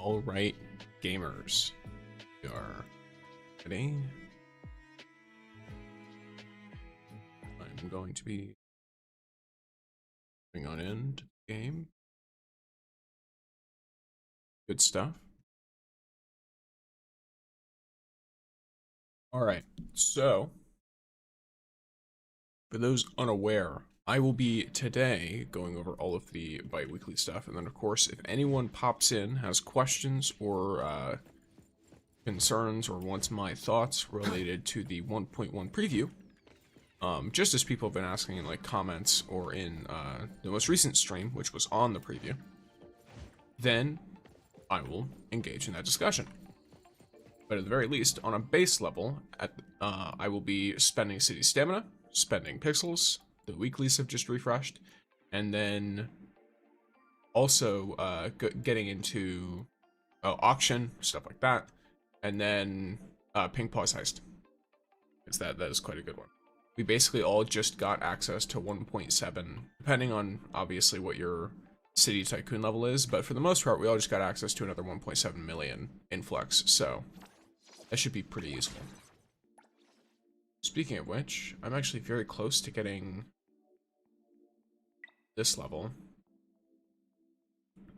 All right, gamers, we are ready. I'm going to be putting on end game. Good stuff. All right, so for those unaware, I will be today going over all of the bi-weekly stuff, and then of course, if anyone pops in, has questions or concerns or wants my thoughts related to the 1.1 preview, just as people have been asking in like comments or in the most recent stream, which was on the preview, then I will engage in that discussion. But at the very least, on a base level, I will be spending city stamina, spending pixels, the weeklies have just refreshed, and then also getting into auction, stuff like that, and then ping pause heist, because that is quite a good one. We basically all just got access to 1.7, depending on obviously what your city tycoon level is, but for the most part, we all just got access to another 1.7 million influx, so that should be pretty useful. Speaking of which, I'm actually very close to getting this level.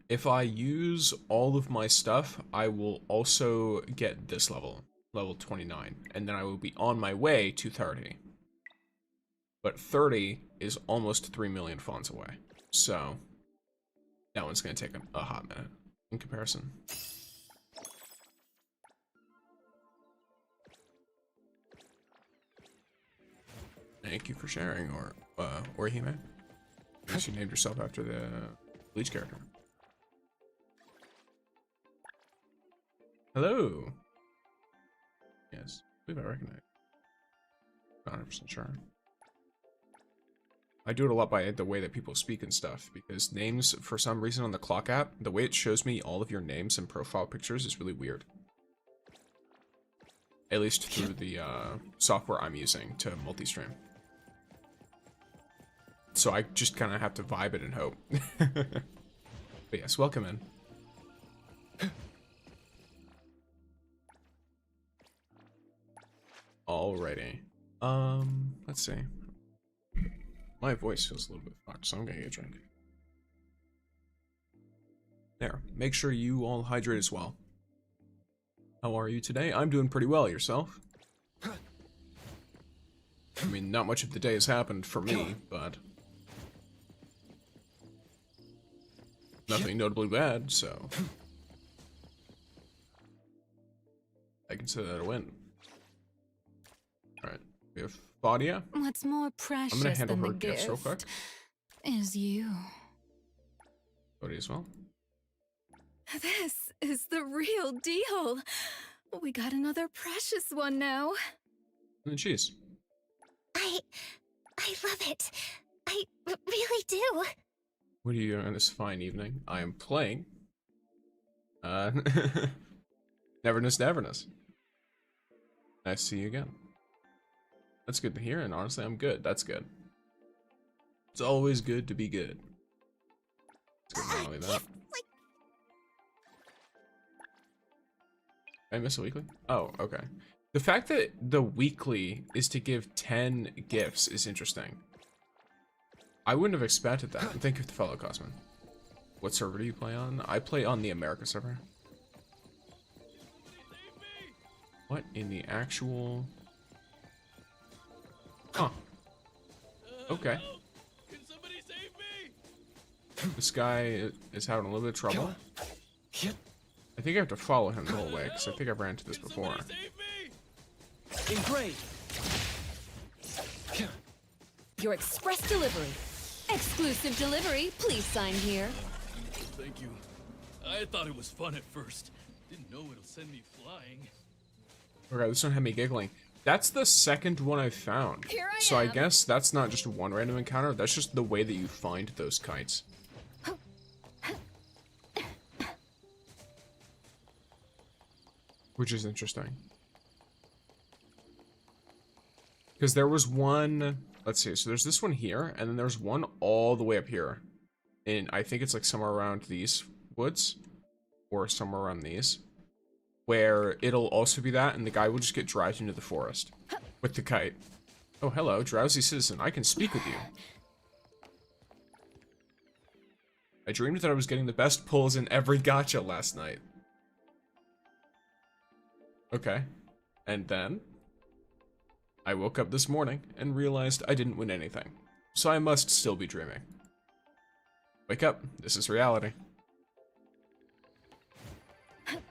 If I use all of my stuff, I will also get this level, level 29, and then I will be on my way to 30. But 30 is almost 3 million fons away, so that one's going to take a hot minute in comparison. Thank you for sharing, or Orihime. I guess you named yourself after the Bleach character. Hello. Yes, I believe I recognize. Not 100% sure. I do it a lot by the way that people speak and stuff, because names, for some reason on the clock app, the way it shows me all of your names and profile pictures is really weird. At least through the software I'm using to multi-stream. So I just kind of have to vibe it and hope. But yes, welcome in. Alrighty. Let's see. My voice feels a little bit fucked, so I'm gonna get a drink. There. Make sure you all hydrate as well. How are you today? I'm doing pretty well. Yourself? I mean, not much of the day has happened for me, but nothing notably bad, so I consider that a win. Alright, we have Fadia. What's more precious I'm gonna handle than her the gifts real quick. gift is you. Fadia as well. This is the real deal. We got another precious one now. And then cheese. I love it. I really do. What are you doing on this fine evening? I am playing Neverness. Nice to see you again. That's good to hear, and honestly, I'm good. That's good. It's always good to be good. It's good, not only that. Did I miss a weekly? Oh, okay. The fact that the weekly is to give 10 gifts is interesting. I wouldn't have expected that. Thank you for the follow, Cosman. What server do you play on? I play on the America server. What in the actual... Huh. Okay. Can somebody save me? This guy is having a little bit of trouble. I think I have to follow him the whole way, because I think I've ran into this before. Engraved. Your express delivery. Exclusive delivery. Please sign here. Thank you. I thought it was fun at first. Didn't know it'll send me flying. Okay, this one had me giggling. That's the second one I've found. Here I So I am. guess that's not just one random encounter, that's just the way that you find those kites. Which is interesting. Because there was one, let's see, so there's this one here, and then there's one all the way up here. And I think it's like somewhere around these woods. or somewhere around these, where it'll also be that, and the guy will just get dragged into the forest with the kite. Oh, hello, drowsy citizen. I can speak with you. I dreamed that I was getting the best pulls in every gacha last night. Okay. And then I woke up this morning and realized I didn't win anything. So I must still be dreaming. Wake up. This is reality.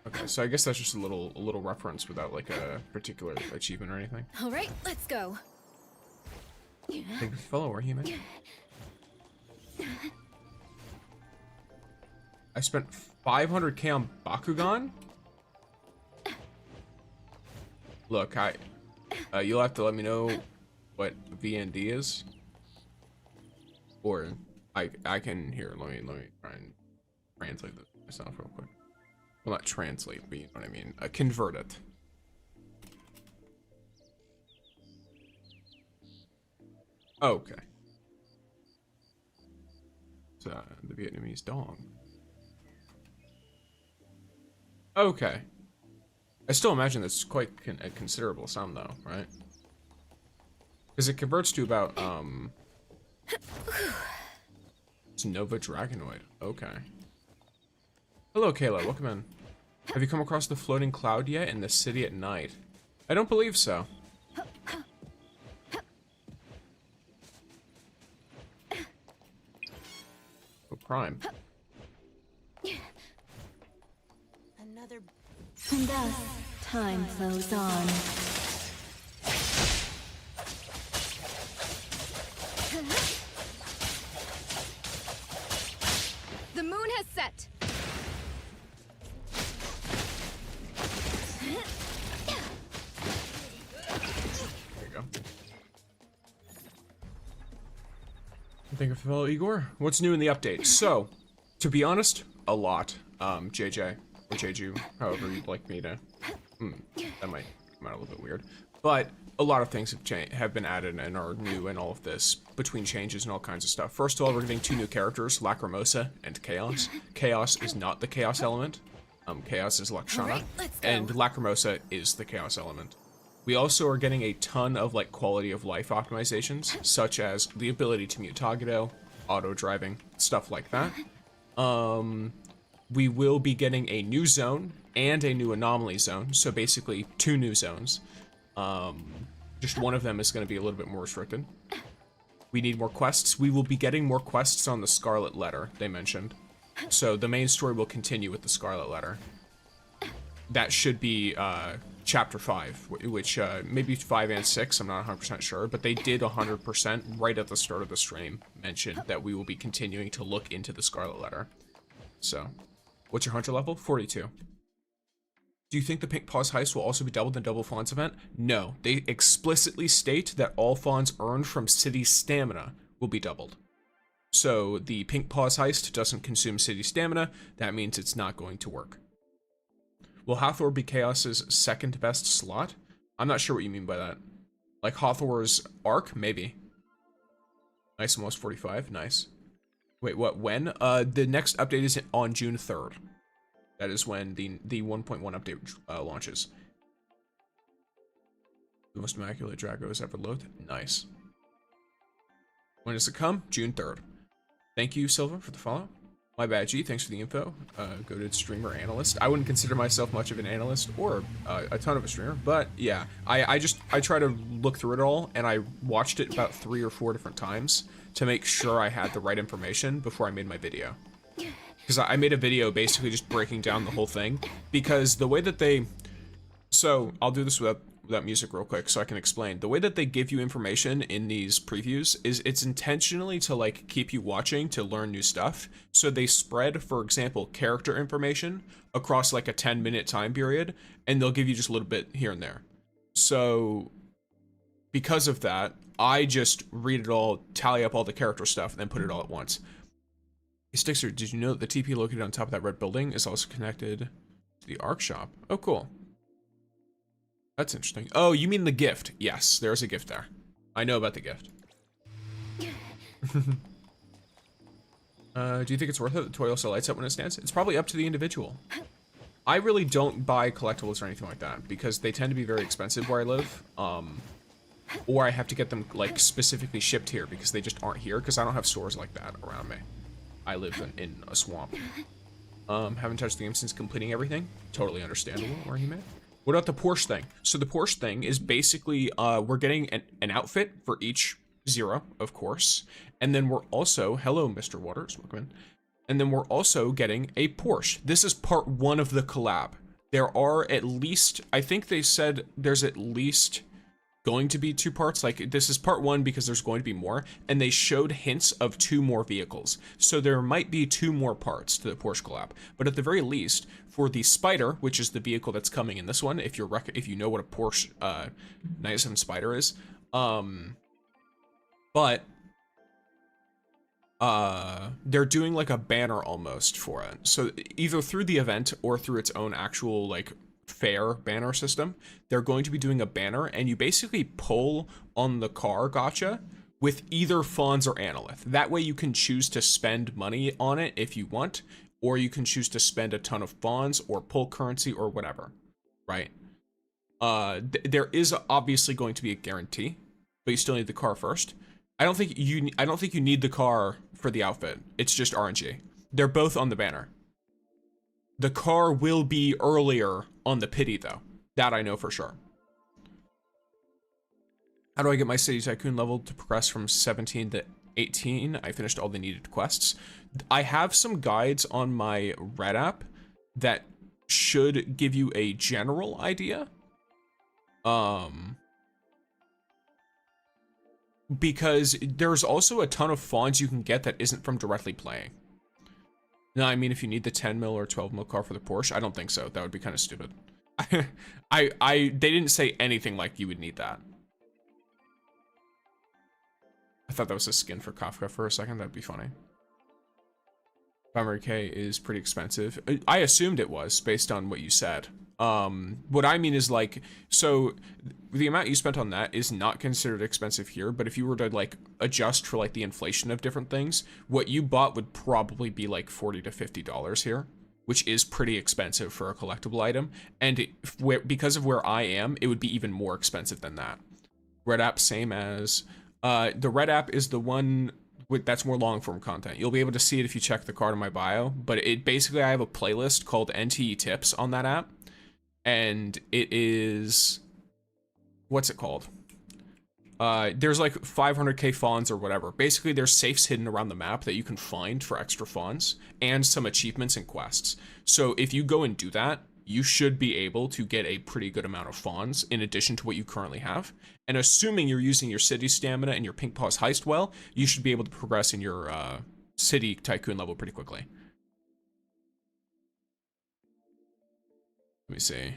Okay, so I guess that's just a little reference without like a particular achievement or anything. All right, let's go. Thank you, fellow Warhuman. I spent 500k on Bakugan? Look, you'll have to let me know what VND is. Or I can here, let me try and translate this myself real quick. Well, not translate, but you know what I mean. Convert it. Okay. So, the Vietnamese dong. Okay. I still imagine that's quite a considerable sum, though, right? Because it converts to about, it's Nova Dragonoid. Okay. Hello, Kayla. Welcome in. Have you come across the floating cloud yet in the city at night? I don't believe so. Oh, Prime. Another. And thus, time flows on. The moon has set. There you go. Thank you, fellow Igor. What's new in the update? So, to be honest, a lot. JJ, or Jeju, however you'd like me to. That might come out a little bit weird. But a lot of things have been added and are new in all of this, between changes and all kinds of stuff. First of all, we're getting 2 new characters, Lacrimosa and Chaos. Chaos is not the Chaos element. Chaos is Lakshana, Alright, let's go. and Lacrimosa is the Chaos element. We also are getting a ton of like quality of life optimizations, such as the ability to mute Tagado, auto driving, stuff like that. We will be getting a new zone and a new anomaly zone, so basically 2 new zones. Just one of them is going to be a little bit more restricted. We need more quests. We will be getting more quests on the Scarlet Letter, they mentioned. So the main story will continue with the Scarlet Letter. That should be Chapter 5, which maybe 5 and 6, I'm not 100% sure, but they did 100% right at the start of the stream mention that we will be continuing to look into the Scarlet Letter. So, what's your hunter level? 42. Do you think the Pink Paws heist will also be doubled in Double Fawns event? No, they explicitly state that all fawns earned from city stamina will be doubled. So the Pink Paws heist doesn't consume city stamina, that means it's not going to work. Will Hathor be Chaos's second best slot? I'm not sure what you mean by that. Like Hathor's arc? Maybe. Nice, almost 45, nice. Wait, what, when? The next update is on June 3rd. That is when the 1.1 update launches. The most immaculate Drago has ever looked. Nice. When does it come? June 3rd. Thank you, Silva, for the follow. My bad, G. Thanks for the info. Goated streamer analyst. I wouldn't consider myself much of an analyst or a ton of a streamer, but yeah, I try to look through it all, and I watched it about 3 or 4 different times to make sure I had the right information before I made my video. Because I made a video basically just breaking down the whole thing, because the way that they... So, I'll do this without music real quick so I can explain. The way that they give you information in these previews is it's intentionally to like keep you watching to learn new stuff. So they spread, for example, character information across like a 10-minute time period, and they'll give you just a little bit here and there. So, because of that, I just read it all, tally up all the character stuff, and then put it all at once. Stixer, did you know that the TP located on top of that red building is also connected to the Arc Shop? Oh, cool. That's interesting. Oh, you mean the gift. Yes, there's a gift there. I know about the gift. Do you think it's worth it? The toy also lights up when it stands? It's probably up to the individual. I really don't buy collectibles or anything like that because they tend to be very expensive where I live. Or I have to get them like specifically shipped here because they just aren't here because I don't have stores like that around me. I live in a swamp. Haven't touched the game since completing everything. Totally understandable, Rahime. What about the Porsche thing? So the Porsche thing is basically we're getting an outfit for each Zero, of course. And then we're also, hello, Mr. Waters, welcome in. And then we're also getting a Porsche. This is part 1 of the collab. There are at least, I think they said there's at least going to be 2 parts. Like, this is part 1 because there's going to be more. And they showed hints of 2 more vehicles. So there might be 2 more parts to the Porsche collab. But at the very least, for the Spider, which is the vehicle that's coming in this one, if you know what a Porsche 997 Spider is, but they're doing like a banner almost for it. So either through the event or through its own actual like fair banner system, they're going to be doing a banner, and you basically pull on the car gacha with either fons or analyth. That way you can choose to spend money on it if you want, or you can choose to spend a ton of fons or pull currency or whatever, right? There is obviously going to be a guarantee, but you still need the car first. I don't think you need the car for the outfit. It's just RNG. They're both on the banner. The car will be earlier on the pity though. That I know for sure. How do I get my City Tycoon level to progress from 17 to 18? I finished all the needed quests. I have some guides on my Red app that should give you a general idea. Because there's also a ton of fons you can get that isn't from directly playing. Now, I mean, if you need the 10 mil or 12 mil car for the Porsche, I don't think so. That would be kind of stupid. They didn't say anything like you would need that. I thought that was a skin for Kafka for a second. That'd be funny. 500k is pretty expensive. I assumed it was based on what you said. What I mean is like, so the amount you spent on that is not considered expensive here, but if you were to like adjust for like the inflation of different things, what you bought would probably be like $40 to $50 here, which is pretty expensive for a collectible item. And because of where I am, it would be even more expensive than that. Red app, same as, the Red app is the one that's more long form content. You'll be able to see it if you check the card in my bio, but it basically, I have a playlist called NTE Tips on that app. And it is, what's it called? There's like 500k fons or whatever. Basically, there's safes hidden around the map that you can find for extra fons and some achievements and quests. So if you go and do that, you should be able to get a pretty good amount of fons in addition to what you currently have. And assuming you're using your city stamina and your Pink Paws heist well, you should be able to progress in your City Tycoon level pretty quickly. Let me see.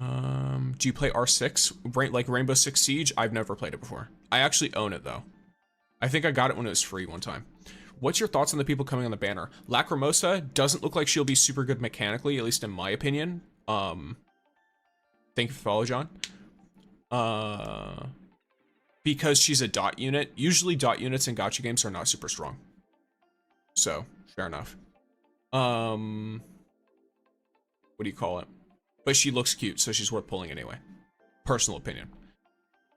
Do you play R6? Like Rainbow Six Siege? I've never played it before. I actually own it though. I think I got it when it was free one time. What's your thoughts on the people coming on the banner? Lacrimosa doesn't look like she'll be super good mechanically, at least in my opinion. Thank you for the follow, John. Because she's a dot unit. Usually dot units in gacha games are not super strong. So, fair enough. What do you call it? But she looks cute, so she's worth pulling anyway. Personal opinion.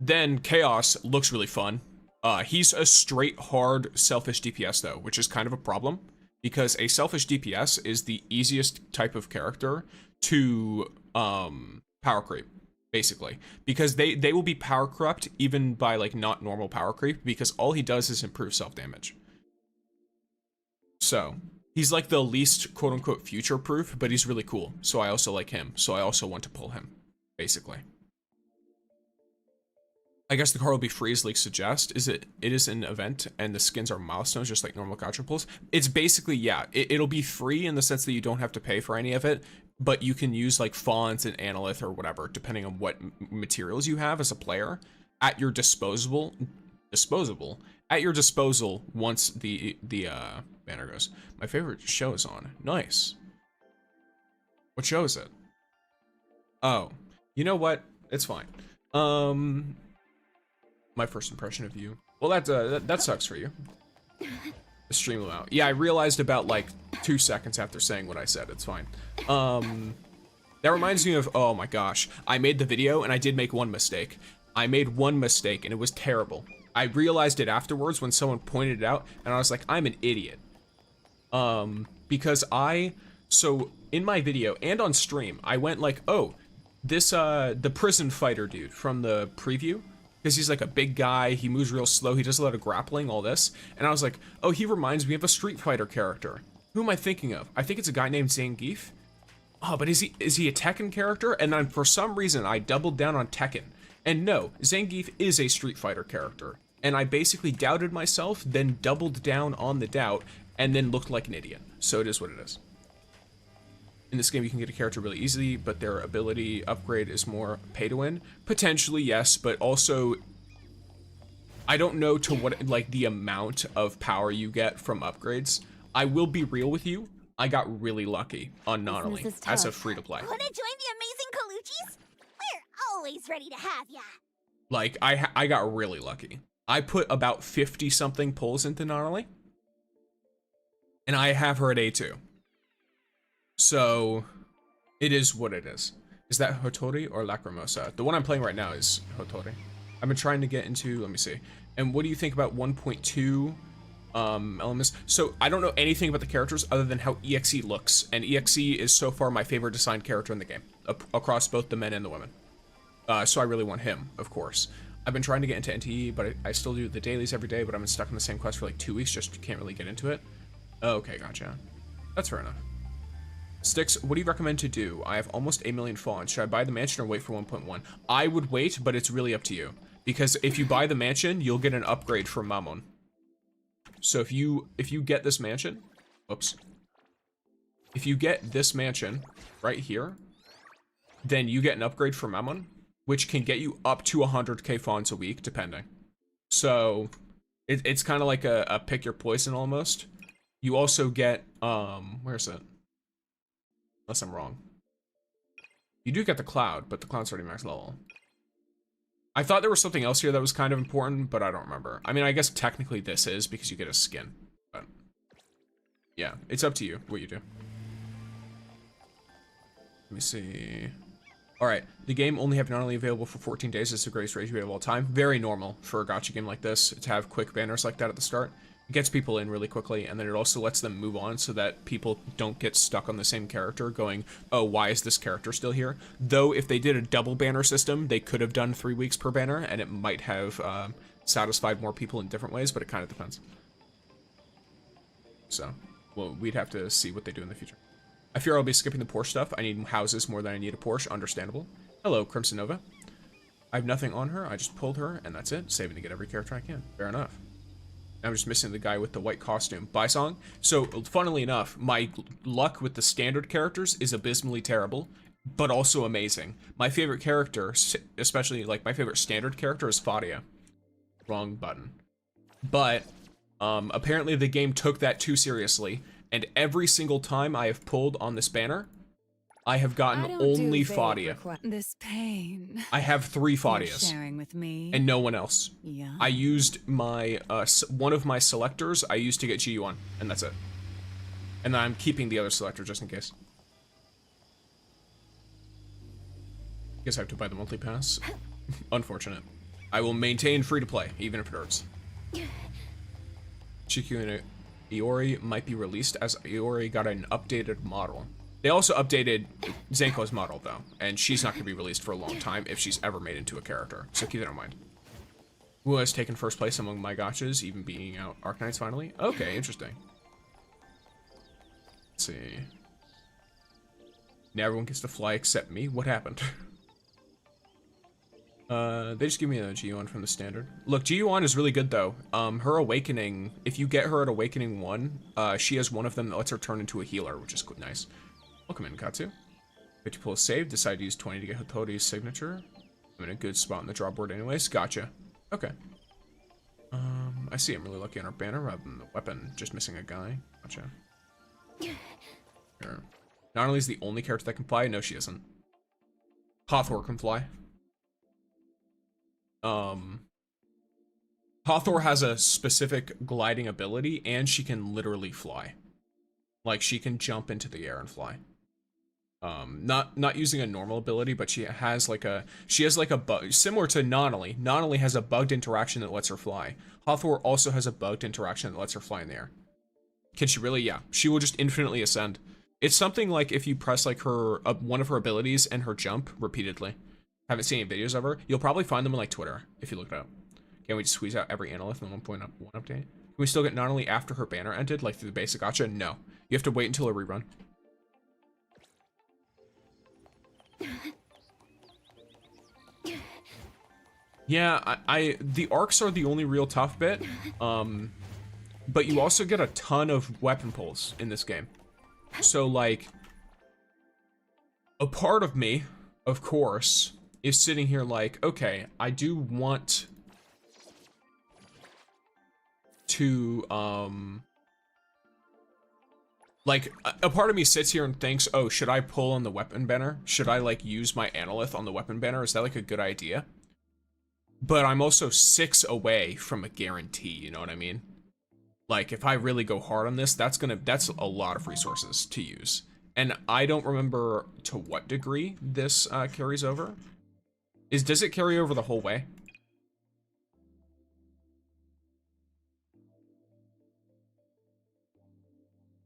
Then Chaos looks really fun. He's a straight, hard, selfish DPS though, which is kind of a problem because a selfish DPS is the easiest type of character to power creep, basically. Because they will be power corrupt even by like not normal power creep because all he does is improve self-damage. So, he's like the least quote-unquote future-proof, but he's really cool. So I also like him. So I also want to pull him, basically. I guess the car will be free as leaks suggest. It is an event and the skins are milestones just like normal gacha pulls. It's basically, yeah, it'll be free in the sense that you don't have to pay for any of it, but you can use like fons and analyth or whatever, depending on what materials you have as a player at your disposal once the banner goes. My favorite show is on. Nice. What show is it? Oh, you know what? It's fine. My first impression of you. Well, that sucks for you. Stream out. Yeah, I realized about like 2 seconds after saying what I said. It's fine. That reminds me of, oh my gosh, I made the video and I did make one mistake. I made one mistake and it was terrible. I realized it afterwards when someone pointed it out and I was like, I'm an idiot. Because so in my video and on stream, I went like, oh, this, the prison fighter dude from the preview, because he's like a big guy, he moves real slow, he does a lot of grappling, all this. And I was like, oh, he reminds me of a Street Fighter character. Who am I thinking of? I think it's a guy named Zangief. Oh, but is he a Tekken character? And then for some reason, I doubled down on Tekken. And no, Zangief is a Street Fighter character. And I basically doubted myself, then doubled down on the doubt, and then looked like an idiot. So it is what it is. In this game, you can get a character really easily, but their ability upgrade is more pay to win. Potentially, yes, but also, I don't know to what, like, the amount of power you get from upgrades. I will be real with you. I got really lucky on Nonally as a free-to-play. Wanna join the amazing Colucci's? We're always ready to have ya. Like, I got really lucky. I put about 50-something pulls into Nonally, and I have her at A2. So, it is what it is. Is that Hotori or Lacrimosa? The one I'm playing right now is Hotori. I've been trying to get into, let me see. And what do you think about 1.2 elements? So, I don't know anything about the characters other than how EXE looks. And EXE is so far my favorite designed character in the game, across both the men and the women. So I really want him, of course. I've been trying to get into NTE, but I still do the dailies every day, but I've been stuck in the same quest for like 2 weeks, just can't really get into it. Okay, gotcha. That's fair enough. Sticks, what do you recommend to do? I have almost 8 million fons. Should I buy the mansion or wait for 1.1? I would wait, but it's really up to you. Because if you buy the mansion, you'll get an upgrade from Mammon. So if you get this mansion, oops. If you get this mansion right here, then you get an upgrade from Mammon, which can get you up to 100k fons a week, depending. So it's kind of like a pick your poison almost. You also get, where's it? Unless I'm wrong. You do get the cloud, but the cloud's already max level. I thought there was something else here that was kind of important, but I don't remember. I mean, I guess technically this is because you get a skin, but yeah, it's up to you what you do. Let me see. All right, the game only have not only available for 14 days. It's the greatest rage rate of all time. Very normal for a gacha game like this to have quick banners like that at the start. It gets people in really quickly, and then it also lets them move on so that people don't get stuck on the same character going, oh, why is this character still here? Though, if they did a double banner system, they could have done 3 weeks per banner, and it might have satisfied more people in different ways, but it kind of depends. So, well, we'd have to see what they do in the future. I fear I'll be skipping the Porsche stuff. I need houses more than I need a Porsche. Understandable. Hello, Crimson Nova. I have nothing on her. I just pulled her, and that's it. Saving to get every character I can. Fair enough. I'm just missing the guy with the white costume. Bysong. So, funnily enough, my luck with the standard characters is abysmally terrible, but also amazing. My favorite character, especially, like, my favorite standard character is Fadia. Wrong button. But, apparently the game took that too seriously, and every single time I have pulled on this banner, I have gotten only Fadia. This pain. I have 3 Fadias. Sharing with me. And no one else. Yeah. I used my, one of my selectors I used to get GU1, and that's it. And then I'm keeping the other selector just in case. Guess I have to buy the monthly pass. Unfortunate. I will maintain free to play, even if it hurts. Chikyu and Iori might be released as Iori got an updated model. They also updated Zenko's model, though, and she's not going to be released for a long time if she's ever made into a character, so keep that in mind. Who has taken first place among my gachas, even being out Arknights finally? Okay, interesting. Let's see. Now everyone gets to fly except me? What happened? They just give me a GU1 from the standard. Look, GU1 is really good, though. Her Awakening, if you get her at Awakening 1, she has one of them that lets her turn into a healer, which is nice. Welcome in, Katsu. 50 pull save, decide to use 20 to get Hotori's signature. I'm in a good spot on the draw board anyways. Gotcha. Okay. I see I'm really lucky on our banner rather than the weapon, just missing a guy. Gotcha. Here. Not only is the only character that can fly, no she isn't. Hathor can fly. Hathor has a specific gliding ability, and she can literally fly. Like, she can jump into the air and fly. Not using a normal ability, but she has like a bug similar to Nonali. Nonali has a bugged interaction that lets her fly. Hathor also has a bugged interaction that lets her fly in the air. Can she really? Yeah, she will just infinitely ascend. It's something like if you press like her one of her abilities and her jump repeatedly. Haven't seen any videos of her. You'll probably find them on like Twitter if you look it up. Can we just squeeze out every analyst in the 1.1 update? Can we still get Nonali after her banner ended, like through the basic gacha? No, you have to wait until a rerun. Yeah, the arcs are the only real tough bit, but you also get a ton of weapon pulls in this game. So like, a part of me, of course, is sitting here like, okay, I do want to, like, a part of me sits here and thinks, oh, should I pull on the weapon banner? Should I, like, use my Analyth on the weapon banner? Is that, like, a good idea? But I'm also 6 away from a guarantee, you know what I mean? Like, if I really go hard on this, that's a lot of resources to use. And I don't remember to what degree this carries over. Does it carry over the whole way?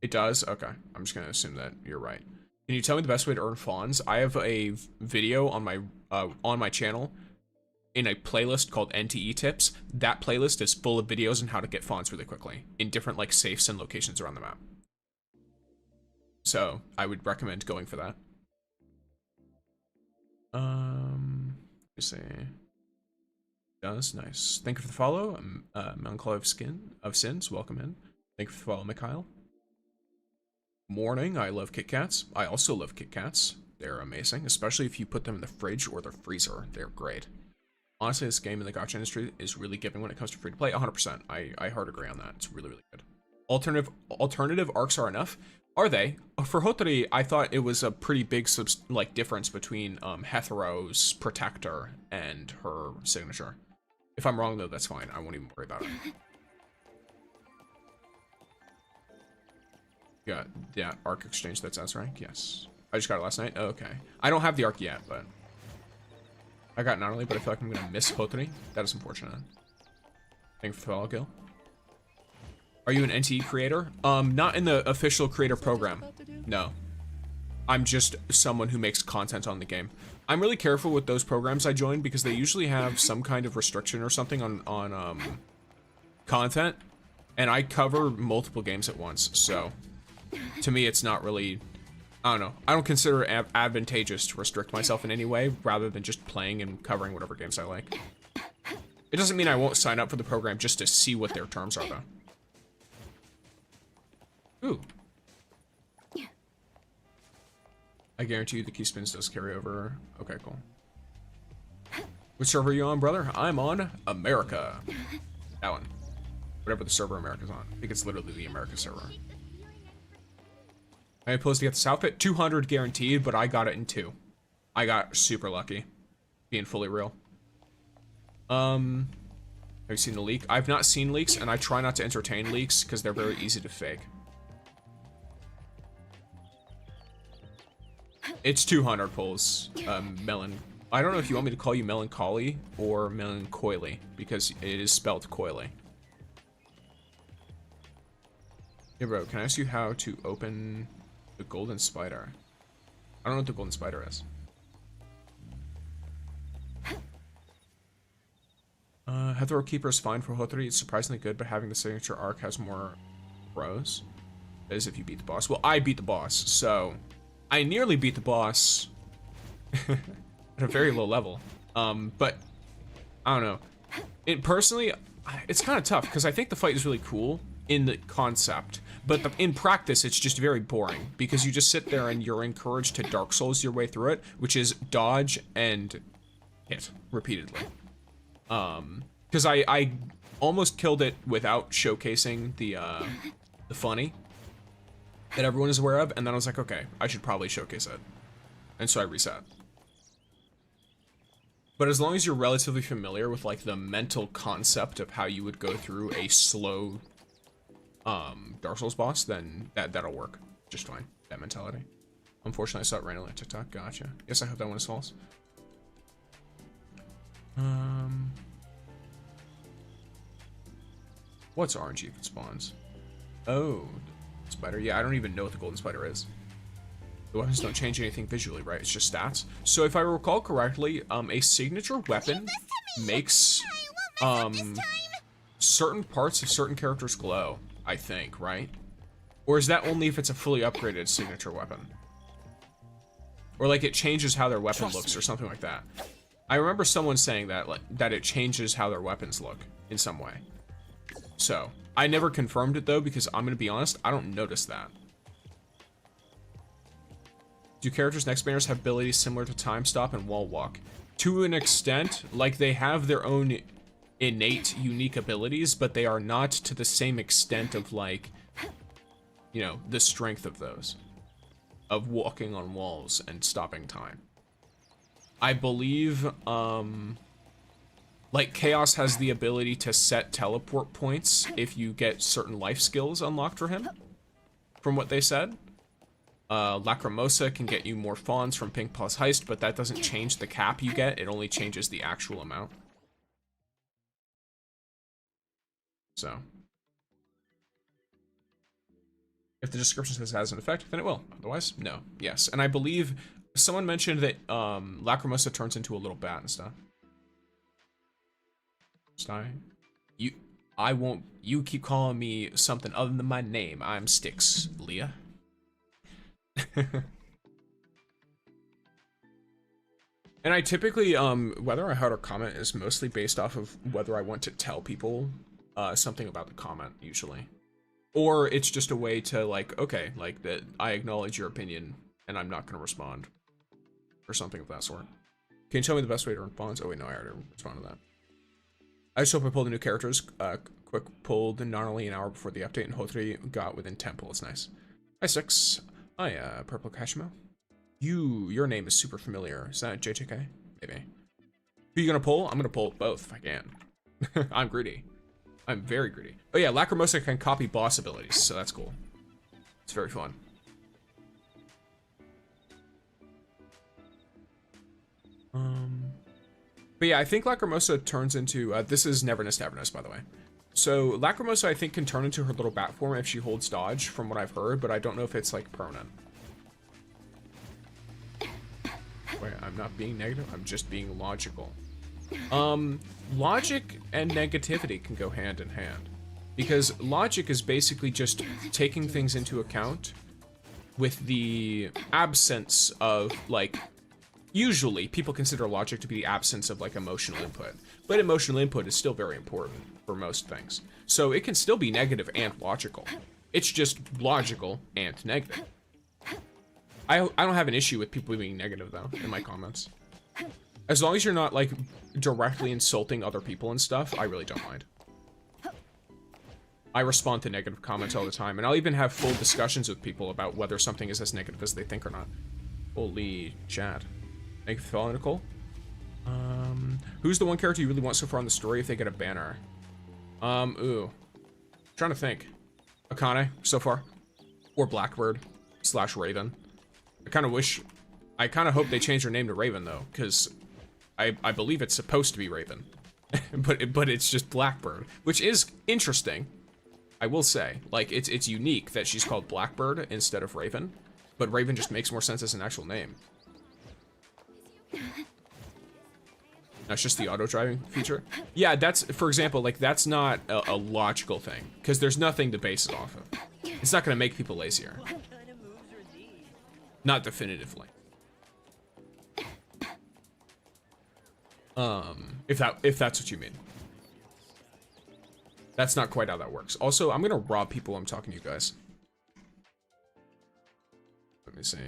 It does? Okay. I'm just gonna assume that you're right. Can you tell me the best way to earn fons? I have a video on my channel in a playlist called NTE Tips. That playlist is full of videos on how to get fons really quickly in different like safes and locations around the map. So I would recommend going for that. Let's see. Does nice. Thank you for the follow. Melancholy of Sins. Welcome in. Thank you for the follow, Mikhail. Morning. I love Kit Kats. I also love Kit Kats. They're amazing, especially if you put them in the fridge or the freezer. They're great. Honestly, this game in the gacha industry is really giving when it comes to free to play. 100%. I hard agree on that. It's really, really good. Alternative arcs are enough. Are they? For Hotori, I thought it was a pretty big like difference between Hethero's Protector and her signature. If I'm wrong though, that's fine. I won't even worry about it. Yeah, yeah, arc exchange, that's S rank, yes. I just got it last night. Oh, okay. I don't have the arc yet, but I got not only, but I feel like I'm gonna miss Hotori. That is unfortunate. Thank you for the follow, Gil. Are you an NTE creator? Not in the official creator program. No. I'm just someone who makes content on the game. I'm really careful with those programs I join because they usually have some kind of restriction or something on content, and I cover multiple games at once, so to me it's not really, I don't know, I don't consider it advantageous to restrict myself in any way rather than just playing and covering whatever games I like. It doesn't mean I won't sign up for the program just to see what their terms are though. Ooh. I guarantee you the key spins does carry over. Okay, cool. Which server are you on, brother? I'm on America. That one. Whatever the server America's on. I think it's literally the America server. I supposed to get the South Pit 200 guaranteed, but I got it in 2. I got super lucky. Being fully real. Have you seen the leak? I've not seen leaks, and I try not to entertain leaks because they're very easy to fake. It's 200 pulls, Melon. I don't know if you want me to call you Melancholy or Melancholy, because it is spelled coily. Hey bro, can I ask you how to open the golden spider? I don't know what the golden spider is. Heathrow Keeper is fine for Hotori. It's surprisingly good, but having the signature arc has more pros. That is if you beat the boss. Well, I beat the boss, so I nearly beat the boss at a very low level. But I don't know. Personally, it's kind of tough because I think the fight is really cool in the concept, but in practice, it's just very boring because you just sit there and you're encouraged to Dark Souls your way through it, which is dodge and hit repeatedly. Because I almost killed it without showcasing the funny that everyone is aware of, and then I was like, okay, I should probably showcase it. And so I reset. But as long as you're relatively familiar with like the mental concept of how you would go through a slow Dark Souls boss, then that'll work just fine. That mentality. Unfortunately, I saw it randomly on TikTok. Gotcha. Yes, I hope that one is false. What's RNG if it spawns? Oh, spider. Yeah, I don't even know what the golden spider is. The weapons don't change anything visually, right? It's just stats. So if I recall correctly, a signature weapon makes certain parts of certain characters glow, I think, right? Or is that only if it's a fully upgraded signature weapon? Or like it changes how their weapon looks or something like that. I remember someone saying that, like, that it changes how their weapons look in some way. So, I never confirmed it though, because I'm gonna be honest, I don't notice that. Do characters' next banners have abilities similar to time stop and wall walk? To an extent, like they have their own innate, unique abilities, but they are not to the same extent of like, you know, the strength of those. Of walking on walls and stopping time. I believe, like Chaos has the ability to set teleport points if you get certain life skills unlocked for him, from what they said. Lacrimosa can get you more fons from Pink plus Heist, but that doesn't change the cap you get, it only changes the actual amount. So. If the description says it has an effect, then it will. Otherwise, no. Yes, and I believe someone mentioned that Lacrimosa turns into a little bat and stuff. You keep calling me something other than my name. I'm Styx, Leah. And I typically, whether I heard or comment is mostly based off of whether I want to tell people something about the comment, usually. Or it's just a way to like, okay, like that I acknowledge your opinion and I'm not gonna respond. Or something of that sort. Can you tell me the best way to earn bonds? Oh wait, no, I already responded to that. I just hope I pulled the new characters. Quick pulled not only an hour before the update and Hotri got within 10 pulls. Nice. Hi Six. Hi, Purple Kashimo. Your name is super familiar. Is that JJK? Maybe. Who you gonna pull? I'm gonna pull both if I can. I'm greedy. I'm very greedy. Oh yeah, Lacrimosa can copy boss abilities, so that's cool. It's very fun. But yeah, I think Lacrimosa turns into, this is Neverness to Everness, by the way. So Lacrimosa, I think, can turn into her little bat form if she holds dodge, from what I've heard, but I don't know if it's like permanent. Wait, I'm not being negative, I'm just being logical. Logic and negativity can go hand in hand. Because logic is basically just taking things into account with the absence of, like, usually people consider logic to be the absence of, like, emotional input. But emotional input is still very important for most things. So it can still be negative and logical. It's just logical and negative. I don't have an issue with people being negative, though, in my comments. As long as you're not, like, directly insulting other people and stuff, I really don't mind. I respond to negative comments all the time, and I'll even have full discussions with people about whether something is as negative as they think or not. Holy chat. Thank you for following, Nicole. Who's the one character you really want so far in the story if they get a banner? Ooh. Trying to think. Akane, so far. Or Blackbird / Raven. I kind of hope they change her name to Raven, though, because I believe it's supposed to be Raven. but it's just Blackbird, which is interesting. I will say, like, it's unique that she's called Blackbird instead of Raven, but Raven just makes more sense as an actual name. That's just the auto-driving feature. Yeah, that's, for example, like, that's not a logical thing, because there's nothing to base it off of. It's not going to make people lazier. Not definitively. If that's what you mean. That's not quite how that works. Also, I'm gonna rob people while I'm talking to you guys. Let me see.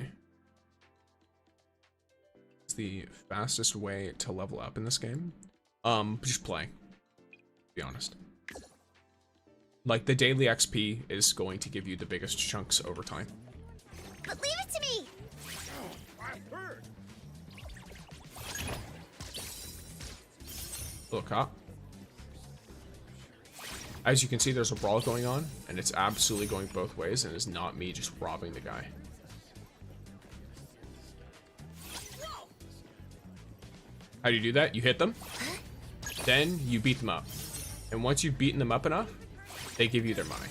It's the fastest way to level up in this game. Just play. To be honest. Like, the daily XP is going to give you the biggest chunks over time. But leave it to me! Little cop. As you can see, there's a brawl going on, and it's absolutely going both ways, and it's not me just robbing the guy. How do you do that? You hit them, then you beat them up. And once you've beaten them up enough, they give you their money.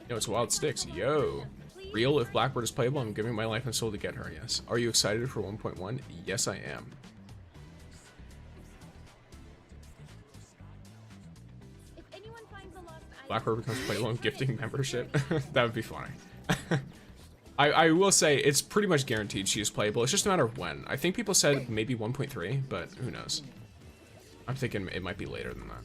Yo, it's Wild Sticks. Yo. Real, if Blackbird is playable, I'm giving my life and soul to get her, yes. Are you excited for 1.1? Yes, I am. Blackbird becomes playable and gifting membership. That would be funny. I will say it's pretty much guaranteed she is playable. It's just a matter of when. I think people said maybe 1.3, but who knows? I'm thinking it might be later than that.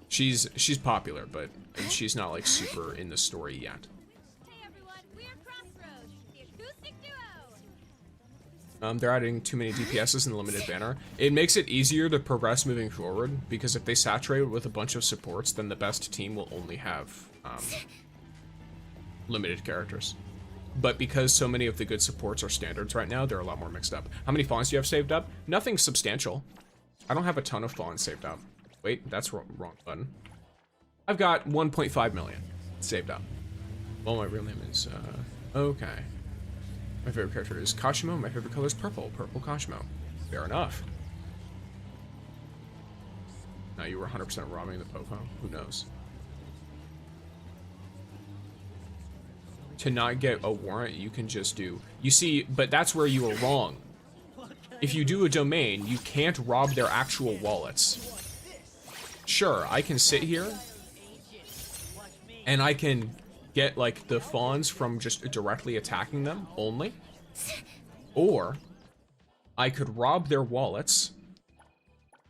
She's popular, but she's not like super in the story yet. They're adding too many DPSs in the limited banner. It makes it easier to progress moving forward, because if they saturate it with a bunch of supports, then the best team will only have limited characters. But because so many of the good supports are standards right now, they're a lot more mixed up. How many fawns do you have saved up? Nothing substantial. I don't have a ton of fawns saved up. Wait, that's wrong button. I've got 1.5 million saved up. Well, my real name is, okay. My favorite character is Kashimo. My favorite color is purple. Purple Kashimo. Fair enough. Now you were 100% robbing the Popo. Who knows? To not get a warrant, you can just do... You see, but that's where you are wrong. If you do a domain, you can't rob their actual wallets. Sure, I can sit here and I can get like the fawns from just directly attacking them only, or I could rob their wallets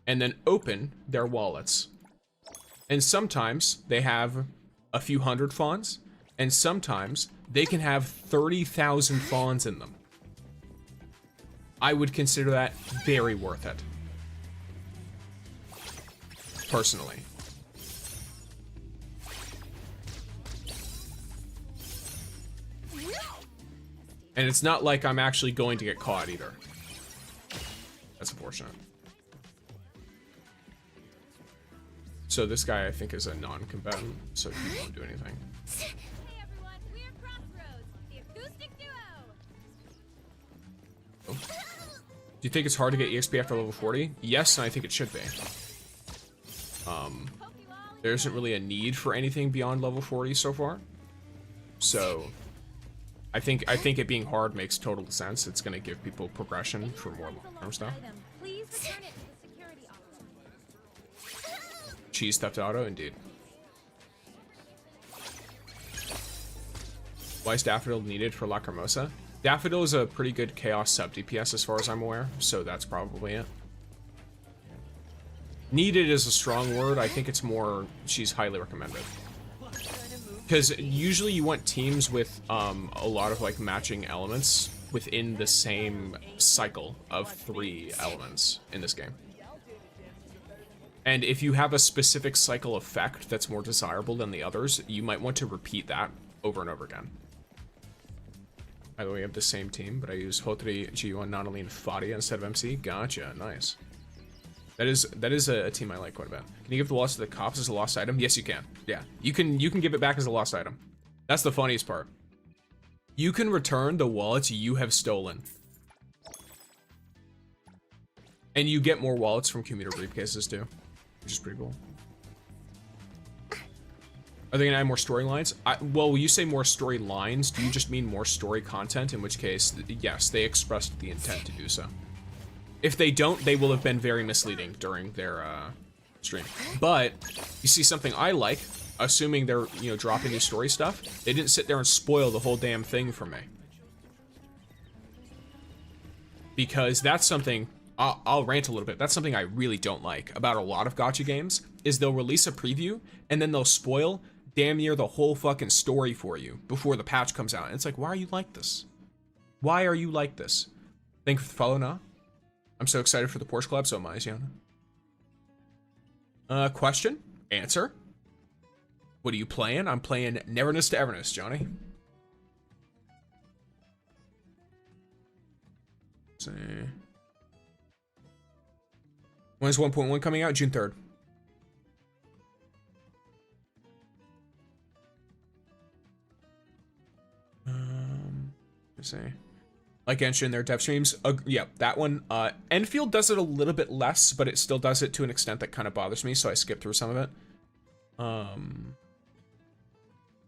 and then open their wallets. And sometimes they have a few hundred fawns, and sometimes they can have 30,000 fawns in them. I would consider that very worth it, personally. And it's not like I'm actually going to get caught either. That's unfortunate. So this guy, I think, is a non-combatant, so he won't do anything. Hey everyone, we're Crossroads, the acoustic duo. Oh. Do you think it's hard to get EXP after level 40? Yes, and I think it should be. There isn't really a need for anything beyond level 40 so far. So I think it being hard makes total sense. It's gonna give people progression for more long-term stuff. Please return it to the security officer. Cheese theft auto, indeed. Why is Daffodil needed for Lacrimosa? Daffodil is a pretty good chaos sub DPS as far as I'm aware, so that's probably it. Needed is a strong word. I think it's more she's highly recommended. Because usually you want teams with a lot of like matching elements within the same cycle of 3 elements in this game. And if you have a specific cycle effect that's more desirable than the others, you might want to repeat that over and over again. By the way, we have the same team, but I use Hotri, G1, Nanaline, Fadia instead of MC. Gotcha, nice. That is a team I like quite a bit. Can you give the loss to the cops as a lost item? Yes, you can. Yeah, you can give it back as a lost item. That's the funniest part. You can return the wallets you have stolen. And you get more wallets from commuter briefcases too, which is pretty cool. Are they gonna add more storylines? Well, when you say more storylines, do you just mean more story content? In which case, yes, they expressed the intent to do so. If they don't, they will have been very misleading during their stream. But you see something I like, assuming they're, you know, dropping new story stuff, they didn't sit there and spoil the whole damn thing for me. Because that's something, I'll rant a little bit, that's something I really don't like about a lot of gacha games, is they'll release a preview, and then they'll spoil damn near the whole fucking story for you before the patch comes out. And it's like, why are you like this? Why are you like this? Thank you for the follow now. I'm so excited for the Porsche Club, so am I, Ziona. Question? Answer? What are you playing? I'm playing Neverness to Everness, Johnny. Let's see. When is 1.1 coming out? June 3rd. Let's see. Like Genshin, their dev streams. Yeah, that one. Enfield does it a little bit less, but it still does it to an extent that kind of bothers me, so I skip through some of it.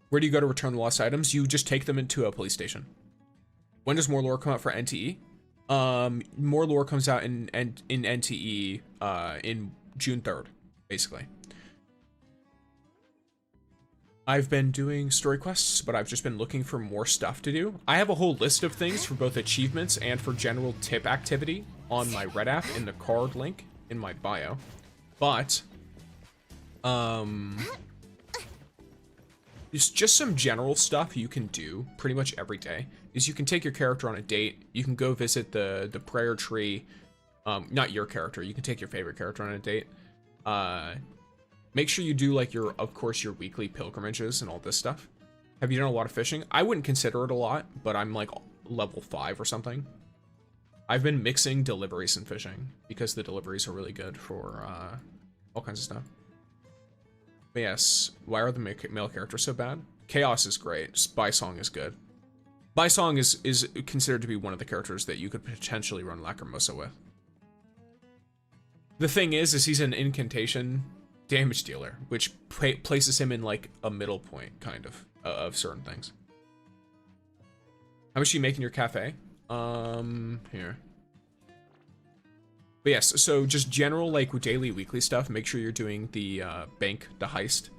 Where do you go to return the lost items? You just take them into a police station. When does more lore come out for NTE? More lore comes out in NTE in June 3rd, basically. I've been doing story quests, but I've just been looking for more stuff to do. I have a whole list of things for both achievements and for general tip activity on my Red app in the card link in my bio. But, it's just some general stuff you can do pretty much every day. Is you can take your character on a date. You can go visit the prayer tree. Not your character. You can take your favorite character on a date. Make sure you do like of course your weekly pilgrimages and all this stuff. Have you done a lot of fishing? I wouldn't consider it a lot, but I'm like level 5 or something. I've been mixing deliveries and fishing because the deliveries are really good for all kinds of stuff. But yes, why are the male characters so bad? Chaos is great. Spy Song is good. Spy Song is considered to be one of the characters that you could potentially run Lacrimosa with. The thing is he's an incantation damage dealer, which places him in like a middle point kind of certain things. How much are you making your cafe? Here. But yes, so just general like daily, weekly stuff. Make sure you're doing the bank, the heist,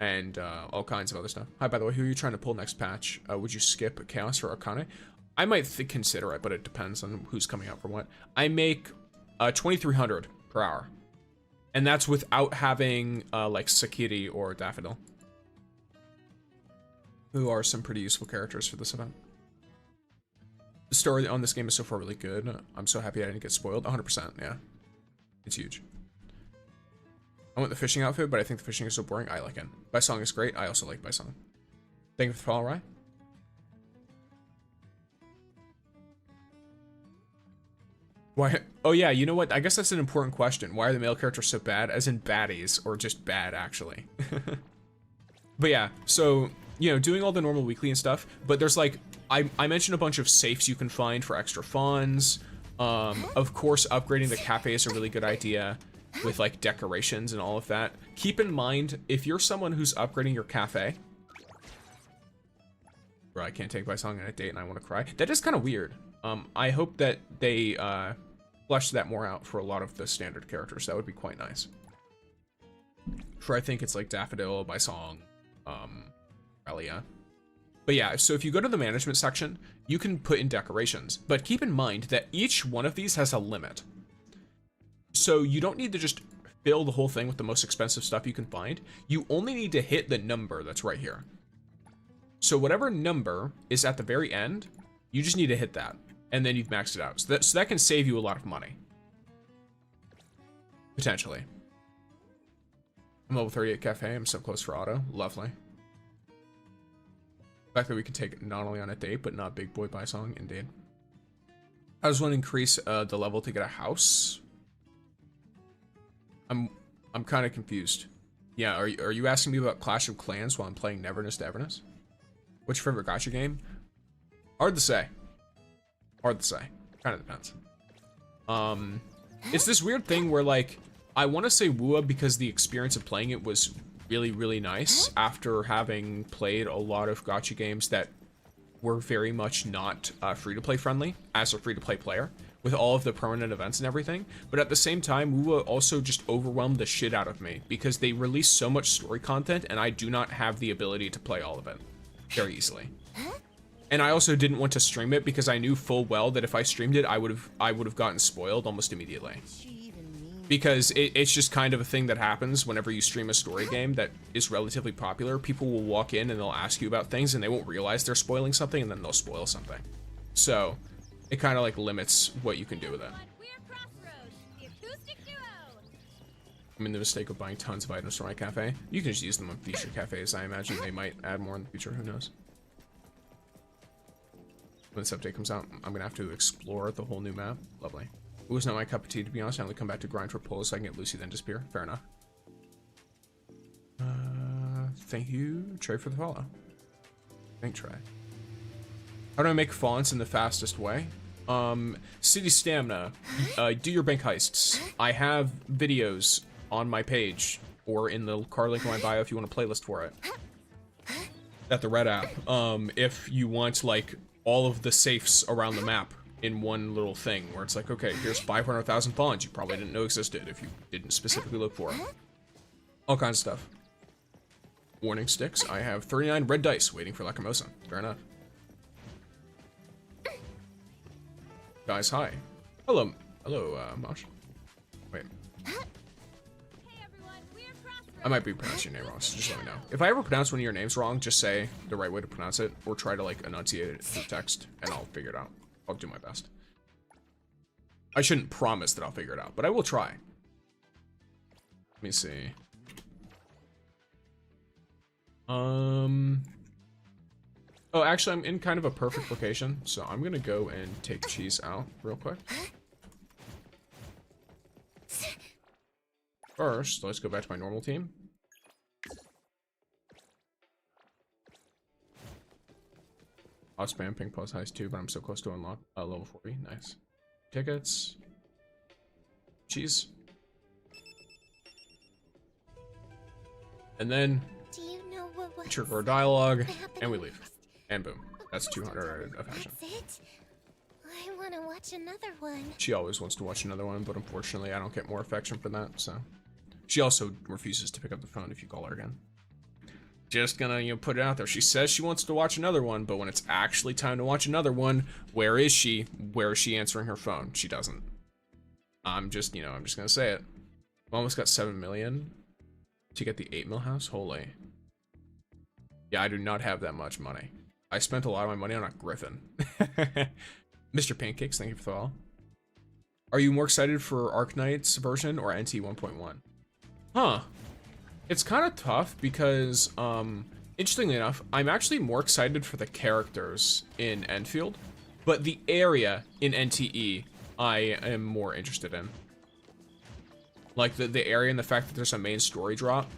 and all kinds of other stuff. Hi, by the way, who are you trying to pull next patch? Would you skip Chaos or Arcane? I might consider it, but it depends on who's coming out for what. I make 2,300 per hour. And that's without having like Sakiri or Daffodil, who are some pretty useful characters for this event. The story on this game is so far really good. I'm so happy I didn't get spoiled. 100%, yeah. It's huge. I want the fishing outfit, but I think the fishing is so boring. I like it. By Song is great. I also like By Song. Thank you for the follow, Rye. Why? Oh yeah, you know what? I guess that's an important question. Why are the male characters so bad? As in baddies, or just bad, actually. But yeah, so, you know, doing all the normal weekly and stuff, but there's like, I mentioned a bunch of safes you can find for extra funds. Of course, upgrading the cafe is a really good idea with like decorations and all of that. Keep in mind, if you're someone who's upgrading your cafe, bro, I can't take By Song on a date and I want to cry. That is kind of weird. I hope that they flesh that more out for a lot of the standard characters. That would be quite nice. For I think it's like Daffodil, By Song, Relia. But yeah, so if you go to the management section, you can put in decorations. But keep in mind that each one of these has a limit. So you don't need to just fill the whole thing with the most expensive stuff you can find. You only need to hit the number that's right here. So whatever number is at the very end, you just need to hit that. And then you've maxed it out. So that can save you a lot of money. Potentially. I'm level 38 cafe. I'm so close for auto. Lovely. The fact that we can take it not only on a date, but not Big Boy By Song, indeed. How does one increase the level to get a house? I'm kind of confused. Yeah, are you asking me about Clash of Clans while I'm playing Neverness to Everness? What's your favorite gacha game? Hard to say. Hard to say. Kind of depends. It's this weird thing where like, I want to say WUA because the experience of playing it was really, really nice after having played a lot of gacha games that were very much not free-to-play friendly as a free-to-play player with all of the permanent events and everything. But at the same time, WUA also just overwhelmed the shit out of me because they release so much story content and I do not have the ability to play all of it very easily. And I also didn't want to stream it because I knew full well that if I streamed it, I would have gotten spoiled almost immediately. Because it's just kind of a thing that happens whenever you stream a story game that is relatively popular. People will walk in and they'll ask you about things and they won't realize they're spoiling something and then they'll spoil something. So it kind of like limits what you can do with it. I mean, the mistake of buying tons of items for my cafe. You can just use them on future cafes. I imagine they might add more in the future. Who knows? When this update comes out, I'm gonna have to explore the whole new map. Lovely. It was not my cup of tea, to be honest. I only come back to grind for pulls so I can get Lucy, then disappear. Fair enough. Thank you, Trey, for the follow. Thank Trey. How do I make fonts in the fastest way? City Stamina. Do your bank heists. I have videos on my page or in the card link in my bio if you want a playlist for it. At the Red app. If you want like all of the safes around the map in one little thing where it's like, okay, here's 500,000 fonts you probably didn't know existed if you didn't specifically look for it. All kinds of stuff. Warning sticks. I have 39 red dice waiting for Lacrimosa. Fair enough. Guys, hi. Hello. Hello, Mosh. Wait. I might be pronouncing your name wrong, so just let me know. If I ever pronounce one of your names wrong, just say the right way to pronounce it, or try to, like, enunciate it through text, and I'll figure it out. I'll do my best. I shouldn't promise that I'll figure it out, but I will try. Let me see. Oh, actually, I'm in kind of a perfect location, so I'm gonna go and take cheese out real quick. First, let's go back to my normal team. I'll spam pink plus heist too, but I'm so close to unlock level 40. Nice. Tickets. Cheese. And then Do you know what trigger our dialogue, and we leave. And boom. That's 200 affection. That's it? I want to watch another one. She always wants to watch another one, but unfortunately I don't get more affection for that, so. She also refuses to pick up the phone if you call her again. Just gonna, you know, put it out there. She says she wants to watch another one, but when it's actually time to watch another one, where is she? Where is she answering her phone? She doesn't. I'm just gonna say it. We almost got 7 million to get the 8 mil house. Holy. Yeah, I do not have that much money. I spent a lot of my money on a griffin. Mr. Pancakes, thank you for the follow. Are you more excited for Arknight's version or NT 1.1? Huh. It's kind of tough because, interestingly enough, I'm actually more excited for the characters in endfield, but the area in NTE I am more interested in. Like the area and the fact that there's a main story drop.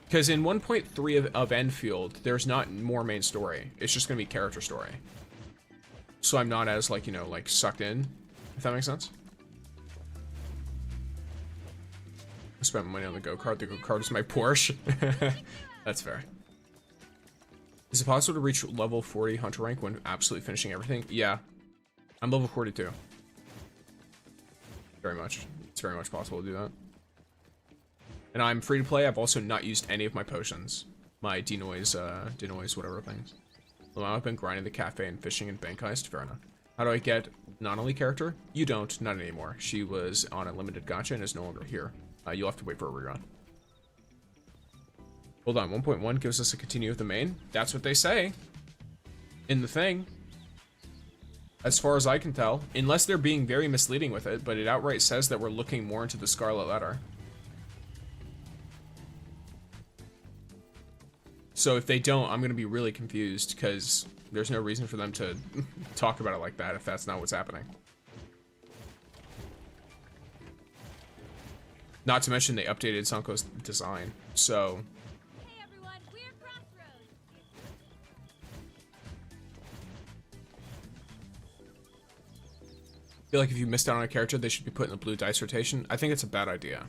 Because in 1.3 of endfield, there's not more main story. It's just going to be character story. So I'm not as, like, you know, like, sucked in, if that makes sense. I spent money on the go-kart. The go-kart is my Porsche. That's fair. Is it possible to reach level 40 hunter rank when absolutely finishing everything? Yeah. I'm level 42. Very much. It's very much possible to do that. And I'm free to play. I've also not used any of my potions. My denoise, whatever things. Well, I've been grinding the cafe and fishing and bank heist. Fair enough. How do I get not only character? You don't. Not anymore. She was on a limited gacha and is no longer here. You'll have to wait for a rerun. Hold on. 1.1 gives us a continue with the main. That's what they say. In the thing. As far as I can tell. Unless they're being very misleading with it. But it outright says that we're looking more into the Scarlet Letter. So if they don't, I'm going to be really confused because there's no reason for them to talk about it like that if that's not what's happening. Not to mention they updated Sanko's design, so... Hey everyone, we're Crossroads. I feel like if you missed out on a character, they should be put in the blue dice rotation. I think it's a bad idea.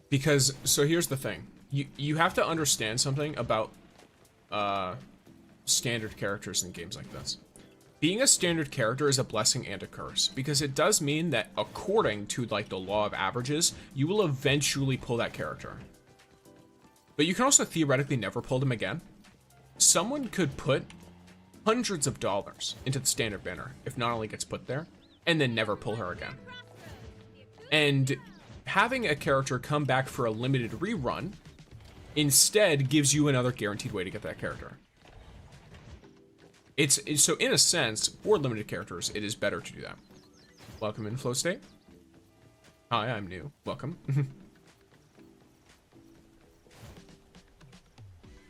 Because, so here's the thing. You have to understand something about standard characters in games like this. Being a standard character is a blessing and a curse, because it does mean that according to, like, the law of averages, you will eventually pull that character. But you can also theoretically never pull them again. Someone could put hundreds of dollars into the standard banner if not only gets put there, and then never pull her again. And having a character come back for a limited rerun instead gives you another guaranteed way to get that character. It's so in a sense, for limited characters, it is better to do that. Welcome in, Flow State. Hi, I'm new. Welcome.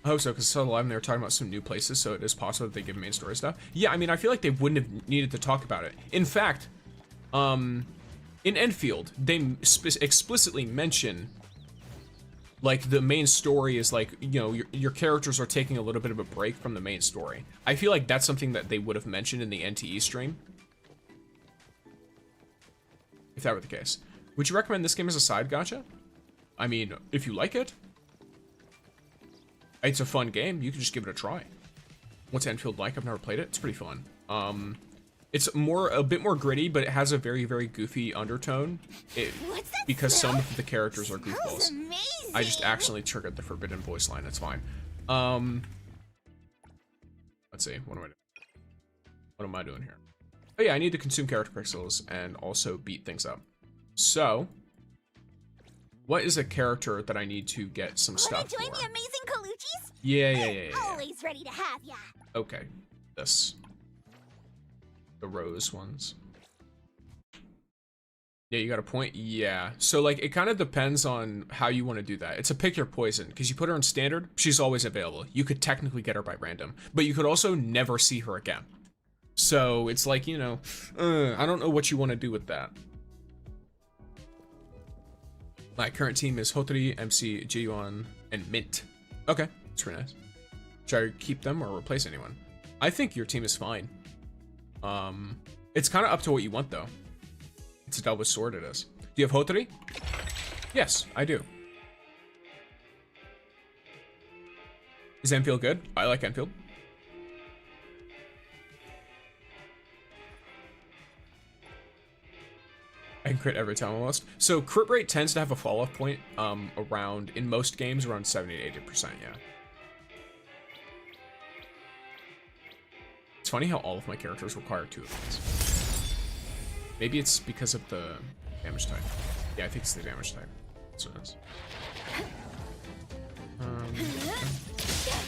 I hope so, because so live and they were talking about some new places, so it is possible that they give main story stuff. Yeah, I mean, I feel like they wouldn't have needed to talk about it. In fact, in Enfield, they explicitly mention, like, the main story is like, you know, your characters are taking a little bit of a break from the main story. I feel like that's something that they would have mentioned in the NTE stream, if that were the case. Would you recommend this game as a side gacha? I mean, if you like it, it's a fun game. You can just give it a try. What's Enfield like? I've never played it. It's pretty fun. It's a bit more gritty, but it has a very, very goofy undertone. Because some of the characters are goofballs. I just accidentally triggered the forbidden voice line. That's fine. Let's see. What am I doing here? Oh yeah, I need to consume character pixels and also beat things up. So, what is a character that I need to get some stuff for? Wanna join the amazing Colucci's? Yeah. Always ready to have ya. Okay, this. The rose ones. Yeah, you got a point? Yeah. So, like, it kind of depends on how you want to do that. It's a pick your poison, because you put her in standard, she's always available. You could technically get her by random, but you could also never see her again. So, it's like, you know, I don't know what you want to do with that. My current team is Hotori, MC, Jiyuan, and Mint. Okay, that's pretty nice. Should I keep them or replace anyone? I think your team is fine. It's kind of up to what you want, though. It's a double-edged sword, it is. Do you have Hotori? Yes, I do. Is Enfield good? I like Enfield. I can crit every time almost. So crit rate tends to have a fall-off point around, in most games, around 70 to 80%, yeah. It's funny how all of my characters require 2 of these. Maybe it's because of the damage type. Yeah, I think it's the damage type. That's what it is.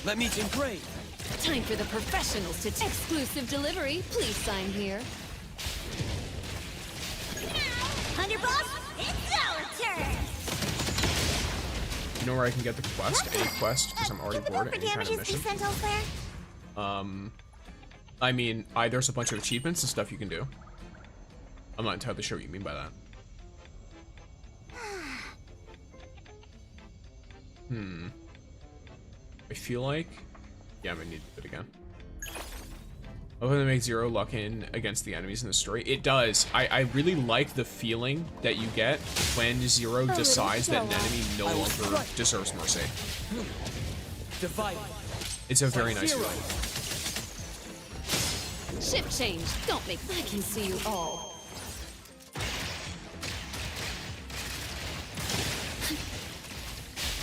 Let me engrave. Time for the professionals to exclusive delivery. Please sign here. Underboss, it's our turn. You know where I can get the quest? Any quest, because I'm already bored at any kind of mission. Sent elsewhere? I mean, there's a bunch of achievements and stuff you can do. I'm not entirely sure what you mean by that. I feel like... Yeah, I'm gonna need to do it again. Hoping to make Zero luck in against the enemies in the story. It does. I really like the feeling that you get when Zero decides that an enemy no longer deserves mercy. Divide. It's a very nice feeling. Shift change. Don't make. I can see you all.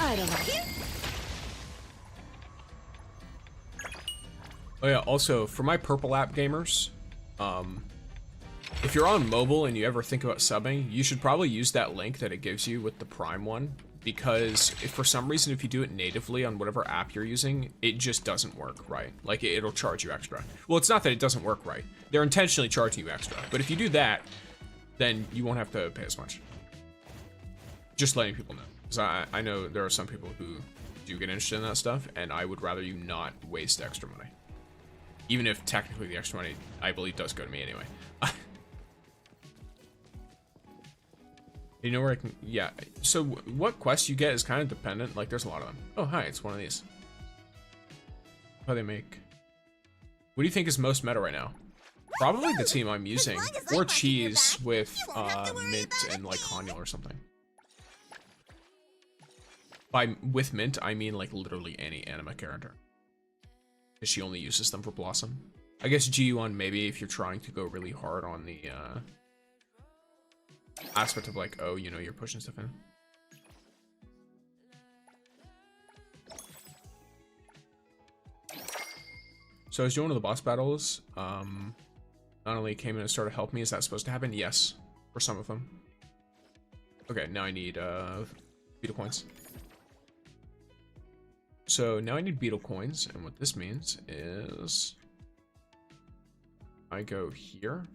I don't know. Oh yeah, also, for my purple app gamers, if you're on mobile and you ever think about subbing, you should probably use that link that it gives you with the Prime one, because if for some reason, if you do it natively on whatever app you're using, it just doesn't work right. Like, it'll charge you extra. Well, it's not that it doesn't work right. They're intentionally charging you extra. But if you do that, then you won't have to pay as much. Just letting people know. Because I know there are some people who do get interested in that stuff, and I would rather you not waste extra money. Even if technically the extra money, I believe, does go to me anyway. You know where I can... Yeah, so what quests you get is kind of dependent. Like, there's a lot of them. Oh, hi, it's one of these. How they make... What do you think is most meta right now? Probably the team I'm using. Or cheese with mint and, like, Hanyul or something. With mint, I mean, like, literally any anime character. Because she only uses them for Blossom. I guess G1 maybe if you're trying to go really hard on the aspect of like, oh, you know, you're pushing stuff in. So I was doing one of the boss battles. Not only came in and started helping me, is that supposed to happen? Yes, for some of them. Okay, now I need beetle coins. So now I need beetle coins, and what this means is I go here,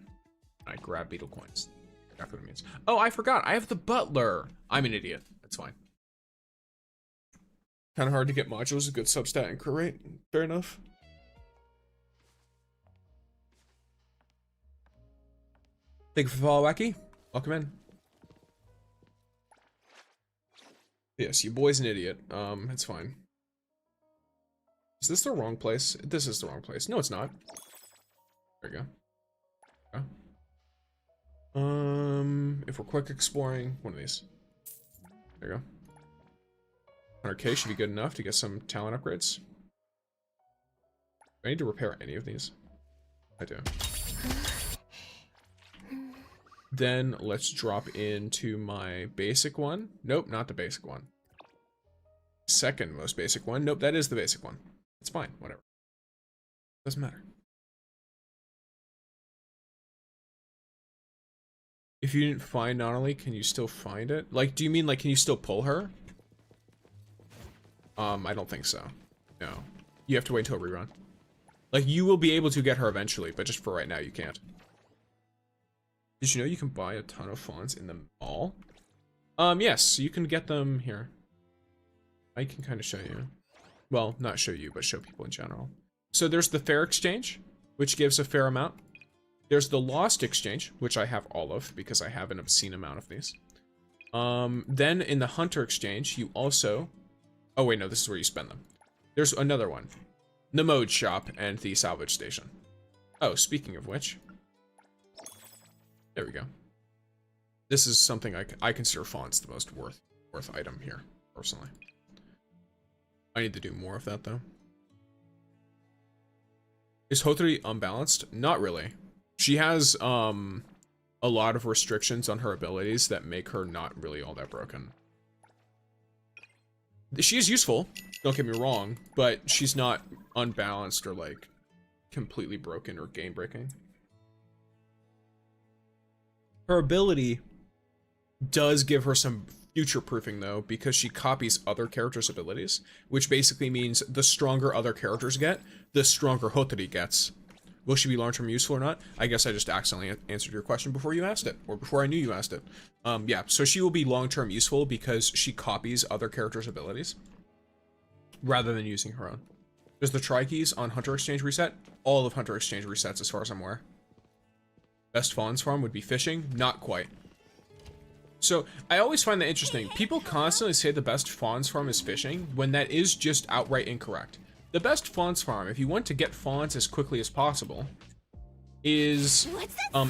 I grab beetle coins. That's what it means. Oh, I forgot, I have the butler. I'm an idiot. That's fine. Kind of hard to get modules, a good substat and crit rate. Fair enough. Thank you for the follow, Wacky. Welcome in. Yes, you boy's an idiot. It's fine. Is this the wrong place? This is the wrong place. No, it's not. There you go. Okay. If we're quick exploring, one of these. There you go. 100k should be good enough to get some talent upgrades. Do I need to repair any of these? I do. Then let's drop into my basic one. Nope, not the basic one. Second most basic one. Nope, that is the basic one. It's fine, whatever. Doesn't matter. If you didn't find Nonali, can you still find it? Like, do you mean, like, can you still pull her? I don't think so. No. You have to wait until a rerun. Like, you will be able to get her eventually, but just for right now, you can't. Did you know you can buy a ton of fonts in the mall? Yes, you can get them here. I can kind of show you. Well, not show you, but show people in general. So there's the Fair Exchange, which gives a fair amount. There's the Lost Exchange, which I have all of, because I have an obscene amount of these. Then in the Hunter Exchange, you also... Oh wait, no, this is where you spend them. There's another one. The Mode Shop and the Salvage Station. Oh, speaking of which... There we go. This is something I consider fonts the most worth item here, personally. I need to do more of that, though. Is Hotori unbalanced? Not really. She has, a lot of restrictions on her abilities that make her not really all that broken. She is useful, don't get me wrong, but she's not unbalanced or, like, completely broken or game-breaking. Her ability does give her some future-proofing, though, because she copies other characters' abilities, which basically means the stronger other characters get, the stronger Hotori gets. Will she be long-term useful or not? I guess I just accidentally answered your question before you asked it, or before I knew you asked it. Yeah, so she will be long-term useful because she copies other characters' abilities, rather than using her own. Does the Tri-Keys on Hunter Exchange reset? All of Hunter Exchange resets, as far as I'm aware. Best Fawns farm would be fishing? Not quite. So, I always find that interesting. People constantly say the best Fawns farm is fishing, when that is just outright incorrect. The best Fawns farm, if you want to get Fawns as quickly as possible, is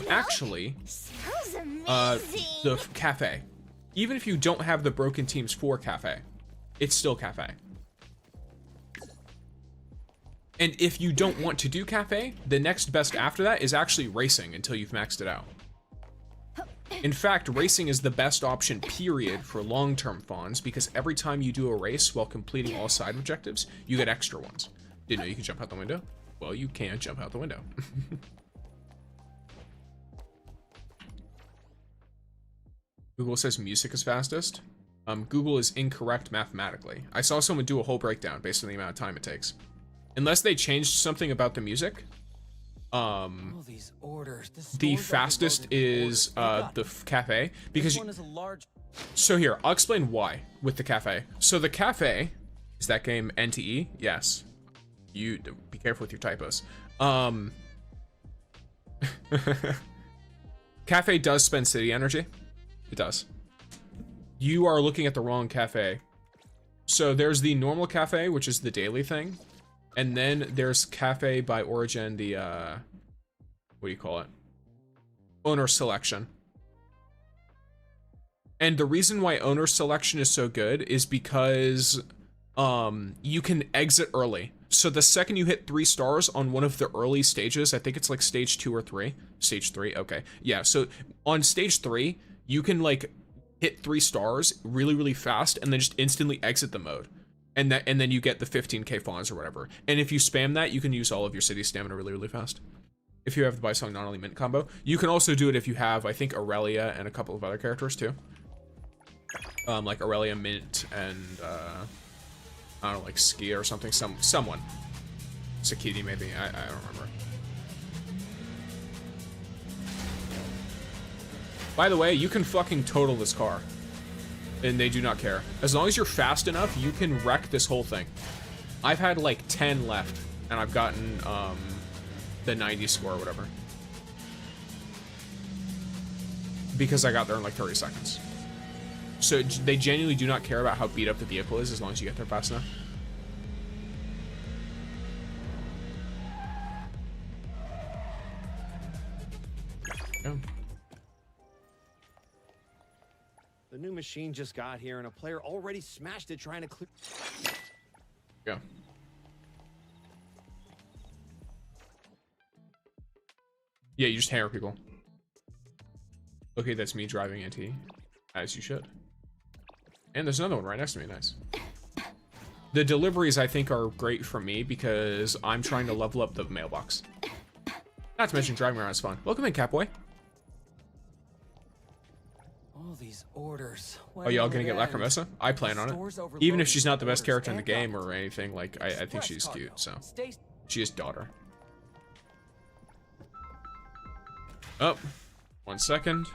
actually the cafe. Even if you don't have the broken teams for cafe, it's still cafe. And if you don't want to do cafe, the next best after that is actually racing until you've maxed it out. In fact, racing is the best option, period, for long-term fawns, because every time you do a race while completing all side objectives, you get extra ones. Didn't know you can jump out the window? Well, you can't jump out the window. Google says music is fastest. Google is incorrect mathematically. I saw someone do a whole breakdown based on the amount of time it takes. Unless they changed something about the music, these orders. the fastest is the cafe, because so here, I'll explain why with the cafe. So the cafe is that game NTE? Yes. You be careful with your typos. Cafe does spend city energy. It does. You are looking at the wrong cafe. So there's the normal cafe, which is the daily thing. And then there's cafe by origin, the, what do you call it? Owner selection. And the reason why owner selection is so good is because, you can exit early. So the second you hit 3 stars on one of the early stages, I think it's like stage 2 or 3. Stage 3, okay. Yeah, so on stage 3, you can like hit 3 stars really, really fast and then just instantly exit the mode. And then you get the 15k fawns or whatever. And if you spam that, you can use all of your city stamina really, really fast. If you have the Bisong not only mint combo. You can also do it if you have, I think, Aurelia and a couple of other characters too. Like Aurelia, Mint, and I don't know, like Ski or something. Someone. Sakiti maybe, I don't remember. By the way, you can fucking total this car. And they do not care. As long as you're fast enough, you can wreck this whole thing. I've had like 10 left, and I've gotten the 90 score or whatever. Because I got there in like 30 seconds. So they genuinely do not care about how beat up the vehicle is as long as you get there fast enough. Yeah. The new machine just got here and a player already smashed it trying to clear. Yeah. Yeah, you just hammer people. Okay, that's me driving NT. As you should. And there's another one right next to me, nice. The deliveries, I think, are great for me because I'm trying to level up the mailbox. Not to mention driving around is fun. Welcome in, Catboy. All these orders. Are y'all gonna get Lacrimosa? I plan on it. Even if she's not the best character in the game or anything, like, I think she's cute, so. She is daughter. Oh, 1 second.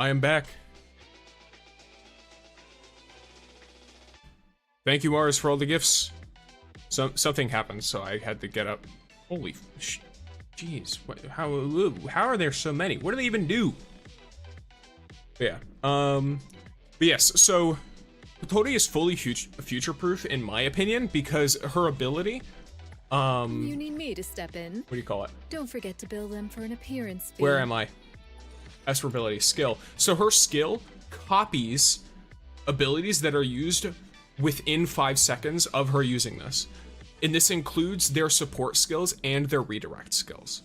I am back. Thank you, Mars, for all the gifts. Something happened, so I had to get up. Holy jeez, how are there so many? What do they even do? But yeah, but yes, so Tori is fully future-proof in my opinion because her ability, You need me to step in. what do you call it? Don't forget to bill them for an appearance fee. Where am I? S for ability, skill. So her skill copies abilities that are used within 5 seconds of her using this. And this includes their support skills and their redirect skills.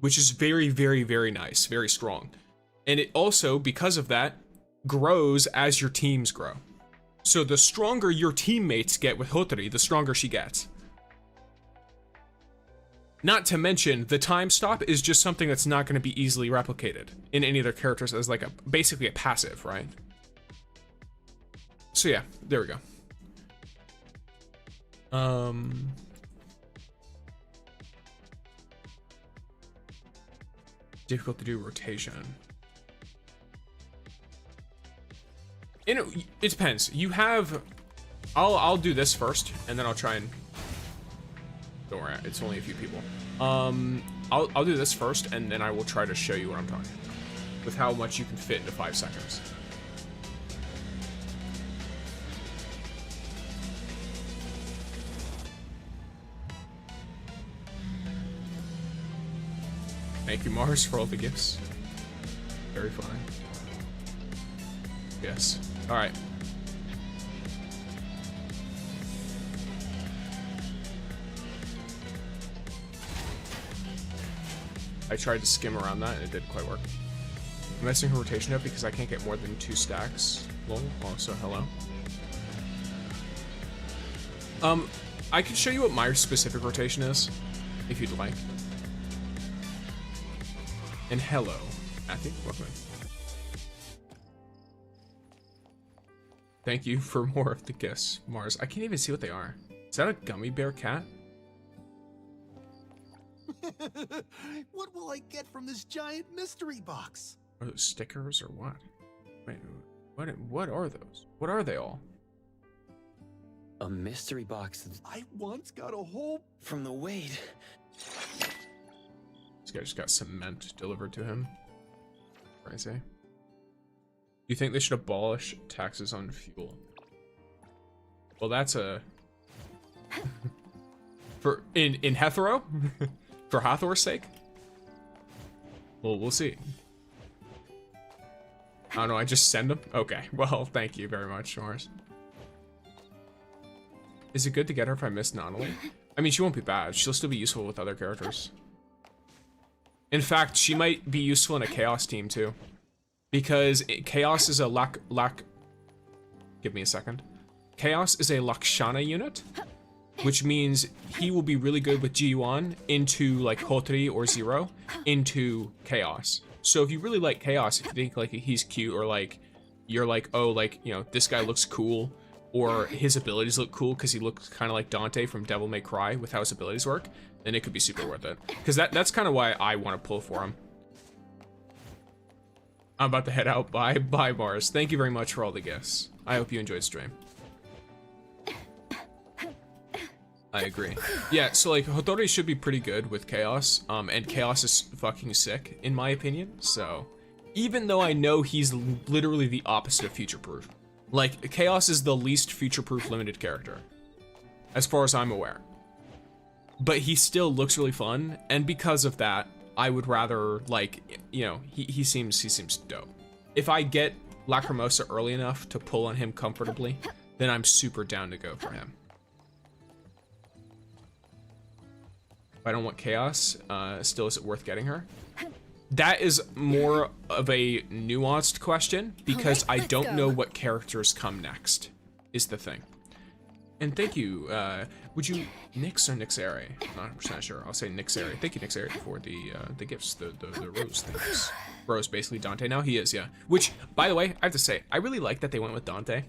Which is very, very, very nice, very strong. And it also, because of that, grows as your teams grow. So the stronger your teammates get with Hotori, the stronger she gets. Not to mention, the time stop is just something that's not going to be easily replicated in any other characters as like basically a passive, right? So yeah, there we go. Difficult to do rotation. It depends. You have, I'll do this first, and then I'll try and. Don't worry, it's only a few people. I'll do this first, and then I will try to show you what I'm talking about with how much you can fit into 5 seconds. Thank you, Mars, for all the gifts. Very funny. Yes. All right. I tried to skim around that and it didn't quite work. I'm messing her rotation up because I can't get more than 2 stacks. Lol. Also, hello. I can show you what my specific rotation is, if you'd like. And hello, Matthew. Welcome in. Thank you for more of the gifts, Mars. I can't even see what they are. Is that a gummy bear cat? What will I get from this giant mystery box? Are those stickers or what? Wait, what are those? What are they all? A mystery box I once got a whole... from the weight. This guy just got cement delivered to him. Crazy. You think they should abolish taxes on fuel? Well, that's a... For in Hethro? For Hathor's sake? Well, we'll see. I don't know, I just send them? Okay, well, thank you very much, Mars. Is it good to get her if I miss Nonali? I mean, she won't be bad. She'll still be useful with other characters. In fact, she might be useful in a Chaos team, too. Because Chaos is a give me a second. Chaos is a Lakshana unit, which means he will be really good with G1 into like Hotori or Zero into Chaos. So if you really like Chaos, if you think like he's cute or like you're like, oh, like, you know, this guy looks cool or his abilities look cool because he looks kind of like Dante from Devil May Cry with how his abilities work, then it could be super worth it. Because that's kind of why I want to pull for him. I'm about to head out. Bye, Mars. Thank you very much for all the gifts. I hope you enjoyed stream. I agree. Yeah, so like Hotori should be pretty good with Chaos, and Chaos is fucking sick in my opinion. So even though I know he's literally the opposite of future-proof, like Chaos is the least future-proof limited character, as far as I'm aware. But he still looks really fun, and because of that, I would rather like, you know, he seems dope. If I get Lacrimosa early enough to pull on him comfortably, then I'm super down to go for him. If I don't want Chaos, still is it worth getting her? That is more of a nuanced question because I don't know what characters come next, is the thing. And thank you, would you, Nix or Nixari? I'm not 100% sure, I'll say Nixari. Thank you, Nixari, for the gifts, the rose things. Rose, basically Dante now, he is, yeah. Which, by the way, I have to say, I really like that they went with Dante.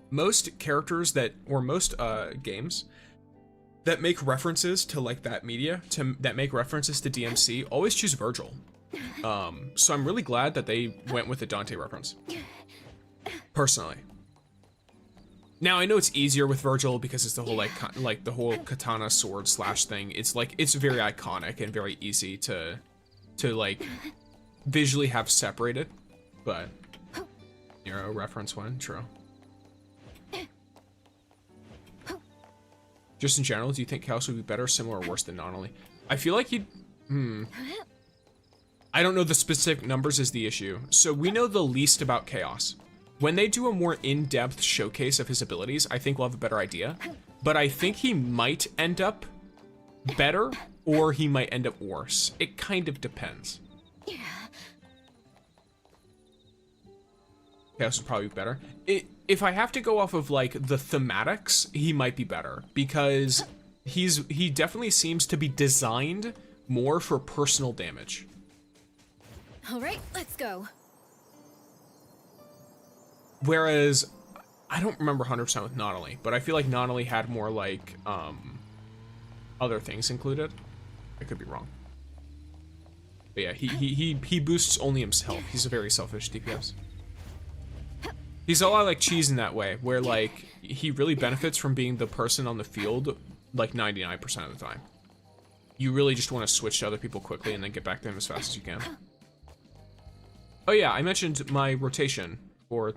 Most characters that, or most games, that make references to like that media, that make references to DMC, always choose Virgil. So I'm really glad that they went with the Dante reference. Personally. Now I know it's easier with Virgil because it's the whole like the whole katana sword slash thing. It's like it's very iconic and very easy to like visually have separated, but Nero reference one, true. Just in general, do you think Chaos would be better, similar, or worse than Nonoli? I feel like he'd I don't know the specific numbers is the issue. So we know the least about Chaos. When they do a more in-depth showcase of his abilities, I think we'll have a better idea. But I think he might end up better, or he might end up worse. It kind of depends. Yeah. Chaos would probably be better. If I have to go off of like the thematics, he might be better because he definitely seems to be designed more for personal damage. All right, let's go. Whereas, I don't remember 100% with Nautilus, but I feel like Nautilus had more like, other things included. I could be wrong. But yeah, he boosts only himself. He's a very selfish DPS. He's a lot like Cheese in that way, where like, he really benefits from being the person on the field like 99% of the time. You really just want to switch to other people quickly and then get back to him as fast as you can. Oh yeah, I mentioned my rotation for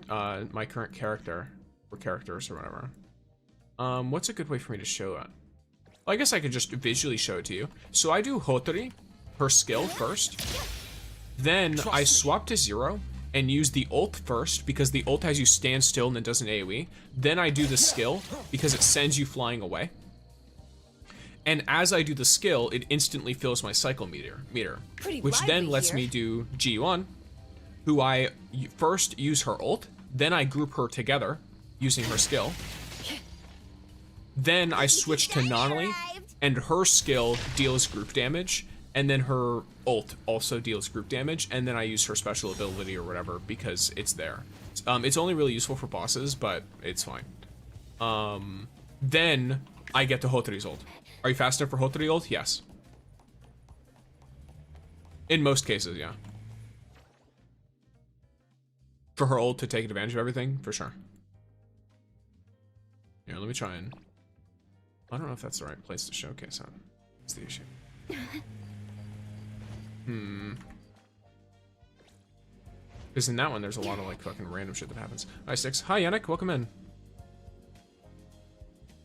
my current character, or characters, or whatever. What's a good way for me to show it? Well, I guess I could just visually show it to you. So I do Hotori, her skill first. Then I swap to 0 and use the ult first, because the ult has you stand still and then does an AoE. Then I do the skill, because it sends you flying away. And as I do the skill, it instantly fills my cycle meter, which then lets me do G1, who I first use her ult, then I group her together using her skill. Then I switch to Nonoli, and her skill deals group damage, and then her ult also deals group damage, and then I use her special ability or whatever because it's there. It's only really useful for bosses, but it's fine. Then I get to Hotori's ult. Are you fast enough for Hotori ult? Yes. In most cases, yeah. For her ult to take advantage of everything, for sure. Here, let me try and... I don't know if that's the right place to showcase that. That's the issue. Because in that one, there's a lot of like fucking random shit that happens. Hi, Six. Hi, Yannick. Welcome in.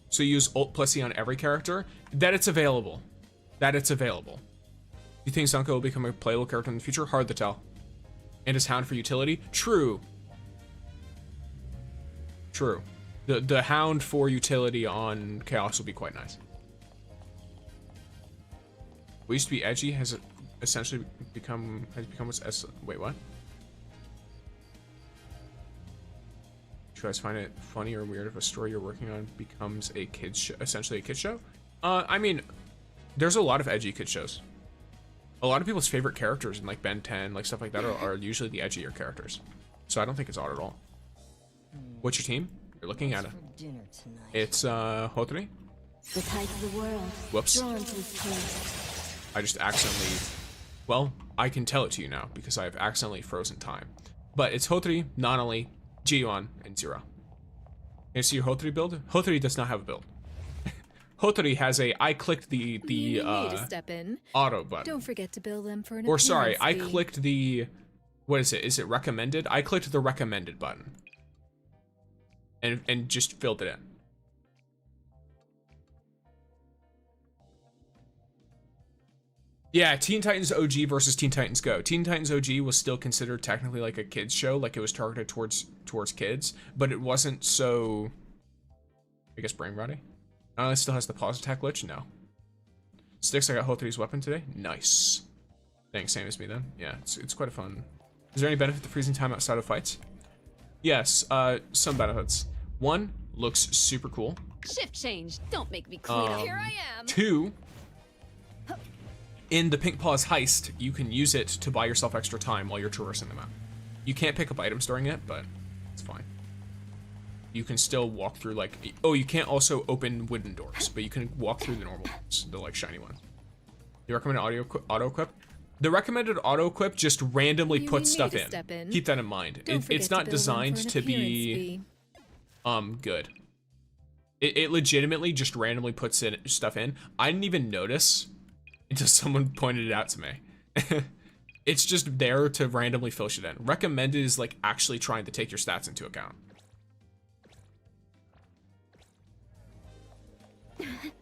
So you use ult plus E on every character? That it's available. That it's available. Do you think Zanko will become a playable character in the future? Hard to tell. And is Hound for utility? True. True. The Hound for utility on Chaos will be quite nice. What used to be edgy has essentially become what's wait, what? Do you guys find it funny or weird if a story you're working on becomes a kids show, essentially a kids show? I mean, there's a lot of edgy kids shows. A lot of people's favorite characters in like Ben 10, like stuff like that, are usually the edgier characters. So I don't think it's odd at all. What's your team? You're looking at it. It's Hotori. The tide of the world. Whoops. Drawn to this place. I just accidentally, well, I can tell it to you now because I've accidentally frozen time. But it's Hotori, Nonoli, Jiyuan, and 0. Can you see your Hotori build? Hotori does not have a build. Hotori has a, I clicked the You need to step in. auto button. Don't forget to bill them for an Or sorry, I appearance fee. clicked the, what is it? Is it recommended? I clicked the recommended button. And just filled it in. Yeah, Teen Titans OG versus Teen Titans Go. Teen Titans OG was still considered technically like a kids show, like it was targeted towards kids, but it wasn't so, I guess, brain rotty. It still has the pause attack glitch? No. Sticks, I got Hotori's weapon today. Nice. Thanks, same as me then. Yeah, it's quite a fun. Is there any benefit to freezing time outside of fights? Yes, some benefits. 1, looks super cool. Shift change. Don't make me clean up. Here I am. 2, in the Pink Paws heist, you can use it to buy yourself extra time while you're traversing the map. You can't pick up items during it, but it's fine. You can still walk through like, oh, you can't also open wooden doors, but you can walk through the normal ones, the like shiny one. You recommend auto equip? The recommended auto equip just randomly You puts need stuff to in. step in. Keep that in mind. Don't forget It's to not bill them designed for an to appearance be fee. good. It legitimately just randomly puts in stuff in. I didn't even notice until someone pointed it out to me. It's just there to randomly fill shit in. Recommended is like actually trying to take your stats into account.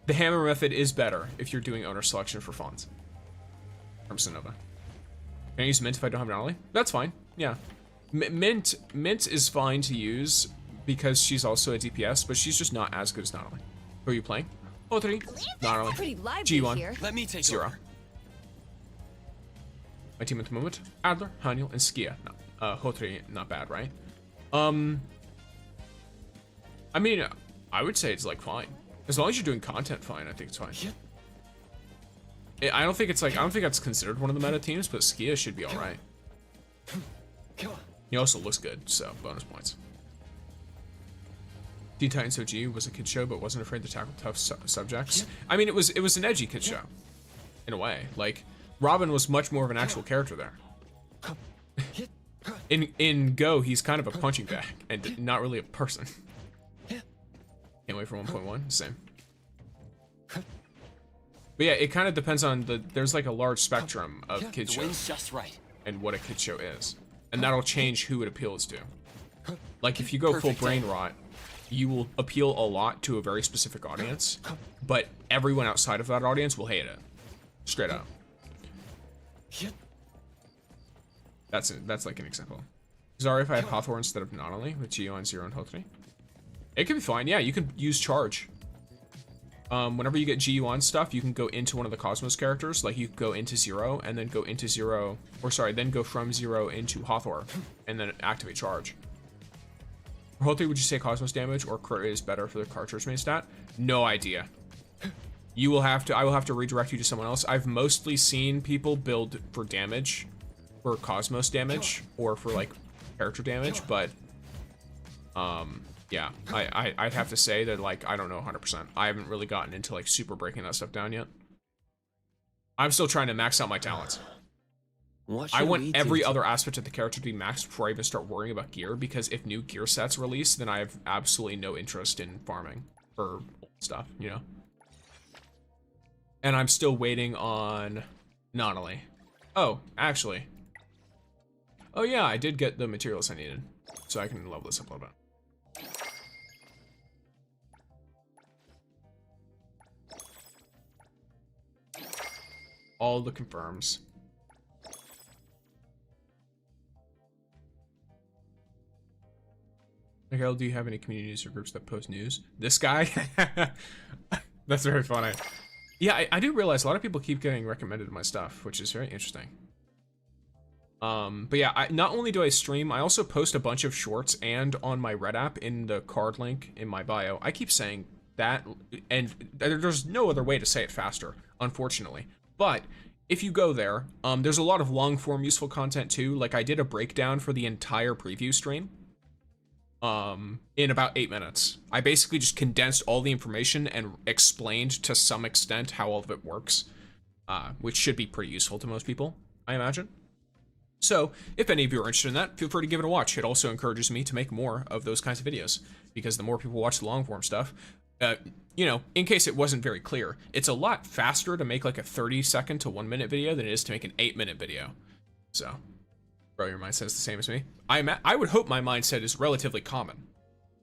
The hammer method is better if you're doing owner selection for fonts. From Sonova. Can I use Mint if I don't have Natalie? That's fine. Yeah. Mint is fine to use because she's also a DPS, but she's just not as good as Natalie. Who are you playing? Oh, 3. Natalie. Pretty lively G1. here. Let me take 0. over. My team at the moment: Adler, Haniel, and Skia. No, Hotri, not bad, right? I mean, I would say it's like fine. As long as you're doing content fine, I think it's fine. I don't think it's like, I don't think that's considered one of the meta teams, but Skia should be alright. He also looks good, so bonus points. Teen Titans OG was a kid show, but wasn't afraid to tackle tough subjects. I mean, it was an edgy kid show, in a way. Like, Robin was much more of an actual character there. In Go, he's kind of a punching bag and not really a person. Can't wait for 1.1. Same. But yeah, it kind of depends on there's like a large spectrum of kid The shows wind's just right. and what a kid show is, and that'll change who it appeals to. Like if you go full brain rot, you will appeal a lot to a very specific audience, but everyone outside of that audience will hate it. Straight up. That's like an example. Sorry if I had Hawthorne instead of Nonali with Geo on 0 and Hotri. It could be fine. Yeah, you can use charge. Whenever you get GU on stuff, you can go into one of the Cosmos characters. Like you can go into 0 and then go into 0, or sorry, then go from 0 into Hawthorne and then activate charge. For Hotri, would you say Cosmos damage or crit is better for the cartridge main stat? No idea. I will have to redirect you to someone else. I've mostly seen people build for damage, for Cosmos damage, or for like character damage, but yeah, I'd have to say that like I don't know 100%. I haven't really gotten into like super breaking that stuff down yet. I'm still trying to max out my talents. I want every other aspect of the character to be maxed before I even start worrying about gear, because if new gear sets release, then I have absolutely no interest in farming for old stuff, you know? And I'm still waiting on Nonali. Oh, actually. Oh yeah, I did get the materials I needed, so I can level this up a little bit. All the confirms. Miguel, do you have any communities or groups that post news? This guy? That's very funny. Yeah, I do realize a lot of people keep getting recommended my stuff, which is very interesting. But yeah, not only do I stream, I also post a bunch of shorts and on my Red app in the card link in my bio. I keep saying that, and there's no other way to say it faster, unfortunately. But if you go there, there's a lot of long form useful content too. Like I did a breakdown for the entire preview stream in about 8 minutes. I basically just condensed all the information and explained to some extent how all of it works, which should be pretty useful to most people, I imagine. So if any of you are interested in that, feel free to give it a watch. It also encourages me to make more of those kinds of videos, because the more people watch the long form stuff, you know, in case it wasn't very clear, it's a lot faster to make like a 30-second to 1-minute video than it is to make an 8-minute video. So, bro, your mindset is the same as me. I would hope my mindset is relatively common,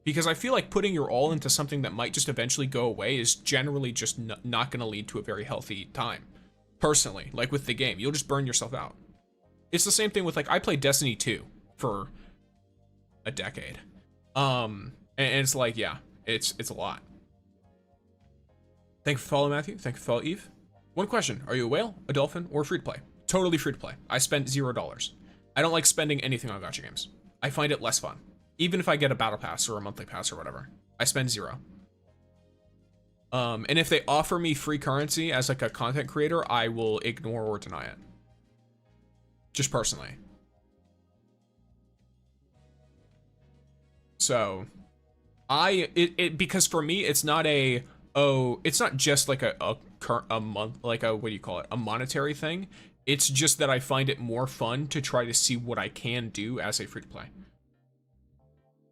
because I feel like putting your all into something that might just eventually go away is generally just not going to lead to a very healthy time. Personally, like with the game, you'll just burn yourself out. It's the same thing with like, I played Destiny 2 for a decade. And it's like, yeah, it's a lot. Thank you for following, Matthew. Thank you for following, Eve. One question: are you a whale, a dolphin, or free to play? Totally free to play. I spent $0. I don't like spending anything on gacha games. I find it less fun. Even if I get a battle pass or a monthly pass or whatever, I spend 0. And if they offer me free currency as like a content creator, I will ignore or deny it. Just personally. So, because for me, it's not it's not just like a month, like a, what do you call it? A monetary thing. It's just that I find it more fun to try to see what I can do as a free-to-play.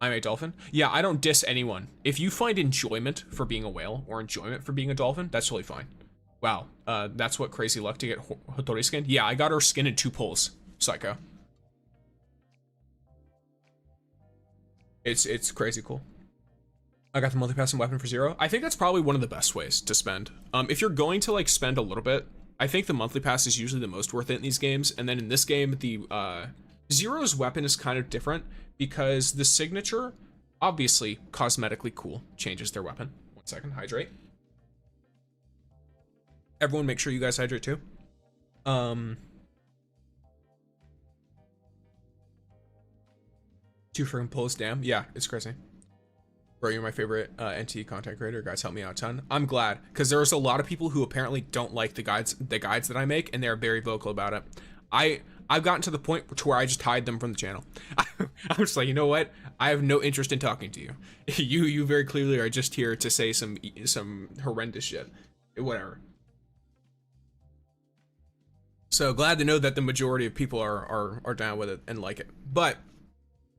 I'm a dolphin. Yeah, I don't diss anyone. If you find enjoyment for being a whale or enjoyment for being a dolphin, that's totally fine. Wow, that's what crazy luck to get Hotori skin. Yeah, I got her skin in 2 pulls. Psycho. It's crazy cool. I got the multi-pass and weapon for 0. I think that's probably one of the best ways to spend. If you're going to like spend a little bit, I think the monthly pass is usually the most worth it in these games. And then in this game, the Zero's weapon is kind of different because the signature, obviously cosmetically cool, changes their weapon. 1 second, hydrate. Everyone make sure you guys hydrate too. 2 freaking pulls, damn. Yeah, it's crazy. Bro, you're my favorite NT content creator. Guys, help me out a ton. I'm glad, because there's a lot of people who apparently don't like the guides that I make, and they're very vocal about it. I've gotten to the point to where I just hide them from the channel. I'm just like, you know what? I have no interest in talking to you. You very clearly are just here to say some horrendous shit. Whatever. So glad to know that the majority of people are down with it and like it. But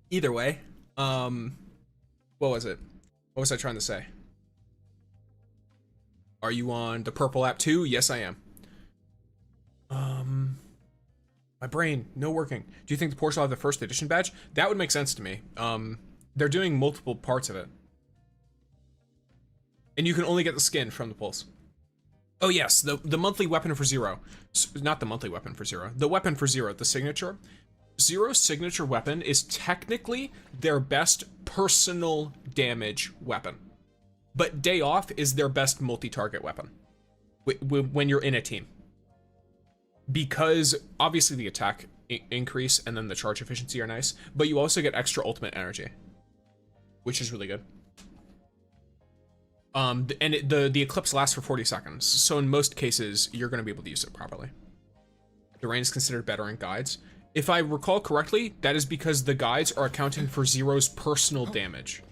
either way, what was it? What was I trying to say? Are you on the purple app too? Yes, I am. My brain, no working. Do you think the Porsche will have the first edition badge? That would make sense to me. They're doing multiple parts of it. And you can only get the skin from the pulse. Oh yes, the monthly weapon for 0. Not the monthly weapon for 0. The weapon for 0, the signature. Zero's signature weapon is technically their best personal damage weapon. But Day Off is their best multi-target weapon when you're in a team. Because obviously the attack increase and then the charge efficiency are nice, but you also get extra ultimate energy, which is really good. And the eclipse lasts for 40 seconds, so in most cases you're going to be able to use it properly. The rain is considered better in guides. If I recall correctly, that is because the guides are accounting for Zero's personal damage.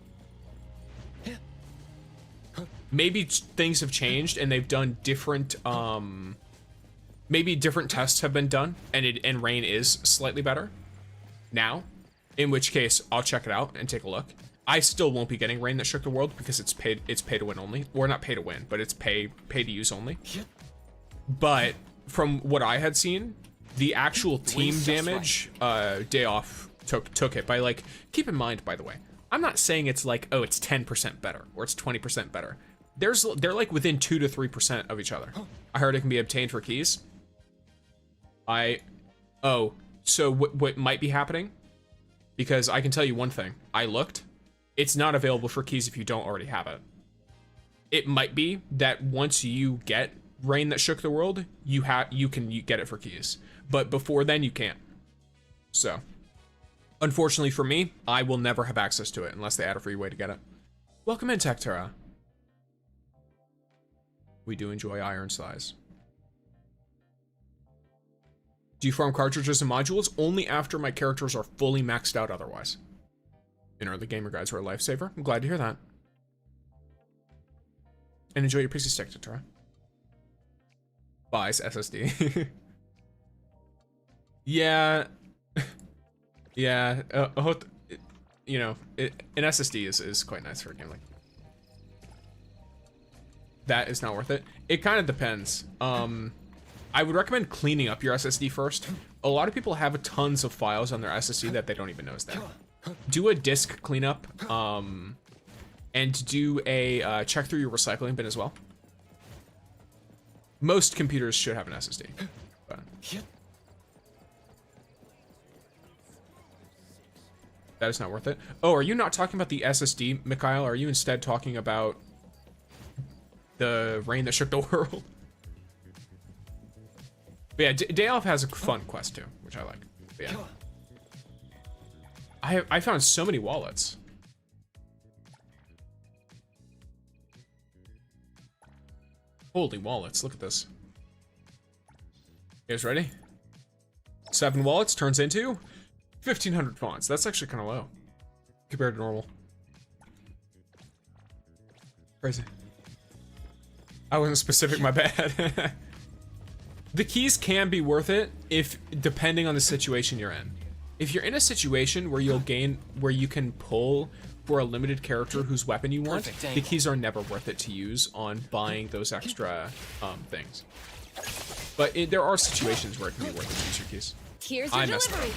Maybe things have changed and they've done different, maybe different tests have been done and rain is slightly better now, in which case I'll check it out and take a look. I still won't be getting rain that shook the world because it's pay to win only, or not pay to win, but it's pay to use only. But from what I had seen, the actual team damage, Day Off took it by, like, keep in mind, by the way, I'm not saying it's like, oh, it's 10% better or it's 20% better. They're like within 2 to 3% of each other. I heard it can be obtained for keys. So what might be happening? Because I can tell you one thing. I looked. It's not available for keys if you don't already have it. It might be that once you get Rain That Shook the World, you can get it for keys. But before then, you can't. So, unfortunately for me, I will never have access to it unless they add a free way to get it. Welcome in, Tektura. We do enjoy Iron Size. Do you farm cartridges and modules? Only after my characters are fully maxed out otherwise. In early gamer guides are a lifesaver. I'm glad to hear that. And enjoy your pixie stick, Tektura. Buys SSD. Yeah. Yeah. You know, an SSD is quite nice for a game like that. Is not worth it. It kind of depends. I would recommend cleaning up your SSD first. A lot of people have tons of files on their SSD that they don't even know is there. Do a disk cleanup, and do a check through your recycling bin as well. Most computers should have an SSD. But. That is not worth it. Oh, are you not talking about the SSD, Mikhail? Are you instead talking about the Rain That Shook the World? But yeah, Day Off has a fun quest too, which I like. But yeah. I found so many wallets. Holy wallets, look at this. You guys ready? 7 wallets turns into 1,500 fons. That's actually kind of low compared to normal. Crazy. I wasn't specific, my bad. The keys can be worth it if depending on the situation you're in. If you're in a situation where where you can pull for a limited character whose weapon you want, the keys are never worth it to use on buying those extra things. But there are situations where it can be worth it to use your keys. Here's your delivery.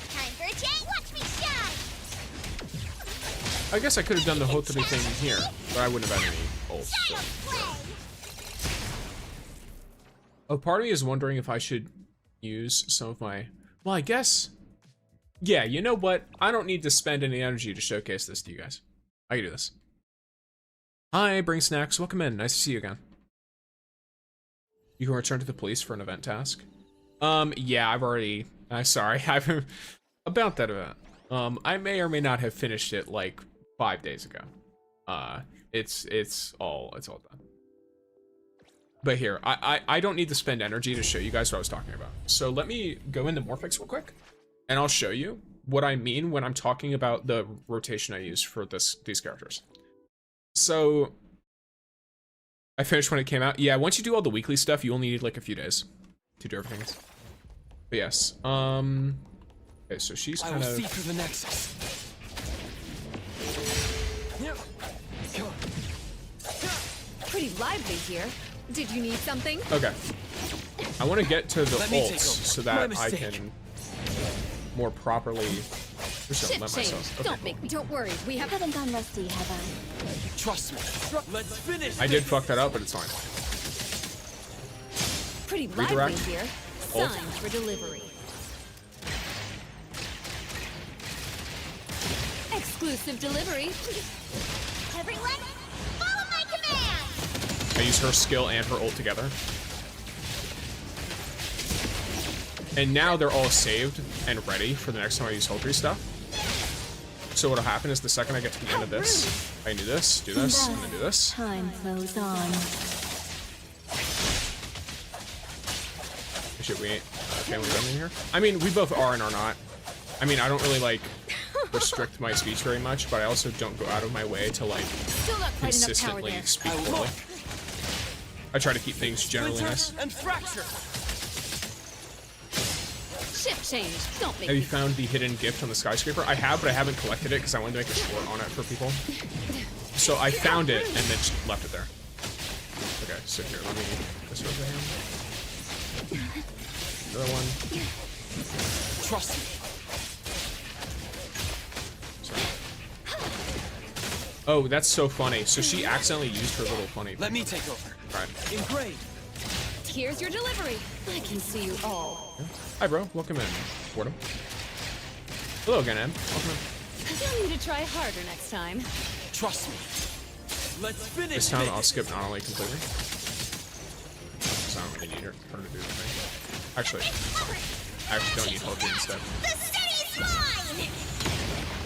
Time for a change. Watch me shine. I guess I could have done the whole thing here, but I wouldn't have had any ults. Style play. Oh, part of me is wondering if I should use some of my... Well, I guess... Yeah, you know what? I don't need to spend any energy to showcase this to you guys. I can do this. Hi, Bring Snacks. Welcome in. Nice to see you again. You can return to the police for an event task. Yeah, I've already... I'm sorry. I've... About that event. I may or may not have finished it, like, 5 days ago. It's all done. But here, I don't need to spend energy to show you guys what I was talking about. So let me go into Morphix real quick, and I'll show you what I mean when I'm talking about the rotation I use for these characters. So I finished when it came out. Yeah, once you do all the weekly stuff, you only need like a few days to do everything else. But yes, okay, so she's kind of... I will see through the nexus. Pretty lively here. Did you need something? Okay. I want to get to the Let me take ults over. so My that I mistake. can more properly Shit let change. myself. Okay, Don't make me. Don't worry. We have. Haven't gone rusty, have I? Trust me. Let's finish. I did fuck that up, but it's fine. Pretty Redirect. lively here. Ult. Sign for delivery. Exclusive delivery. Everyone, follow my command. I use her skill and her ult together. And now they're all saved and ready for the next time I use Hulkry stuff. So what'll happen is the second I get to the end of this, I can do this, and then do this. Time flows on. Shit, we ain't family friendly here. I mean, we both are and are not. I mean, I don't really like restrict my speech very much, but I also don't go out of my way to like Still not quite enough power consistently there. speak poorly. I try to keep things generally nice. And fracture. Ship change. Don't make Have you me. found the hidden gift on the skyscraper? I have, but I haven't collected it because I wanted to make a short on it for people. So I found it and then just left it there. Okay, so here, let me... This over here. Another one. Trust me. Sorry. Oh, that's so funny. So she accidentally used her little funny... Let me take over. Alright. Engraved. Here's your delivery. I can see you all. Hi, bro. Welcome in. Boredom. Hello again, Em. Welcome in. You'll need to try harder next time. Trust me. Let's finish This time I'll skip not only completely. So I don't really need her to do anything. Actually, I actually don't need Hulkry instead. The city's mine.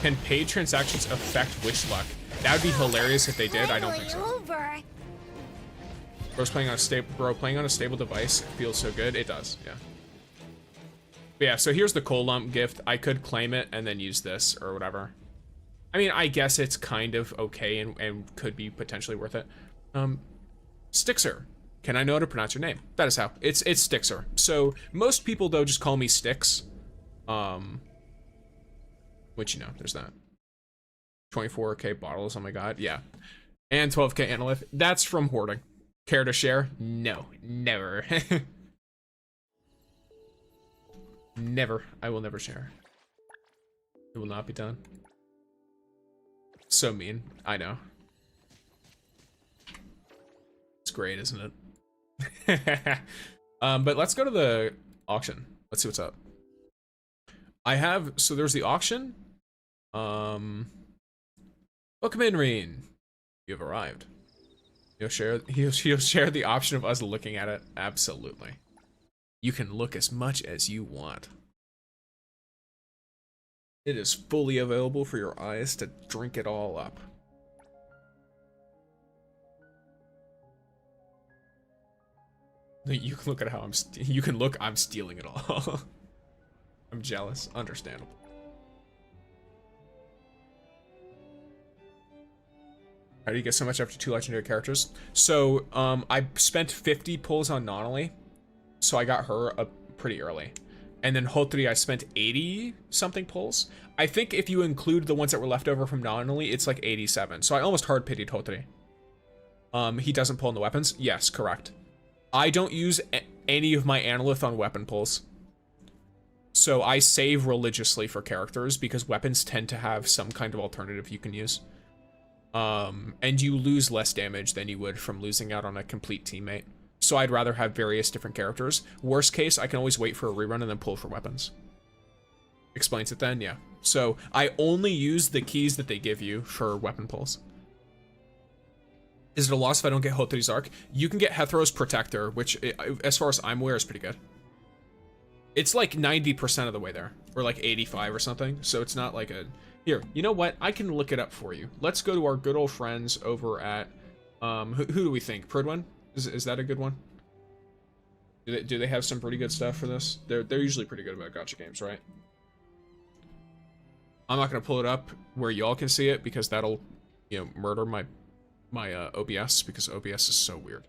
Can paid transactions affect wish luck? That would be hilarious if they did. I don't think so. Over. Playing on a stable device feels so good. It does, yeah. But yeah, so here's the coal lump gift. I could claim it and then use this or whatever. I mean, I guess it's kind of okay and could be potentially worth it. Stixer. Can I know how to pronounce your name? That is how. It's Stixer. So most people though just call me Stix. Which, you know, there's that. 24k bottles, oh my god, yeah. And 12k analyth. That's from hoarding. Care to share? No, never. Never. I will never share. It will not be done. So mean. I know. It's great, isn't it? But let's go to the auction. Let's see what's up. I have, so there's the auction. Welcome in, Reen. You have arrived. He'll share the option of us looking at it. Absolutely. You can look as much as you want. It is fully available for your eyes to drink it all up. You can look at how I'm stealing it all. I'm jealous. Understandable. How do you get so much after 2 legendary characters? So, I spent 50 pulls on Nonali, so I got her up pretty early. And then Hotri, I spent 80 something pulls. I think if you include the ones that were left over from Nonali, it's like 87. So I almost hard pitied Hotri. He doesn't pull in the weapons? Yes, correct. I don't use any of my Analyth on weapon pulls. So I save religiously for characters because weapons tend to have some kind of alternative you can use. And you lose less damage than you would from losing out on a complete teammate. So I'd rather have various different characters. Worst case, I can always wait for a rerun and then pull for weapons. Explains it then, yeah. So I only use the keys that they give you for weapon pulls. Is it a loss if I don't get Hotri's Arc? You can get Hethro's Protector, which, as far as I'm aware, is pretty good. It's like 90% of the way there, or like 85 or something. So it's not like a... Here, you know what? I can look it up for you. Let's go to our good old friends over at... who do we think? Pridwin? Is that a good one? Do they have some pretty good stuff for this? They're usually pretty good about gacha games, right? I'm not gonna pull it up where y'all can see it because that'll, you know, murder my OBS because OBS is so weird.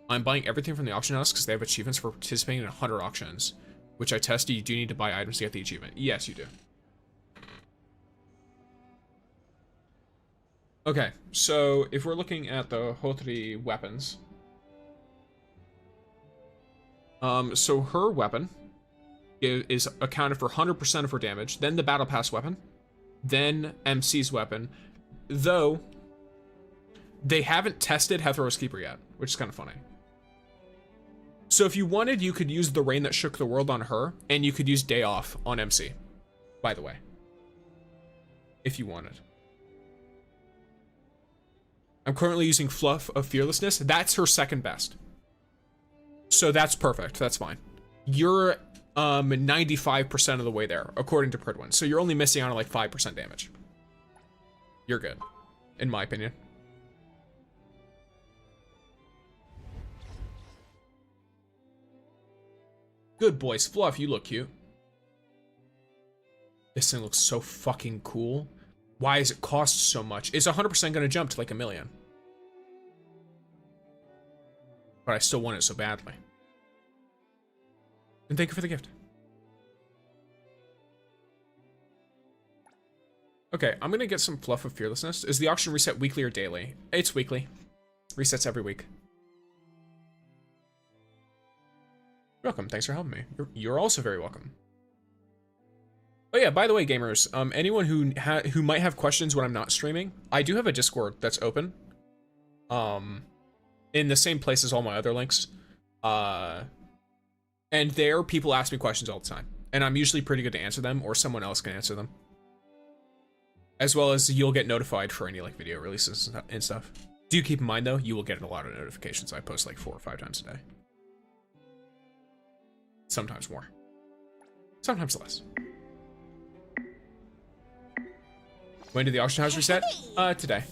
I'm buying everything from the auction house because they have achievements for participating in 100 auctions, which I tested. You do need to buy items to get the achievement. Yes, you do. Okay, so if we're looking at the Hotri weapons, so her weapon is accounted for 100% of her damage, then the Battle Pass weapon, then MC's weapon, though they haven't tested Hethro's Keeper yet, which is kind of funny. So if you wanted, you could use the Rain That Shook the World on her, and you could use Day Off on MC, by the way, if you wanted. I'm currently using Fluff of Fearlessness. That's her second best. So that's perfect. That's fine. You're 95% of the way there, according to Pridwin. So you're only missing out on like 5% damage. You're good, in my opinion. Good boys. Fluff, you look cute. This thing looks so fucking cool. Why does it cost so much? It's 100% going to jump to like $1 million. But I still want it so badly. And thank you for the gift. Okay, I'm going to get some Fluff of Fearlessness. Is the auction reset weekly or daily? It's weekly. Resets every week. You're welcome. Thanks for helping me. You're also very welcome. Oh yeah, by the way, gamers, anyone who might have questions when I'm not streaming, I do have a Discord that's open. In the same place as all my other links. And there, people ask me questions all the time. And I'm usually pretty good to answer them, or someone else can answer them. As well as you'll get notified for any like video releases and stuff. Do keep in mind though, you will get a lot of notifications. I post like 4 or 5 times a day. Sometimes more. Sometimes less. When did the auction house reset? Today.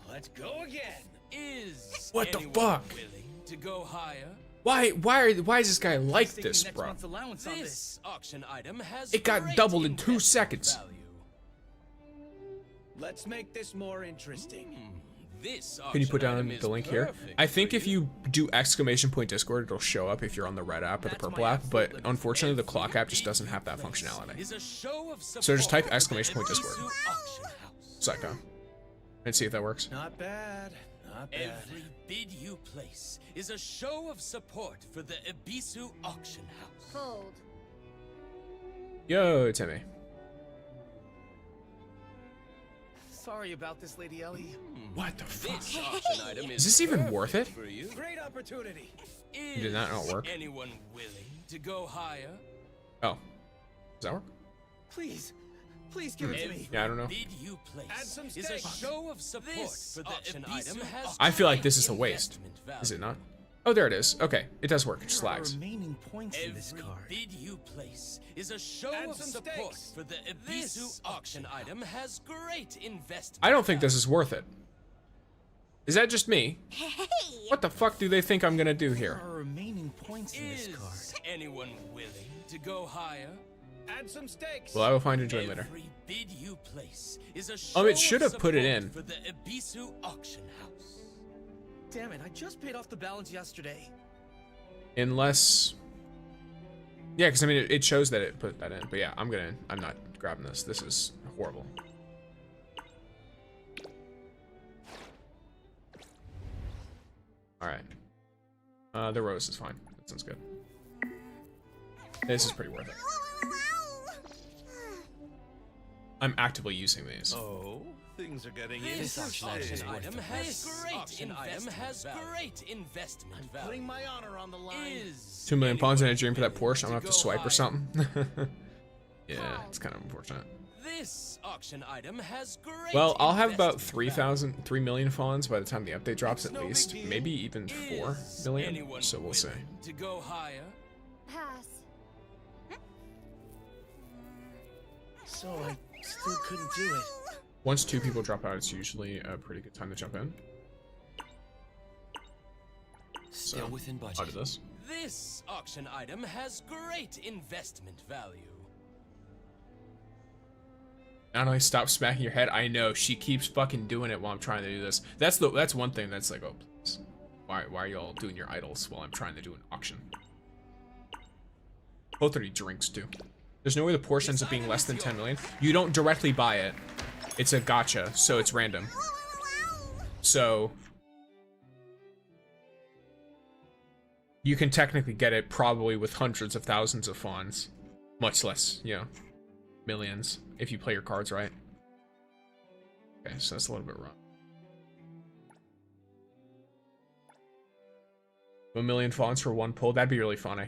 Let's go again. Is What the anyone fuck? willing to go higher? Why is this guy like this, bro? This auction item has It got great doubled in 2 investment seconds. value. Let's make this more interesting. This Can you put auction down item the is link here? perfect I think for if you do ! Discord, it'll show up if you're on the red app or the purple app, but unfortunately the clock app just doesn't have that functionality. is a show of So just type support for the !Discord. Ebisu auction house. Psycho. And see if that works. Not bad. Not bad. Every bid you place is a show of support for the Ebisu auction house. Fold. Yo, Timmy. Sorry about this, Lady Ellie. What the fuck? This auction item Is this even perfect worth it? For you. Great opportunity. Did that not work? Anyone willing to go higher? Oh. Does that work? Please, please give it to me. Yeah, I don't know. Bid you place Add some is a stakes. show of support for the auction Ebisu item has I feel like great this is a waste. investment value. Is it not? Oh, there it is. Okay, it does work. It just There are lags. remaining points in this Every card. bid you place is a show Add of some support stakes. for the Ebisu This auction item has great investment. I don't think this is worth it. Is that just me? Hey! What the fuck do they think I'm gonna do There here? are remaining points in this Is card. anyone willing to go higher? Add some stakes. Well, I will find and join later. Every bid you place is a It show should of have put it support in. for the Ibisu auction house. Damn it, I just paid off the balance yesterday. Unless... Yeah, because I mean, it shows that it put that in. But yeah, I'm not grabbing this. This is horrible. Alright. The rose is fine. That sounds good. This is pretty worth it. I'm actively using these. Oh, things are getting This auction item has value. great investment value. Putting my honor on the line. Is 2 million pawns in a dream for that anyone Porsche. I'm gonna have to go swipe or higher? something. Yeah, it's kind of unfortunate. This auction item has great Well, I'll have about investment 3 million fawns by the time the update drops at no big least. deal. Maybe even 4 Is million. anyone So we'll see. willing to go higher? Pass. So I still couldn't do it. Once 2 people drop out, it's usually a pretty good time to jump in. Still So, within budget. I'll do this. This auction item has great investment value. Not only stop smacking your head, I know she keeps fucking doing it while I'm trying to do this. That's one thing that's like, oh please, why are y'all doing your idols while I'm trying to do an auction? Both are drinks too. There's no way the Porsche ends up being less than 10 million. You don't directly buy it. It's a gacha, so it's random. So you can technically get it probably with hundreds of thousands of fawns, much less, you know, millions if you play your cards right. Okay, so that's a little bit wrong. 1 million fawns for 1 pull, that'd be really funny.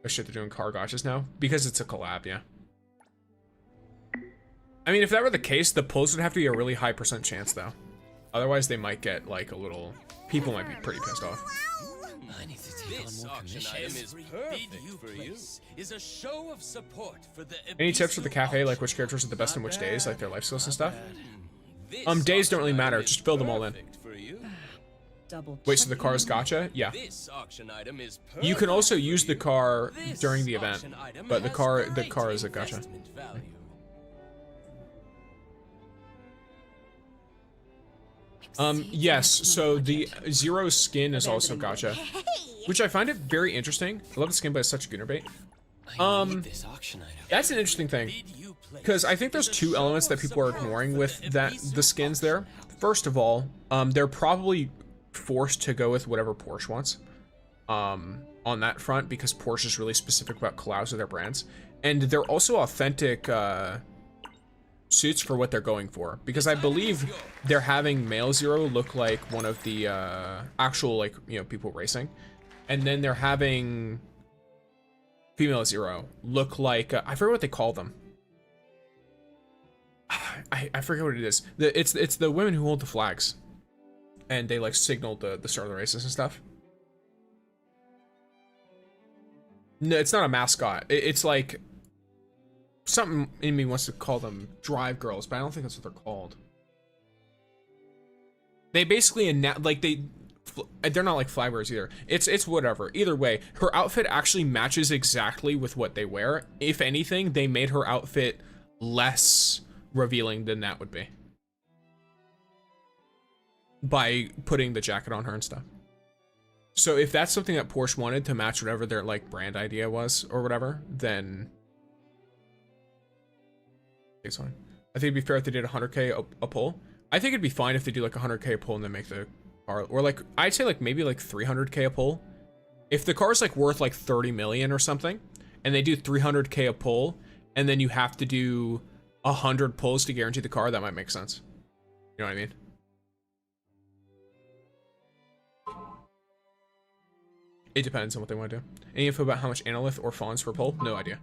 Oh shit, they're doing car gachas now? Because it's a collab, yeah. I mean, if that were the case, the pulls would have to be a really high % chance, though. Otherwise, they might get, like, a little... People might be pretty pissed off. I need to take on more commissions. Is a show of support for the Any tips for the cafe, like which characters are the best and which days, like their life skills and stuff? Days don't really matter, just fill them all in. Double Wait, so the car is gacha? Yeah. This auction item is You can also use the car This during the event, auction item but the has car great is a gacha. investment value. Yes, so the Zero skin is also gacha, which I find it very interesting. I love the skin, but it's such a gooner bait. This auction item. That's an interesting thing, because I think there's 2 elements that people are ignoring with the skins there. First of all, they're probably forced to go with whatever Porsche wants on that front, because Porsche is really specific about collabs with their brands, and they're also authentic suits for what they're going for, because I believe they're having male Zero look like one of the actual, like, you know, people racing, and then they're having female Zero look like I forget what they call them. I forget what it is. It's the women who hold the flags, and they like signal the start of the races and stuff. No, it's not a mascot. It's like something in me wants to call them drive girls, but I don't think that's what they're called. They basically they're not like flag bearers either. It's whatever. Either way, her outfit actually matches exactly with what they wear. If anything, they made her outfit less revealing than that would be by putting the jacket on her and stuff. So if that's something that Porsche wanted to match whatever their like brand idea was or whatever, then it's fine. I think it'd be fair if they did 100k a pull. I think it'd be fine if they do like 100k a pull and then make the car, or like I'd say like maybe like 300k a pull. If the car's like worth like 30 million or something, and they do 300k a pull, and then you have to do 100 pulls to guarantee the car, that might make sense. You know what I mean? It depends on what they want to do. Any info about how much analyth or fawns per pull? No idea.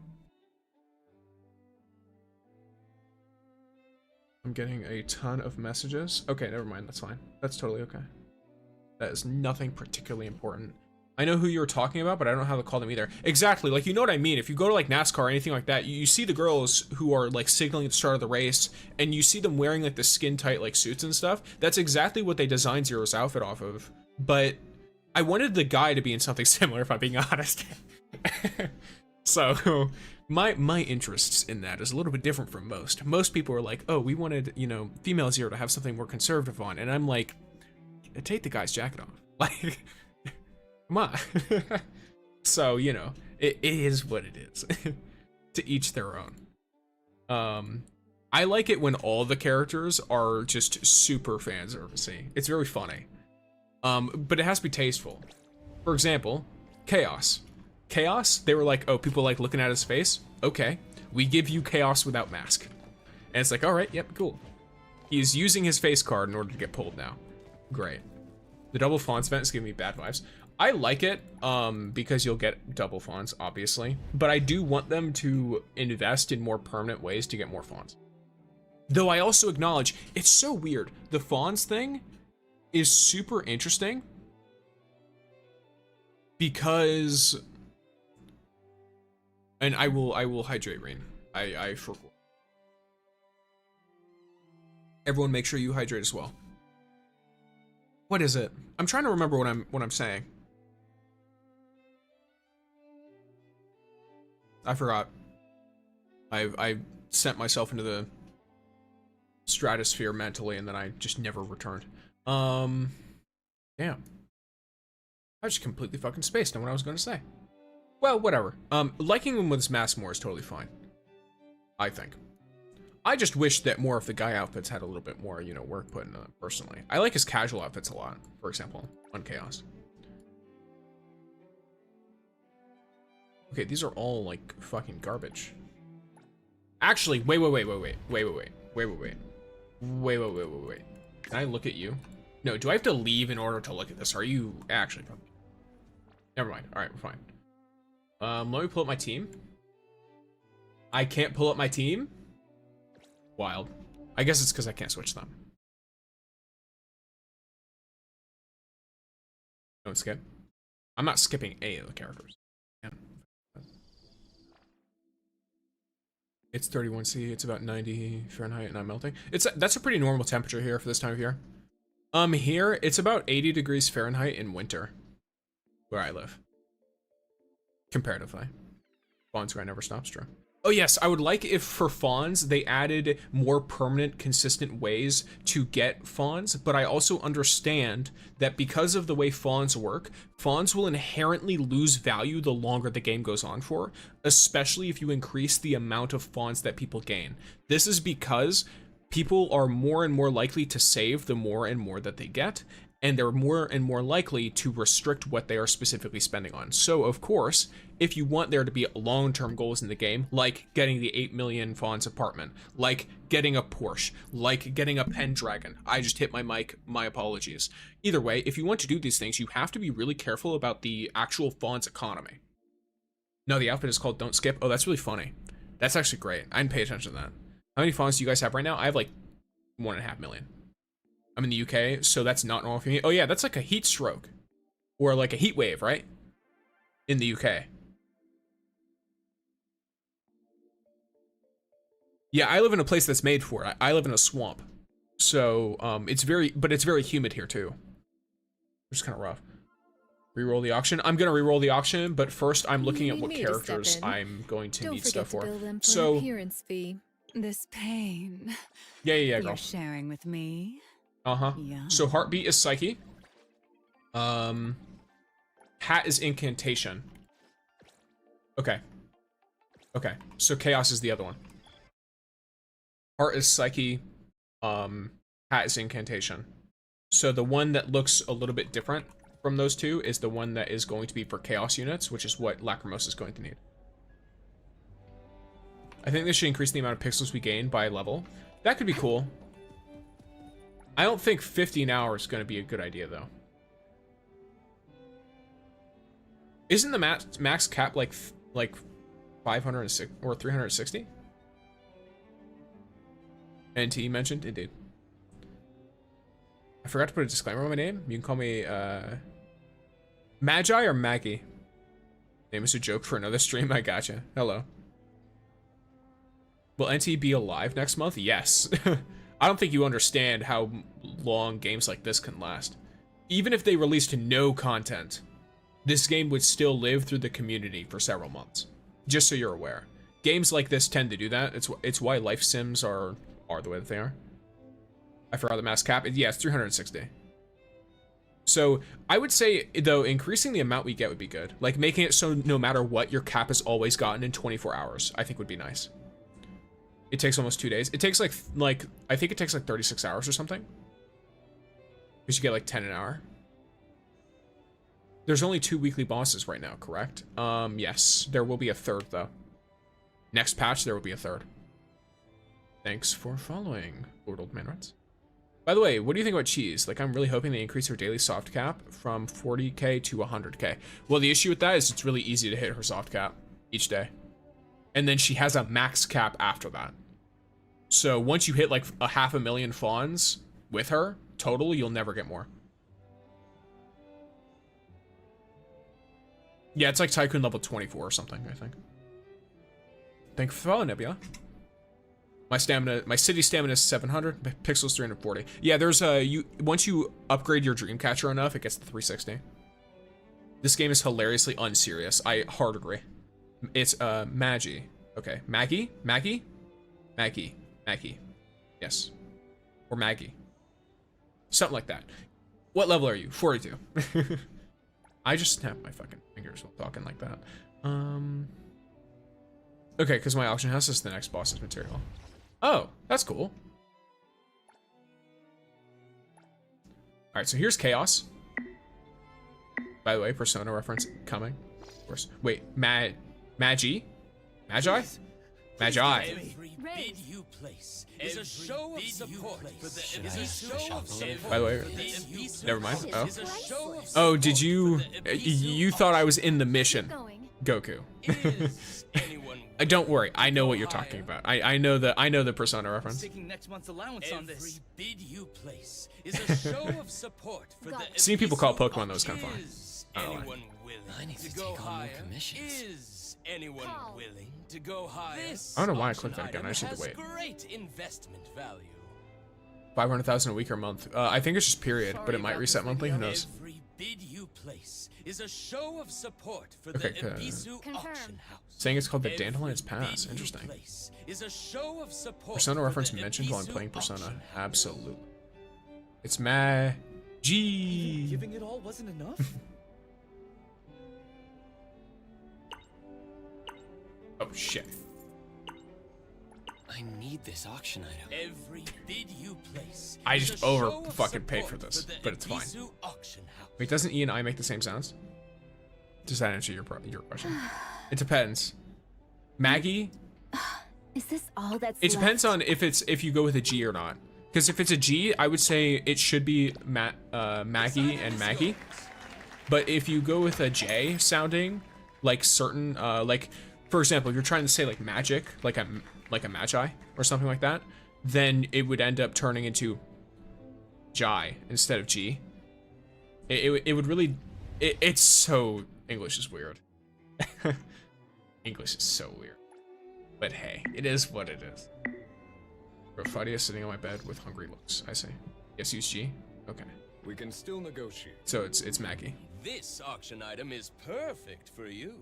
I'm getting a ton of messages. Okay, never mind. That's fine. That's totally okay. That is nothing particularly important. I know who you were talking about, but I don't know how to call them either. Exactly, like, you know what I mean. If you go to like NASCAR or anything like that, you see the girls who are like signaling at the start of the race, and you see them wearing like the skin tight like suits and stuff. That's exactly what they designed Zero's outfit off of. But I wanted the guy to be in something similar, if I'm being honest. So my interests in that is a little bit different from most. Most people are like, oh, we wanted, you know, female Zero to have something more conservative on, and I'm like, take the guy's jacket off. Like, come on. So, you know, it is what it is. To each their own. I like it when all the characters are just super fan servicey. It's very funny. But it has to be tasteful. For example, Chaos. Chaos, they were like, oh, people like looking at his face? Okay, we give you Chaos without mask. And it's like, all right, yep, cool. He's using his face card in order to get pulled now. Great. The double fonts event is giving me bad vibes. I like it, because you'll get double fonts, obviously. But I do want them to invest in more permanent ways to get more fonts. Though I also acknowledge, it's so weird. The fonts thing is super interesting. Because... And I will hydrate Rain. I forgot. Everyone make sure you hydrate as well. What is it? I'm trying to remember what I'm saying. I forgot. I sent myself into the stratosphere mentally and then I just never returned. Damn. I just completely fucking spaced on what I was gonna say. Well, whatever. Liking him with his mask more is totally fine. I think. I just wish that more of the guy outfits had a little bit more, you know, work put into them, personally. I like his casual outfits a lot, for example, on Chaos. Okay, these are all, like, fucking garbage. Actually, wait. Can I look at you? No, do I have to leave in order to look at this? Are you actually? Never mind. All right, we're fine. Let me pull up my team. I can't pull up my team? Wild. I guess it's because I can't switch them. Don't skip. I'm not skipping any of the characters. Yeah. It's 31°C, it's about 90 Fahrenheit, and I'm melting. That's a pretty normal temperature here for this time of year. Here, it's about 80 degrees Fahrenheit in winter, where I live. Comparatively. Fawns grind never stops, true. Oh yes, I would like if for fawns, they added more permanent, consistent ways to get fawns, but I also understand that because of the way fawns work, fawns will inherently lose value the longer the game goes on for, especially if you increase the amount of fawns that people gain. This is because people are more and more likely to save the more and more that they get, and they're more and more likely to restrict what they are specifically spending on. So, of course, if you want there to be long-term goals in the game, like getting the 8 million fawns apartment, like getting a Porsche, like getting a Pendragon. I just hit my mic, my apologies. Either way, if you want to do these things, you have to be really careful about the actual fawns economy. No, the outfit is called Don't Skip. Oh, that's really funny. That's actually great. I didn't pay attention to that. How many fawns do you guys have right now? I have like 1.5 million. I'm in the UK, so that's not normal for me. Oh yeah, that's like a heat stroke. Or like a heat wave, right? In the UK. Yeah, I live in a place that's made for it. I live in a swamp. So, it's very humid here too. Which is kind of rough. Reroll the auction. I'm gonna reroll the auction, but first I'm looking at what characters I'm going to need stuff for. So, appearance fee. This pain. Yeah, girl. You're sharing with me. Uh-huh. Yeah. So heartbeat is psyche. Hat is incantation. Okay. Okay. So chaos is the other one. Heart is psyche. Hat is incantation. So the one that looks a little bit different from those two is the one that is going to be for chaos units, which is what Lacrimose is going to need. I think this should increase the amount of pixels we gain by level. That could be cool. I don't think 50 an hour is going to be a good idea, though. Isn't the max cap like 506 or 360? NT mentioned? Indeed. I forgot to put a disclaimer on my name. You can call me Magi or Maggie. Name is a joke for another stream. I gotcha. Hello. Will NT be alive next month? Yes. I don't think you understand how long games like this can last. Even if they released no content, this game would still live through the community for several months. Just so you're aware. games like this tend to do that. It's why life sims are the way that they are. I forgot the max cap. Yeah, it's 360. So I would say, though, increasing the amount we get would be good. Like making it so no matter what, your cap is always gotten in 24 hours, I think would be nice. It takes almost 2 days. It takes like I think it takes like 36 hours or something. Because you get like 10 an hour. There's only 2 weekly bosses right now, correct? Yes. There will be a third, though. Next patch, there will be a third. Thanks for following, Lord Old Man Rats. By the way, what do you think about cheese? Like, I'm really hoping they increase her daily soft cap from 40k to 100k. Well, the issue with that is it's really easy to hit her soft cap each day. And then she has a max cap after that. So once you hit like a 500,000 fawns with her, total, you'll never get more. Yeah, it's like Tycoon level 24 or something, I think. Thank you for following, Nebula. My stamina, my city stamina is 700, pixels 340. Yeah, there's once you upgrade your Dreamcatcher enough, it gets to 360. This game is hilariously unserious. I hard agree. It's Maggie. Okay, Maggie? Yes. Or Maggie. Something like that. What level are you? 42. I just snapped my fucking fingers while talking like that. Okay, because my auction house is the next boss's material. Oh, that's cool. Alright, so here's Chaos. By the way, Persona reference coming. Of course. Wait, Magi? Magi? Every bid you place is a show of support for the By the way, never mind. Oh. Oh, did you... You thought I was in the mission. Goku. Don't worry, I know what you're talking about. I know the Persona reference. Taking next month's allowance on this. Every bid you place is a show of support for the Seeing people call Pokemon those kind of fun. Anyone willing to go higher? Is anyone willing to go higher? I don't know why I clicked that again. I just need to wait. Great investment value. 500,000 a week or month. I think it's just period, but it might reset monthly. Who knows? Every bid you place is a show of support for the Ebisu auction house. Saying it's called the Dandelion's Pass. Interesting. Persona reference mentioned while I'm playing Persona. Absolutely. It's Magi. Giving it all wasn't enough? Oh shit. I need this auction item. Every bid you place. I just over fucking paid for this, but it's fine. Wait, doesn't E and I make the same sounds? Does that answer your question? It depends. Maggie? Is this all that's It depends on if you go with a G or not. Because if it's a G, I would say it should be Maggie and Maggie. But if you go with a J sounding, like certain, like for example, if you're trying to say like magic, like a Magi or something like that, then it would end up turning into Jai instead of G. It would really, it's so, English is weird. English is so weird. But hey, it is what it is. Fadia is sitting on my bed with hungry looks. I see. Yes, use G. Okay. We can still negotiate. So it's Maggie. This auction item is perfect for you.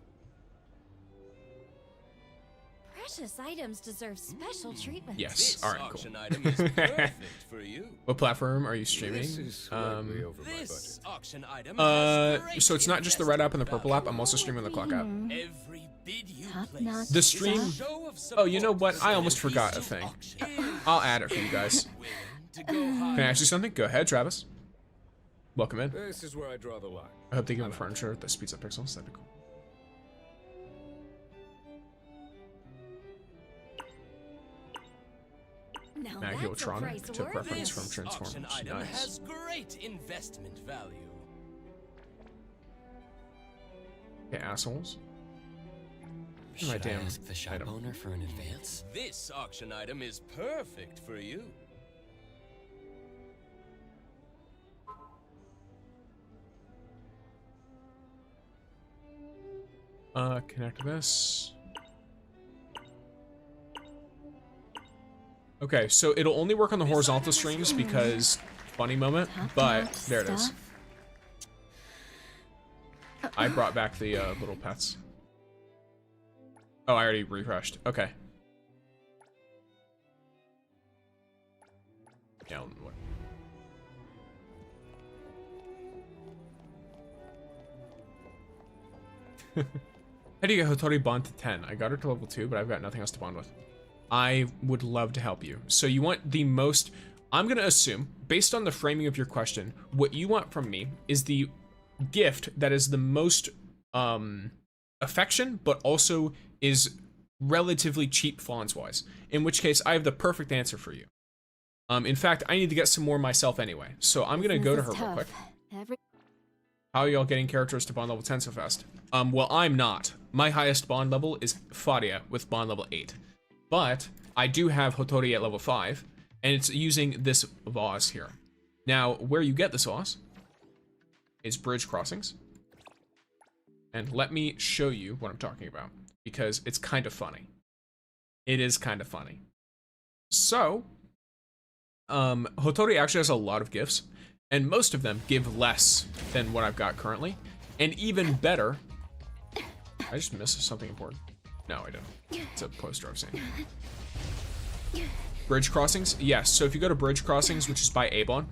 Precious items deserve special treatment. Yes. All right. Cool. Auction item is perfect for you. What platform are you streaming? This over this auction item so it's not just the red app and the purple app. I'm also streaming the clock app. Every bid you place. The stream. Oh, you know what? I almost forgot a thing. I'll add it for you guys. Can I ask you something? Go ahead, Travis. Welcome in. This is where I draw the line. I hope they give me furniture that speeds up pixels. That'd be cool. Maggie Ultronic took reference from Transformers. Nice. Has great investment value. Okay, assholes. Should I ask the shop owner for an advance? This auction item is perfect for you. Connect this. Okay, so it'll only work on the horizontal streams because funny moment, but there it is. I brought back the little pets. Oh, I already refreshed. Okay. Yeah, what? How do you get Hotori bond to 10? I got her to level 2, but I've got nothing else to bond with. I would love to help you. So you want the most... I'm going to assume, based on the framing of your question, what you want from me is the gift that is the most affection, but also is relatively cheap fons-wise. In which case, I have the perfect answer for you. In fact, I need to get some more myself anyway. So I'm going to go to her real quick. How are y'all getting characters to bond level 10 so fast? Well, I'm not. My highest bond level is Fadia with bond level 8. But I do have Hotori at level 5, and it's using this vase here. Now, where you get this vase is bridge crossings. And let me show you what I'm talking about, because it's kind of funny. It is kind of funny. So, Hotori actually has a lot of gifts, and most of them give less than what I've got currently. And even better, I just missed something important. No, I didn't. It's a poster I've seen. Bridge crossings? Yes, so if you go to bridge crossings, which is by Avon,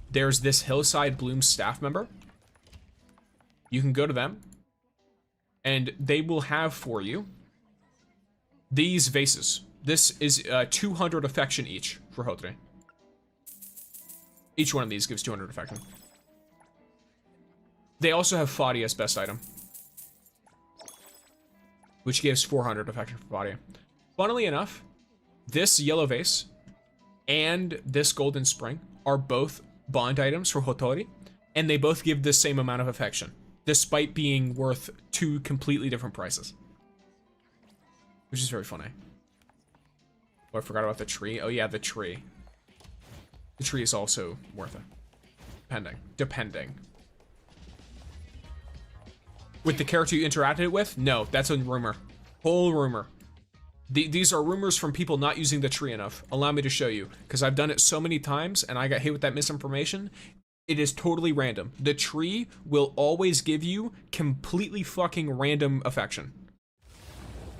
there's this Hillside Bloom staff member. You can go to them, and they will have for you these vases. This is 200 affection each for Hotori. Each one of these gives 200 affection. They also have Fadia as best item, which gives 400 affection for Fadia. Funnily enough, this yellow vase and this golden spring are both bond items for Hotori, and they both give the same amount of affection, despite being worth 2 completely different prices. Which is very funny. Oh, I forgot about the tree. Oh yeah, the tree. The tree is also worth it. Depending. With the character you interacted with? No, that's a rumor. Whole rumor. These are rumors from people not using the tree enough. Allow me to show you, because I've done it so many times and I got hit with that misinformation. It is totally random. The tree will always give you completely fucking random affection.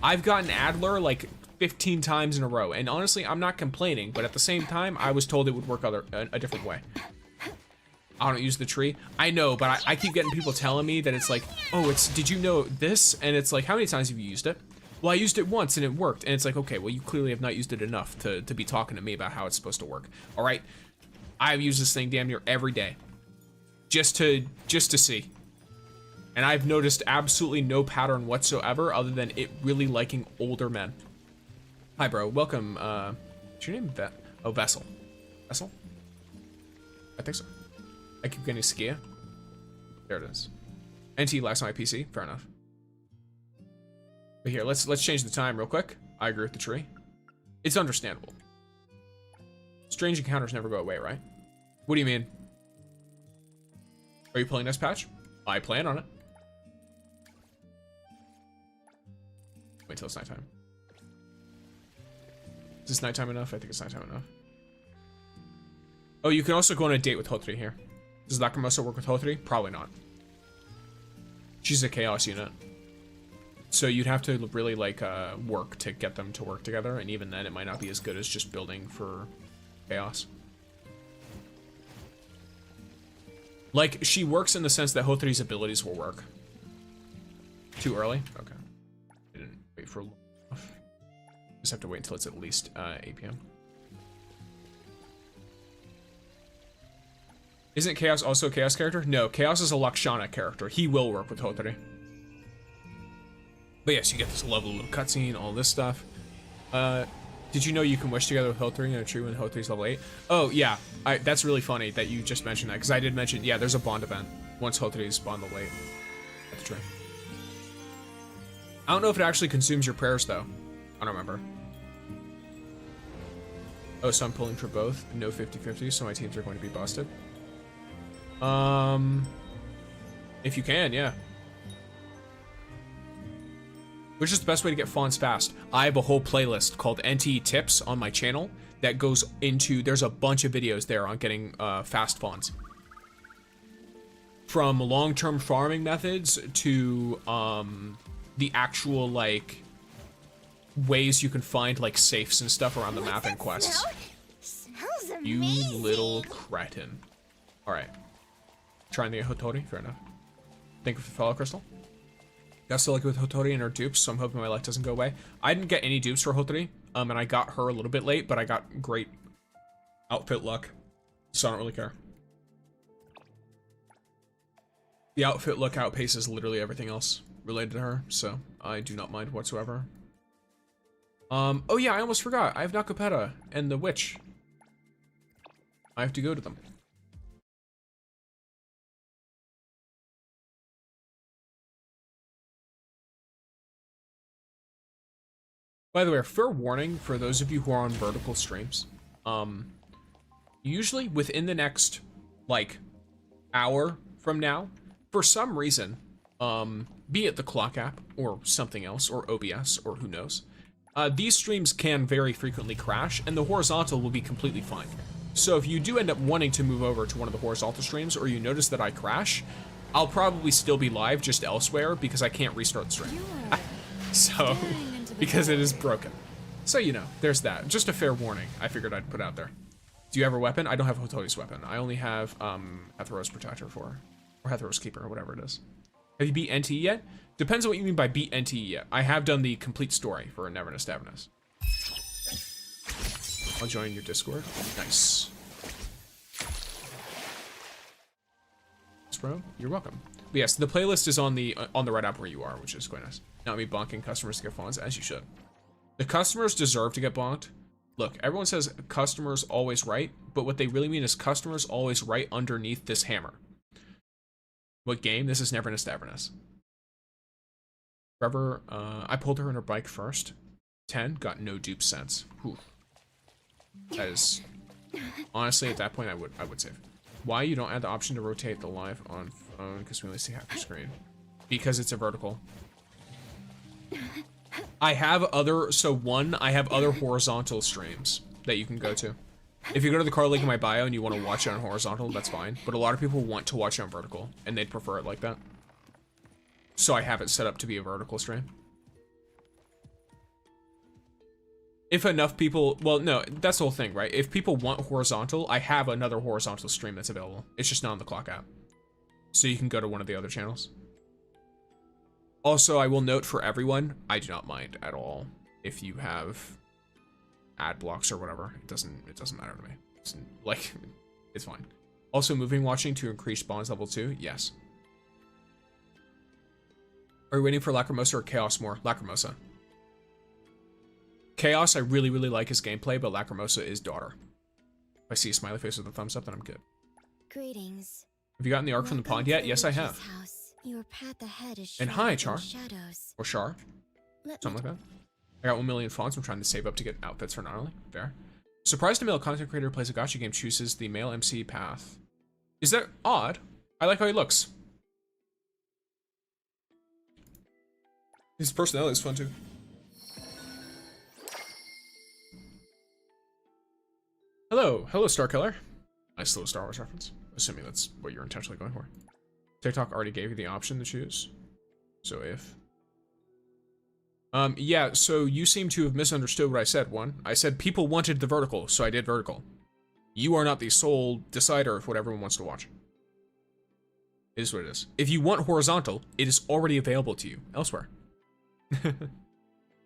I've gotten Adler like 15 times in a row, and honestly, I'm not complaining, but at the same time, I was told it would work a different way. I don't use the tree. I know, but I keep getting people telling me that it's like, oh, did you know this? And it's like, how many times have you used it? Well, I used it once and it worked. And it's like, okay, well, you clearly have not used it enough to be talking to me about how it's supposed to work. All right, I've used this thing damn near every day, just to see. And I've noticed absolutely no pattern whatsoever other than it really liking older men. Hi, bro. Welcome. What's your name? Oh, Vessel. Vessel? I think so. I keep getting Skia. There it is. NT last on my PC. Fair enough. But here, let's change the time real quick. I agree with the tree. It's understandable. Strange encounters never go away, right? What do you mean? Are you playing this patch? I plan on it. Wait till it's nighttime. Is this nighttime enough? I think it's nighttime enough. Oh, you can also go on a date with Hotori here. Does Lacrimosa work with Hotori? Probably not. She's a chaos unit. So you'd have to really like work to get them to work together, and even then it might not be as good as just building for chaos. Like, she works in the sense that Hotori's abilities will work. Too early? Okay. I didn't wait for long enough. Just have to wait until it's at least 8 p.m. Isn't Chaos also a Chaos character? No, Chaos is a Lakshana character. He will work with Hotori. But yes, you get this lovely little cutscene, all this stuff. Did you know you can wish together with Hotori in a tree when Hotori's level 8? Oh, yeah. That's really funny that you just mentioned that, because I did mention, yeah, there's a bond event once Hotori's bond level 8 at the tree. I don't know if it actually consumes your prayers, though. I don't remember. Oh, so I'm pulling for both. No 50-50, so my teams are going to be busted. If you can, yeah. Which is the best way to get fons fast? I have a whole playlist called NT Tips on my channel that goes into, there's a bunch of videos there on getting fast fons. From long-term farming methods to the actual like ways you can find like safes and stuff around the map and quests. Smells amazing. You little cretin. Alright. Trying the Hotori, fair enough. Thank you for the follow, Crystal. Got still lucky with Hotori and her dupes, so I'm hoping my luck doesn't go away. I didn't get any dupes for Hotori, and I got her a little bit late, but I got great outfit luck, so I don't really care. The outfit look outpaces literally everything else related to her, so I do not mind whatsoever. Oh yeah, I almost forgot. I have Nakapeta and the witch. I have to go to them. By the way, a fair warning for those of you who are on vertical streams. Usually within the next, like, hour from now, for some reason, be it the clock app or something else, or OBS, or who knows, these streams can very frequently crash, and the horizontal will be completely fine. So if you do end up wanting to move over to one of the horizontal streams, or you notice that I crash, I'll probably still be live just elsewhere because I can't restart the stream. So, because it is broken. So, you know, there's that. Just a fair warning I figured I'd put out there. Do you have a weapon? I don't have Hotori's weapon. I only have Hetheros Protector or Hetheros Keeper, or whatever it is. Have you beat NTE yet? Depends on what you mean by beat NTE yet. I have done the complete story for Neverness, Everness. I'll join your Discord. Nice. Thanks, bro. You're welcome. But yes, the playlist is on the right app where you are, which is quite nice. Not me bonking customers to get fons, as you should. The customers deserve to get bonked. Look, everyone says customers always right, but what they really mean is customers always right underneath this hammer. What game? This is Neverness to Everness. Trevor, I pulled her in her bike first. 10, got no dupe sense. Whew. That is, honestly, at that point, I would save. Why you don't add the option to rotate the live on phone? Because we only see half the screen. Because it's a vertical. I have other, I have other horizontal streams that you can go to. If you go to the card link in my bio and you want to watch it on horizontal, that's fine. But a lot of people want to watch it on vertical, and they'd prefer it like that. So I have it set up to be a vertical stream. If enough people, well, no, that's the whole thing, right? If people want horizontal, I have another horizontal stream that's available. It's just not on the clock app. So you can go to one of the other channels. Also, I will note for everyone, I do not mind at all if you have ad blocks or whatever. It doesn't matter to me. It's like, it's fine. Also, moving watching to increase bonds level 2, yes. Are you waiting for Lacrimosa or Chaos more? Lacrimosa. Chaos, I really, really like his gameplay, but Lacrimosa is daughter. If I see a smiley face with a thumbs up, then I'm good. Greetings. Have you gotten the arc from the pond yet? Yes, I have. Your path ahead is and hi, Char. shadows. Or Char. Something like that. I got 1 million fonts. I'm trying to save up to get outfits for Gnarly. Fair. Surprised a male content creator who plays a gacha game chooses the male MC path. Is that odd? I like how he looks. His personality is fun too. Hello, Star Killer. Nice little Star Wars reference. Assuming that's what you're intentionally going for. TikTok already gave you the option to choose. So if... yeah, so you seem to have misunderstood what I said, one. I said people wanted the vertical, so I did vertical. You are not the sole decider of what everyone wants to watch. It is what it is. If you want horizontal, it is already available to you elsewhere.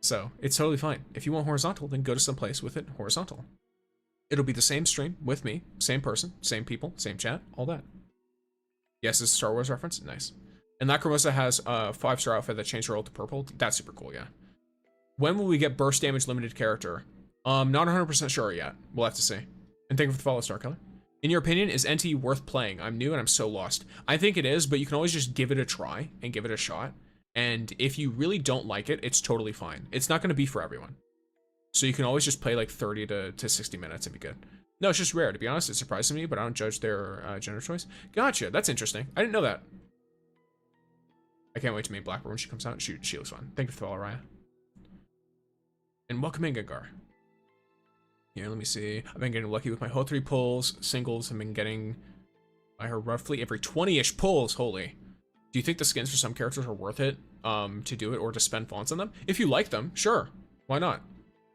So, it's totally fine. If you want horizontal, then go to some place with it horizontal. It'll be the same stream with me, same person, same people, same chat, all that. Yes, it's a Star Wars reference. Nice. And Lacrimosa has a 5-star outfit that changed her ult to purple. That's super cool, yeah. When will we get burst damage limited character? Not 100% sure yet. We'll have to see. And thank you for the follow, Star Killer. In your opinion, is NT worth playing? I'm new and I'm so lost. I think it is, but you can always just give it a try and give it a shot. And if you really don't like it, it's totally fine. It's not going to be for everyone. So you can always just play like 30 to 60 minutes and be good. No, it's just rare. To be honest, it surprises me, but I don't judge their gender choice. Gotcha. That's interesting. I didn't know that. I can't wait to meet Blackbird when she comes out. She looks fun. Thank you for the follow, Raya. And welcome in, Gengar. Here, let me see. I've been getting lucky with my whole 3 pulls. Singles I've been getting by her roughly every 20-ish pulls. Holy. Do you think the skins for some characters are worth it to do it or to spend fonts on them? If you like them, sure. Why not?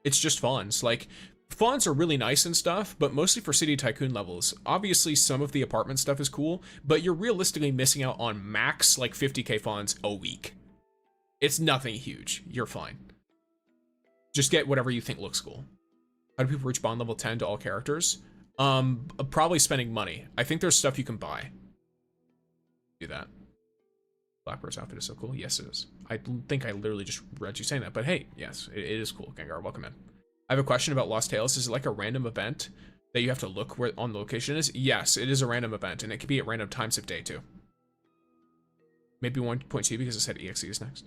It's just fawns. Like, fawns are really nice and stuff, but mostly for City Tycoon levels. Obviously, some of the apartment stuff is cool, but you're realistically missing out on max, like, 50k fawns a week. It's nothing huge. You're fine. Just get whatever you think looks cool. How do people reach bond level 10 to all characters? Probably spending money. I think there's stuff you can buy. Do that. Blackbird's outfit is so cool. Yes, it is. I think I literally just read you saying that, but hey, yes, it is cool. Gengar, welcome in. I have a question about Lost Tales. Is it like a random event that you have to look where on the location is? Yes, it is a random event, and it can be at random times of day too. Maybe 1.2 because it said EXE is next.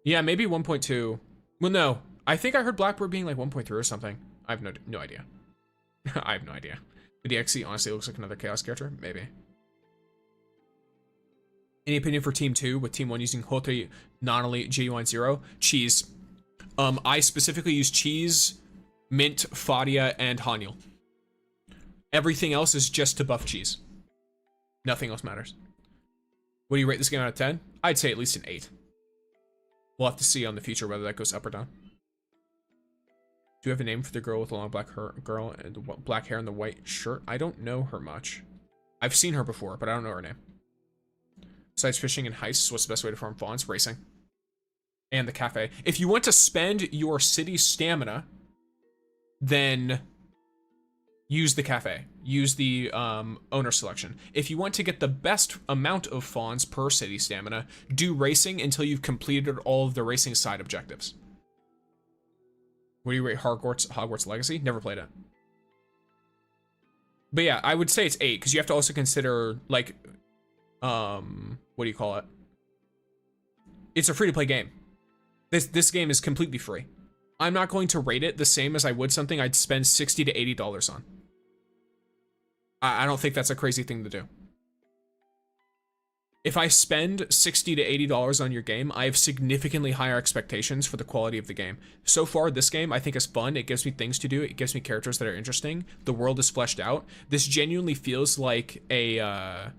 Yeah, maybe 1.2. Well, no. I think I heard Blackbird being like 1.3 or something. I have no idea. I have no idea. But EXE honestly looks like another Chaos character. Maybe. Any opinion for Team 2 with Team 1 using Hotei, Nanali, Genuine Zero? Cheese. I specifically use Cheese, Mint, Fadia, and Hanyul. Everything else is just to buff Cheese. Nothing else matters. What do you rate this game out of 10? I'd say at least an 8. We'll have to see on the future whether that goes up or down. Do you have a name for the girl with the long black hair, girl and the black hair and the white shirt? I don't know her much. I've seen her before, but I don't know her name. Besides fishing and heists, what's the best way to farm fawns? Racing. And the cafe. If you want to spend your city's stamina, then use the cafe. Use the owner selection. If you want to get the best amount of fawns per city stamina, do racing until you've completed all of the racing side objectives. What do you rate Hogwarts Legacy? Never played it. But yeah, I would say it's 8, because you have to also consider, like, what do you call it? It's a free-to-play game. This game is completely free. I'm not going to rate it the same as I would something I'd spend $60 to $80 on. I don't think that's a crazy thing to do. If I spend $60 to $80 on your game, I have significantly higher expectations for the quality of the game. So far, this game I think is fun. It gives me things to do. It gives me characters that are interesting. The world is fleshed out. This genuinely feels like a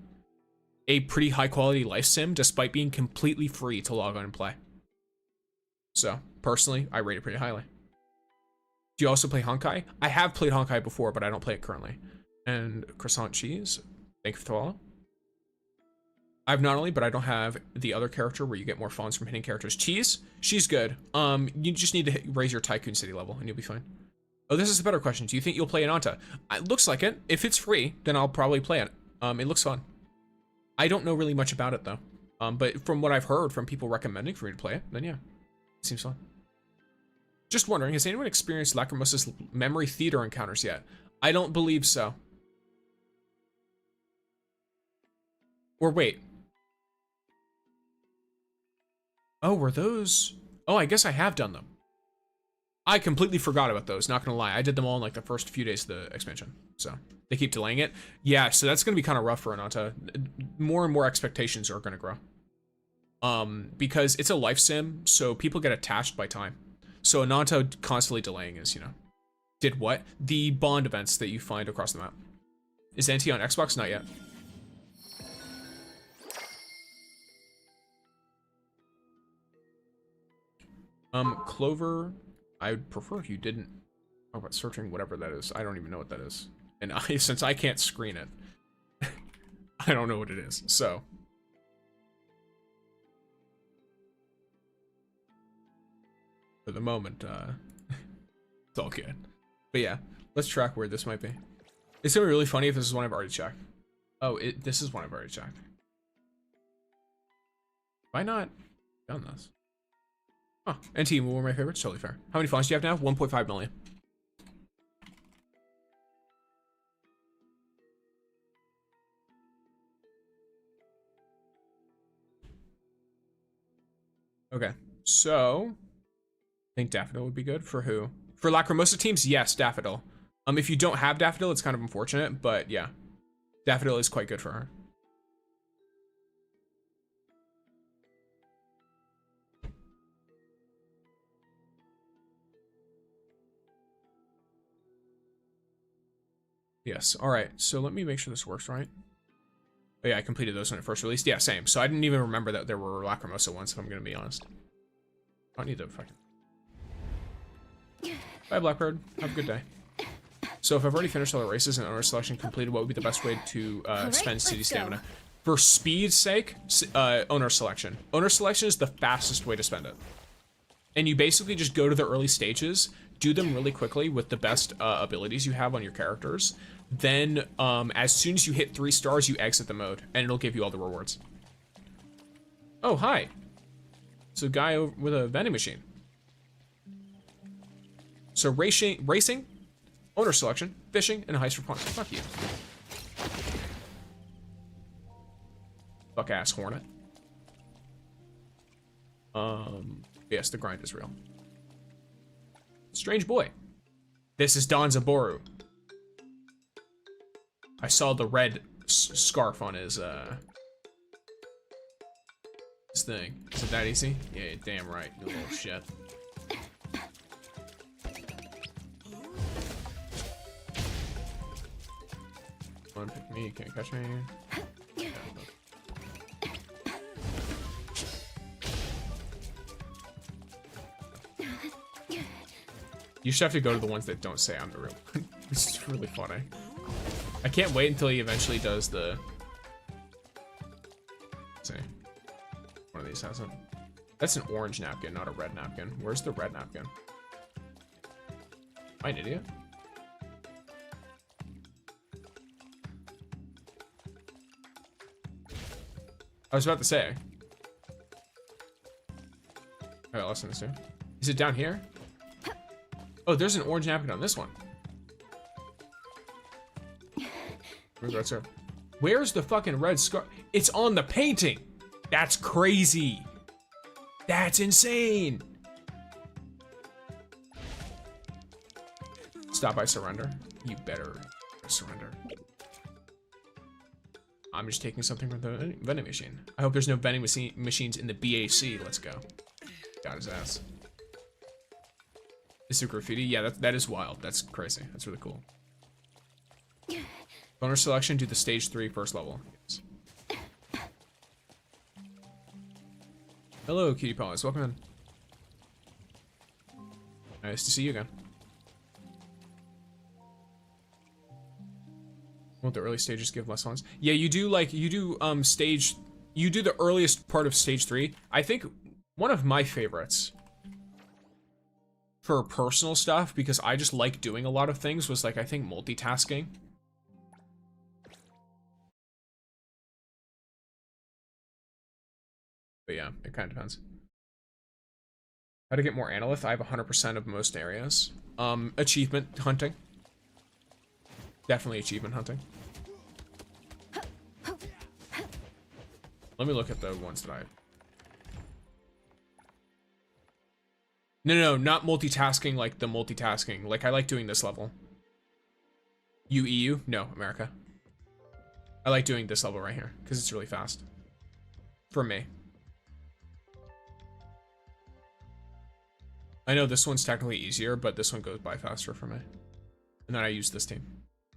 pretty high quality life sim, despite being completely free to log on and play. So, personally, I rate it pretty highly. Do you also play Honkai? I have played Honkai before, but I don't play it currently. And croissant cheese. Thank you for the follow. I've not only, but I don't have the other character where you get more fawns from hitting characters. Cheese, she's good. You just need to raise your Tycoon City level and you'll be fine. Oh, this is a better question. Do you think you'll play Ananta? It looks like it. If it's free, then I'll probably play it. It looks fun. I don't know really much about it though. But from what I've heard from people recommending for me to play it, then yeah, it seems fun. Just wondering, has anyone experienced Lacrimosa's memory theater encounters yet? I don't believe so. Or wait. Oh, were those? Oh, I guess I have done them. I completely forgot about those, not gonna lie. I did them all in like the first few days of the expansion. So, they keep delaying it. Yeah, so that's gonna be kind of rough for Ananta. More and more expectations are gonna grow. Because it's a life sim, so people get attached by time. So Ananta constantly delaying is, you know. Did what? The bond events that you find across the map. Is NT on Xbox? Not yet. Clover, I'd prefer if you didn't talk about searching whatever that is. I don't even know what that is. And since I can't screen it, I don't know what it is, so. For the moment, it's all good. But yeah, let's track where this might be. It's gonna be really funny if this is one I've already checked. Oh, this is one I've already checked. Why not done this? Oh, NT, what were my favorites? Totally fair. How many fawns do you have now? 1.5 million. Okay, so I think Daffodil would be good for who? For Lacrimosa teams, yes, Daffodil. If you don't have Daffodil, it's kind of unfortunate, but yeah, Daffodil is quite good for her. Yes, all right, so let me make sure this works right. Oh yeah, I completed those when it first released. Yeah, same. So I didn't even remember that there were Lacrimosa ones, if I'm gonna be honest. I don't need to fucking... Bye, Blackbird. Have a good day. So if I've already finished all the races and owner selection completed, what would be the best way to spend city stamina? For speed's sake, owner selection. Owner selection is the fastest way to spend it. And you basically just go to the early stages, do them really quickly with the best abilities you have on your characters. Then as soon as you hit 3 stars, you exit the mode, and it'll give you all the rewards. Oh, hi. It's a guy with a vending machine. So racing, owner selection, fishing, and a heist for points. Fuck you. Fuck ass hornet. Yes, the grind is real. Strange boy. This is Don Zaboru. I saw the red scarf on his thing. Is it that easy? Yeah, damn right, you little shit. Come on, pick me, you can't catch me. You should have to go to the ones that don't say I'm the real one. This is really funny. I can't wait until he eventually does the... Let's see. One of these has it. That's an orange napkin, not a red napkin. Where's the red napkin? Am I an idiot? I was about to say. Alright, listen to this too. Is it down here? Oh, there's an orange napkin on this one. Where's the fucking red scarf? It's on the painting. That's crazy. That's insane. Stop, I surrender. You better surrender. I'm just taking something from the vending machine. I hope there's no vending machines in the BAC. Let's go. Got his ass. Is there graffiti? Yeah, that is wild. That's crazy. That's really cool. Bonus selection, do the stage 3 first level. Yes. Hello, Cutie Paws. Welcome in. Nice to see you again. Won't the early stages give less funds? Yeah, you do the earliest part of stage 3. I think one of my favorites for personal stuff, because I just like doing a lot of things, was like, I think multitasking. But yeah, it kind of depends. How to get more analyth? I have 100% of most areas. Achievement hunting. Definitely achievement hunting. Let me look at the ones that I... No, not multitasking like the multitasking. Like, I like doing this level. EU? No, America. I like doing this level right here, because it's really fast. For me. I know this one's technically easier, but this one goes by faster for me. And then I use this team.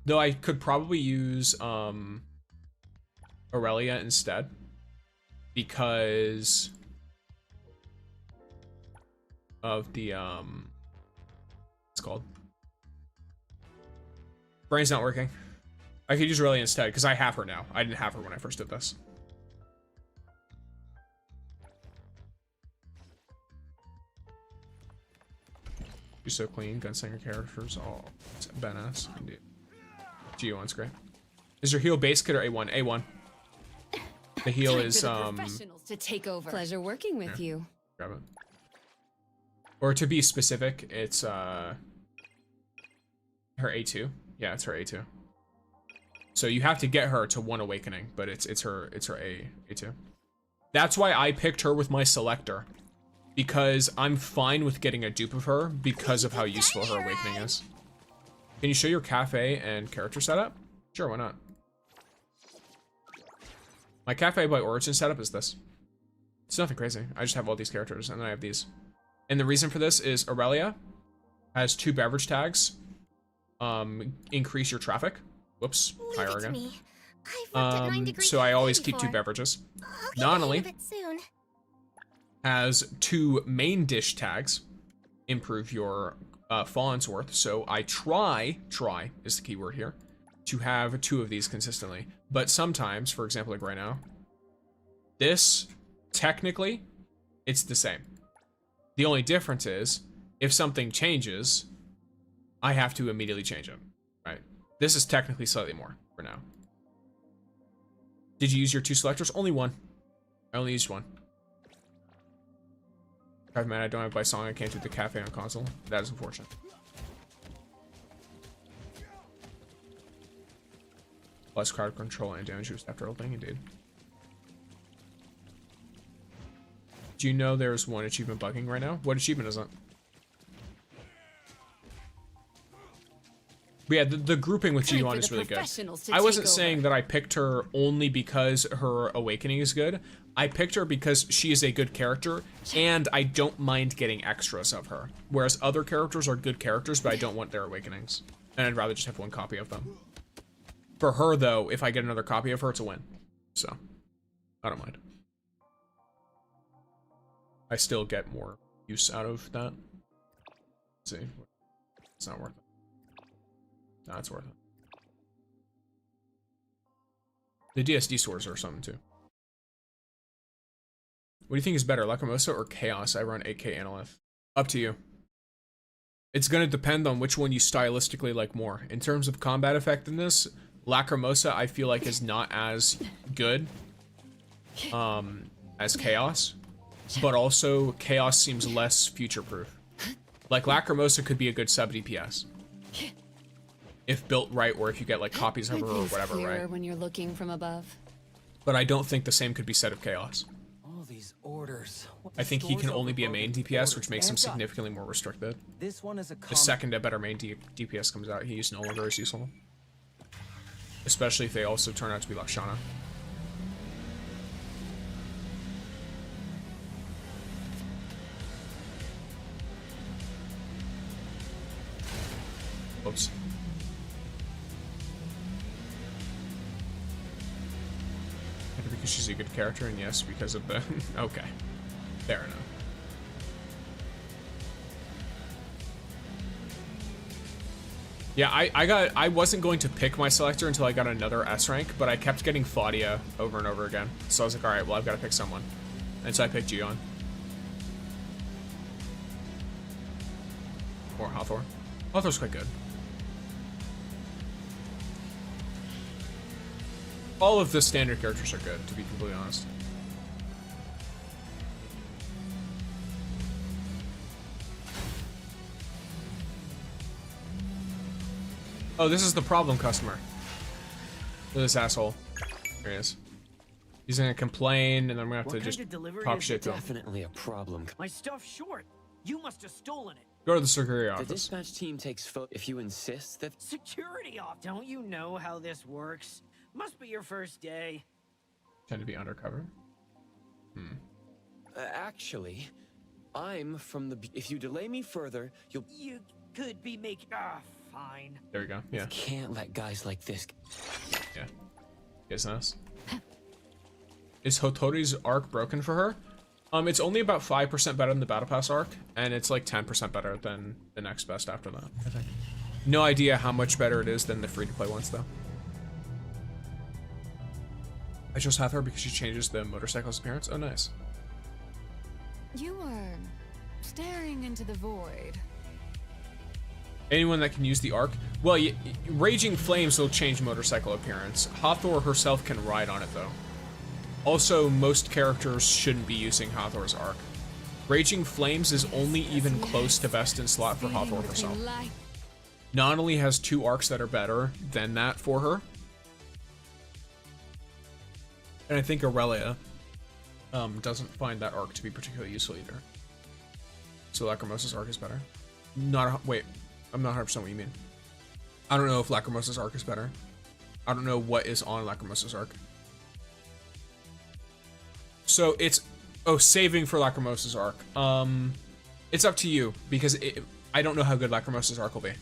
Though I could probably use Aurelia instead. Because of the what's it called? Brain's not working. I could use Aurelia instead, because I have her now. I didn't have her when I first did this. You're so clean. Gunslinger characters all badass. Indeed. G1's great. Is your heal base kit or A1? A1. The heal is to take over. Pleasure working with you. Grab it. Or to be specific, it's her A2. Yeah, it's her A2. So you have to get her to 1 awakening, but it's her A2. That's why I picked her with my selector. Because I'm fine with getting a dupe of her because of how useful her awakening is. Can you show your cafe and character setup? Sure, why not? My cafe by origin setup is this. It's nothing crazy. I just have all these characters, and then I have these. And the reason for this is Aurelia has 2 beverage tags. Increase your traffic. Whoops, higher again. So I always keep 2 beverages. Nonnally has 2 main dish tags. Improve your fons worth, so I try is the key word here, to have 2 of these consistently. But sometimes, for example, like right now, this, technically, it's the same. The only difference is, if something changes, I have to immediately change it, right? This is technically slightly more for now. Did you use your 2 selectors? Only 1. I only used 1. God, man, I don't have by song. I can't do the cafe on console. That is unfortunate. Plus crowd control and damage boost after ulting, indeed. Do you know there's 1 achievement bugging right now? What achievement is it? But yeah, the grouping with Ji-Yuan is really good. I wasn't saying that I picked her only because her awakening is good. I picked her because she is a good character, and I don't mind getting extras of her. Whereas other characters are good characters, but I don't want their awakenings. And I'd rather just have 1 copy of them. For her, though, if I get another copy of her, it's a win. So, I don't mind. I still get more use out of that. Let's see. It's not worth it. No, it's worth it. The DSD swords are something too. What do you think is better, Lacrimosa or Chaos? I run 8K Analyth. Up to you. It's gonna depend on which one you stylistically like more. In terms of combat effectiveness, Lacrimosa I feel like is not as good as Chaos, but also Chaos seems less future-proof. Like Lacrimosa could be a good sub DPS. If built right, or if you get like copies of her or whatever, right? When you're looking from above. But I don't think the same could be said of Chaos. All these orders. I think he can only be a main DPS, which makes him significantly more restricted. This one is The second a better main DPS comes out, he's no longer as useful. Especially if they also turn out to be Lakshana. Oops. Because she's a good character, and yes, because of the... Okay. Fair enough. Yeah, I wasn't going to pick my selector until I got another S rank, but I kept getting Fadia over and over again. So I was like, alright, well, I've got to pick someone. And so I picked Ji-Yuan. Or Hathor. Hathor's quite good. All of the standard characters are good, to be completely honest. Oh, this is the problem customer. Look at this asshole. There he is. He's gonna complain, and then I'm gonna have to just talk shit to him. Definitely a problem. My stuff's short. You must have stolen it. Go to the security The office. dispatch team takes if you insist that... Security off. Don't you know how this works? Must be your first day. Tend to be undercover. Actually, I'm from the... If you delay me further, you'll... You could be making... fine. There we go. Yeah. Can't let guys like this... Yeah. Business. Is Hotori's arc broken for her? It's only about 5% better than the Battle Pass arc, and it's like 10% better than the next best after that, I think. No idea how much better it is than the free-to-play ones, though. I chose Hathor because she changes the motorcycle's appearance. Oh, nice. You are staring into the void. Anyone that can use the arc? Well, Raging Flames will change motorcycle appearance. Hathor herself can ride on it, though. Also, most characters shouldn't be using Hathor's arc. Raging Flames is only even close to best in slot for Hathor herself. Not only has 2 arcs that are better than that for her, and I think Aurelia doesn't find that arc to be particularly useful either. So Lacrimosa's arc is better. Wait, I'm not 100% what you mean. I don't know if Lacrimosa's arc is better. I don't know what is on Lacrimosa's arc. So it's... Oh, saving for Lacrimosa's arc. It's up to you, because I don't know how good Lacrimosa's arc will be.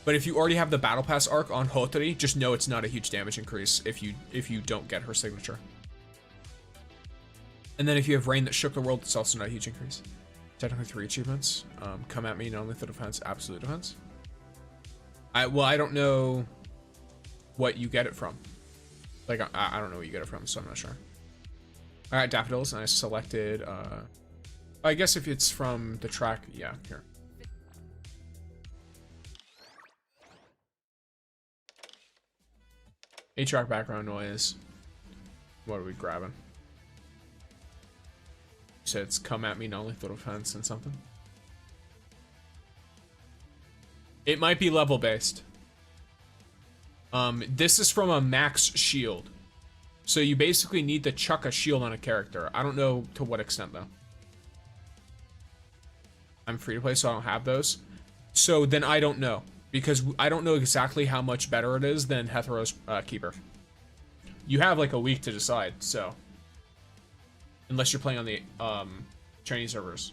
But if you already have the Battle Pass arc on Hotori, just know it's not a huge damage increase if you don't get her signature. And then if you have Rain that shook the world, it's also not a huge increase. Technically 3 achievements. Come at me, non-lethal defense, absolute defense. Well, I don't know what you get it from. Like, I don't know what you get it from, so I'm not sure. Alright, daffodils, and I selected, I guess if it's from the track, yeah, here. A-track background noise. What are we grabbing? So it's come at me, non-lethal defense and something. It might be level based. This is from a max shield. So you basically need to chuck a shield on a character. I don't know to what extent though. I'm free to play, so I don't have those. So then I don't know. Because I don't know exactly how much better it is than Hethero's Keeper. You have like a week to decide, so. Unless you're playing on the Chinese servers.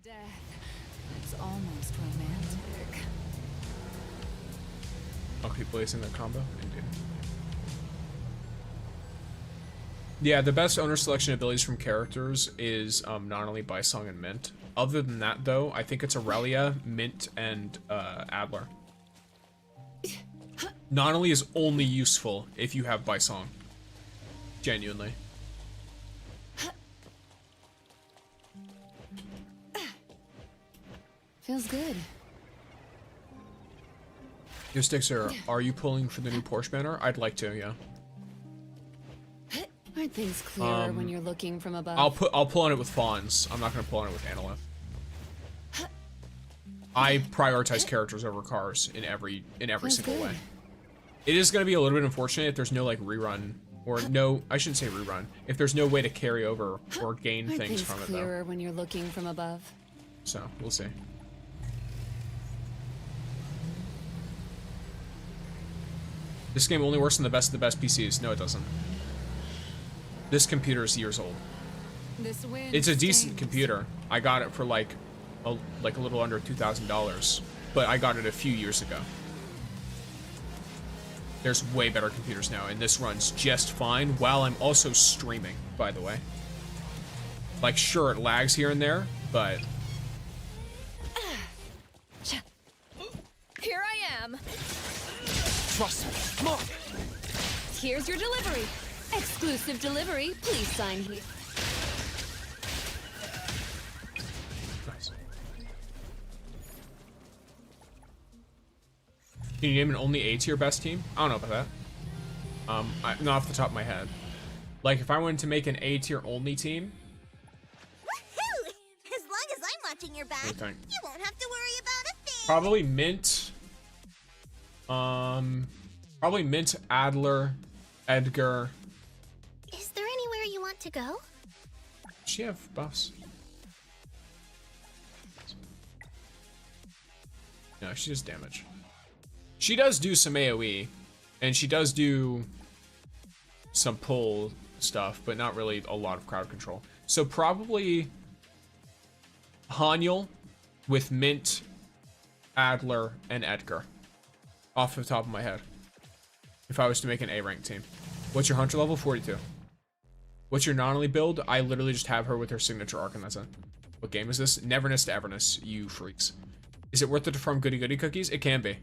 Death. It's almost romantic. I'll keep placing that combo. Indeed. Yeah, the best owner selection abilities from characters is not only Bysong and Mint. Other than that, though, I think it's Aurelia, Mint, and Adler. Not only is only useful if you have Bysong. Genuinely. Feels good. Your sticks are you pulling for the new Porsche banner? I'd like to, yeah. Aren't things clearer when you're looking from above? I'll pull on it with Fons. I'm not gonna pull on it with Analyth. I prioritize characters over cars in every single way. It is gonna be a little bit unfortunate if there's no like rerun or no, I shouldn't say rerun. If there's no way to carry over or gain things from it though. Clearer when you're looking from above. So we'll see. This game only works on the best of the best PCs. No, it doesn't. This computer is years old. It's a decent computer. I got it for like a little under $2,000, but I got it a few years ago. There's way better computers now, and this runs just fine while I'm also streaming, by the way. Like, sure, it lags here and there, but... Here I am. Trust me. Come on. Here's your delivery. Exclusive delivery. Please sign here. Nice. Can you name an only A tier best team? I don't know about that. Not off the top of my head. Like, if I wanted to make an A tier only team... Woohoo! As long as I'm watching your back, you won't have to worry about a thing. Probably Mint. Probably Mint, Adler, Edgar. Is there anywhere you want to go? Does she have buffs? No, she does damage. She does do some AoE, and she does do some pull stuff, but not really a lot of crowd control. So probably Haniel with Mint, Adler, and Edgar. Off the top of my head. If I was to make an A-rank team. What's your Hunter level? 42. What's your non-elite build? I literally just have her with her signature arc, and that's it. What game is this? Neverness to Everness, you freaks. Is it worth it to farm goody goody cookies? It can be.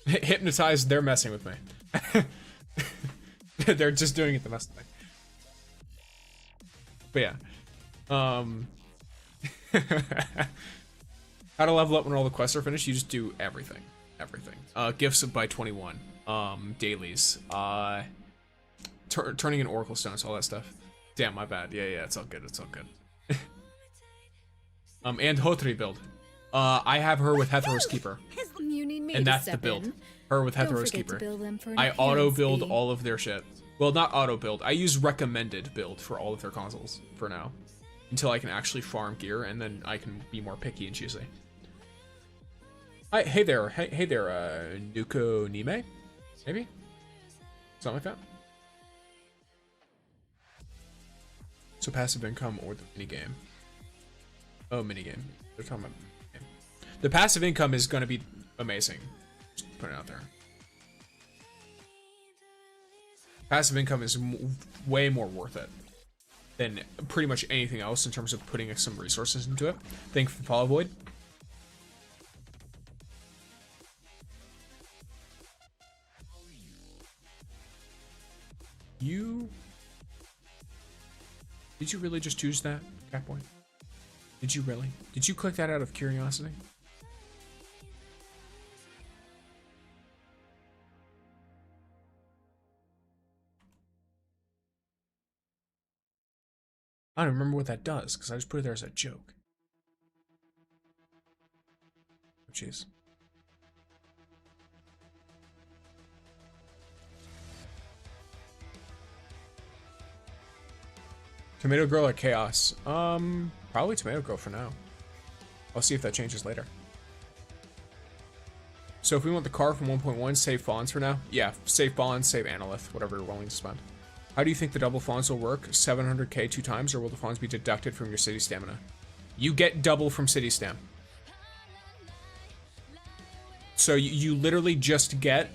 Hypnotized, they're messing with me. They're just doing it to mess with me. But yeah. How to level up when all the quests are finished? You just do everything. Everything. Gifts by 21. Dailies. Turning in Oracle Stones, all that stuff. Damn, my bad. Yeah, it's all good. It's all good. And Hotri build. I have her with Hethero's Keeper. You need me And to that's the step build. in. Her with Don't Hethero's forget to Keeper. build them for an I auto build fee. all of their shit. Well, not auto build. I use recommended build for all of their consoles for now. Until I can actually farm gear, and then I can be more picky and choosy. Hey there, Nuko Nime? Maybe? Something like that? So passive income or the minigame. Oh, minigame. They're talking about minigame. The passive income is going to be amazing. Just put it out there. Passive income is way more worth it than pretty much anything else in terms of putting some resources into it. Thank you for the follow, Void. Did you really just choose that, Catboy? Did you really? Did you click that out of curiosity? I don't remember what that does, because I just put it there as a joke. Oh, jeez. Tomato Girl or Chaos? Probably Tomato Girl for now. I'll see if that changes later. So if we want the car from 1.1, save fons for now? Yeah, save fons, save Analyth, whatever you're willing to spend. How do you think the double fons will work? 700k 2 times, or will the fons be deducted from your city stamina? You get double from city stam. So you literally just get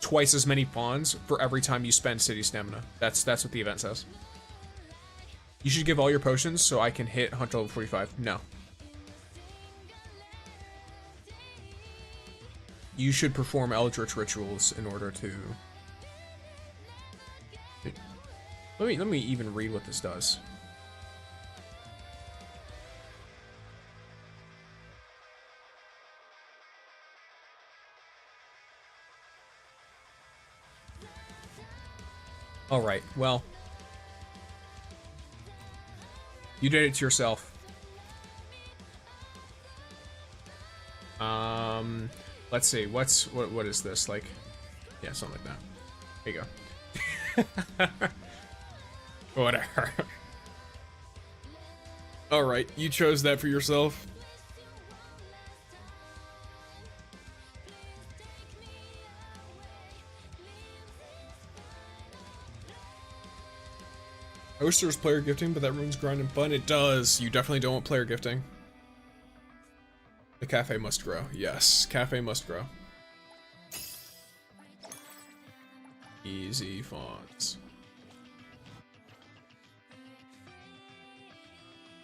twice as many fons for every time you spend city stamina. That's what the event says. You should give all your potions so I can hit Hunter level 45. No. You should perform Eldritch rituals in order to... Let me even read what this does. Alright, well... You did it to yourself. Let's see. What is this like? Yeah, something like that. There you go. Whatever. All right, you chose that for yourself. I wish there was player gifting, but that ruins grind and fun. It does. You definitely don't want player gifting. The cafe must grow. Yes, cafe must grow. Easy fonts.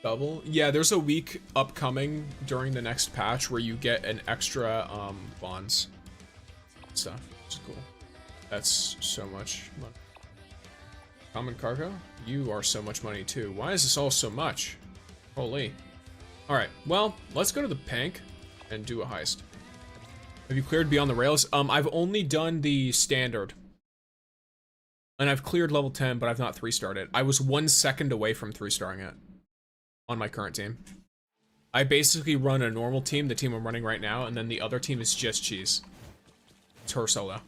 Double? Yeah, there's a week upcoming during the next patch where you get an extra bonds stuff. It's cool. That's so much money. Common cargo? You are so much money too. Why is this all so much? Holy. Alright, well, let's go to the Pink and do a heist. Have you cleared Beyond the Rails? I've only done the standard. And I've cleared level 10, but I've not 3-starred it. I was 1 second away from 3-starring it. On my current team. I basically run a normal team, the team I'm running right now, and then the other team is just cheese. It's her solo. At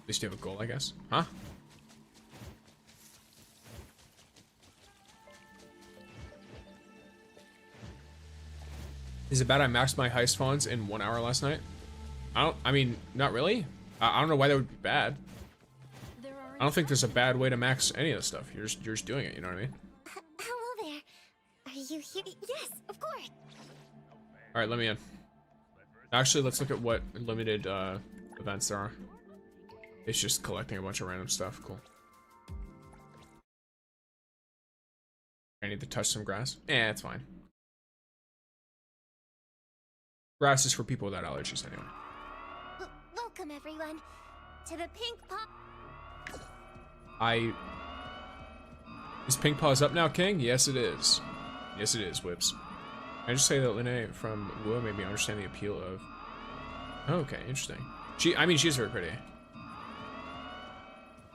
least you have a goal, I guess. Huh? Is it bad I maxed my heist fonts in 1 hour last night? I mean, not really. I don't know why that would be bad. I don't think there's a bad way to max any of this stuff. You're just doing it, you know what I mean? Hello there. Are you here? Yes, of course. Alright, let me in. Actually, let's look at what limited events there are. It's just collecting a bunch of random stuff. Cool. I need to touch some grass. Eh, it's fine. Grass is for people without allergies anyway. Welcome everyone to the Pink Paw. Is Pink Paws up now, King? Yes, it is. Yes, it is, Whips. I just say that Linnae from Wu made me understand the appeal of... Okay, interesting. I mean, she's very pretty.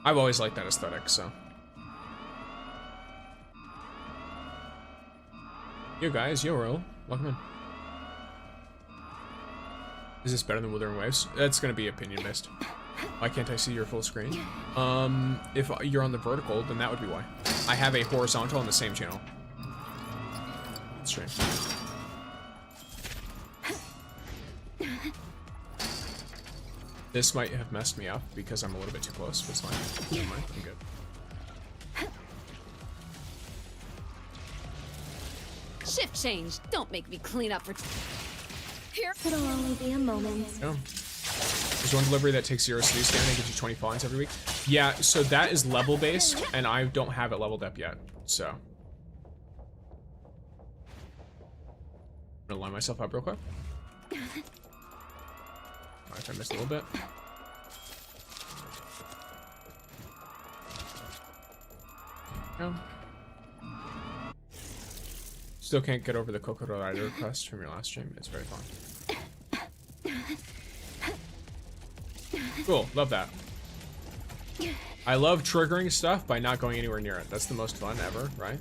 I've always liked that aesthetic, so... Yo guys, yo Earl. Welcome in. Is this better than Withering Waves? That's gonna be opinion based. Why can't I see your full screen? If you're on the vertical, then that would be why. I have a horizontal on the same channel. It's strange. This might have messed me up because I'm a little bit too close, but it's fine. Never mind, I'm good. Shift change. Don't make me clean up for... Here. It'll only be a moment. Yeah. There's one delivery that takes 0 CD stamina and gives you 20 fons every week. Yeah, so that is level based, and I don't have it leveled up yet, so. I'm gonna line myself up real quick. If I missed a little bit. Yeah. Still can't get over the Kokoro Rider request from your last stream. It's very fun. Cool, love that. I love triggering stuff by not going anywhere near it. That's the most fun ever, right?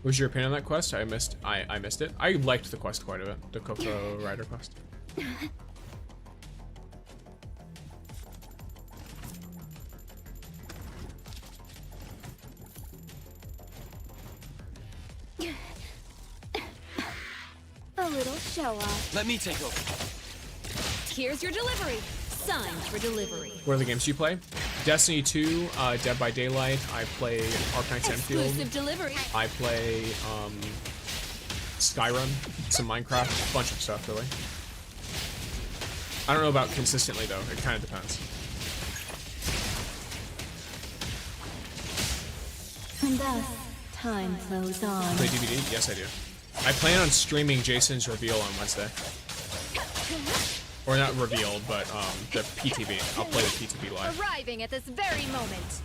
What was your opinion on that quest? I missed it. I liked the quest quite a bit. The Kokoro Rider quest. A little show off. Let me take over. Here's your delivery. Signed for delivery. What are the games you play? Destiny 2, Dead by Daylight. I play Arknight's Endfield. Exclusive delivery. I play Skyrim, some Minecraft, a bunch of stuff really. I don't know about consistently though. It kind of depends. And thus, time flows on. Play DVD? Yes, I do. I plan on streaming Jason's reveal on Wednesday. Or not reveal, but the PTB. I'll play the PTB live. Arriving at this very moment.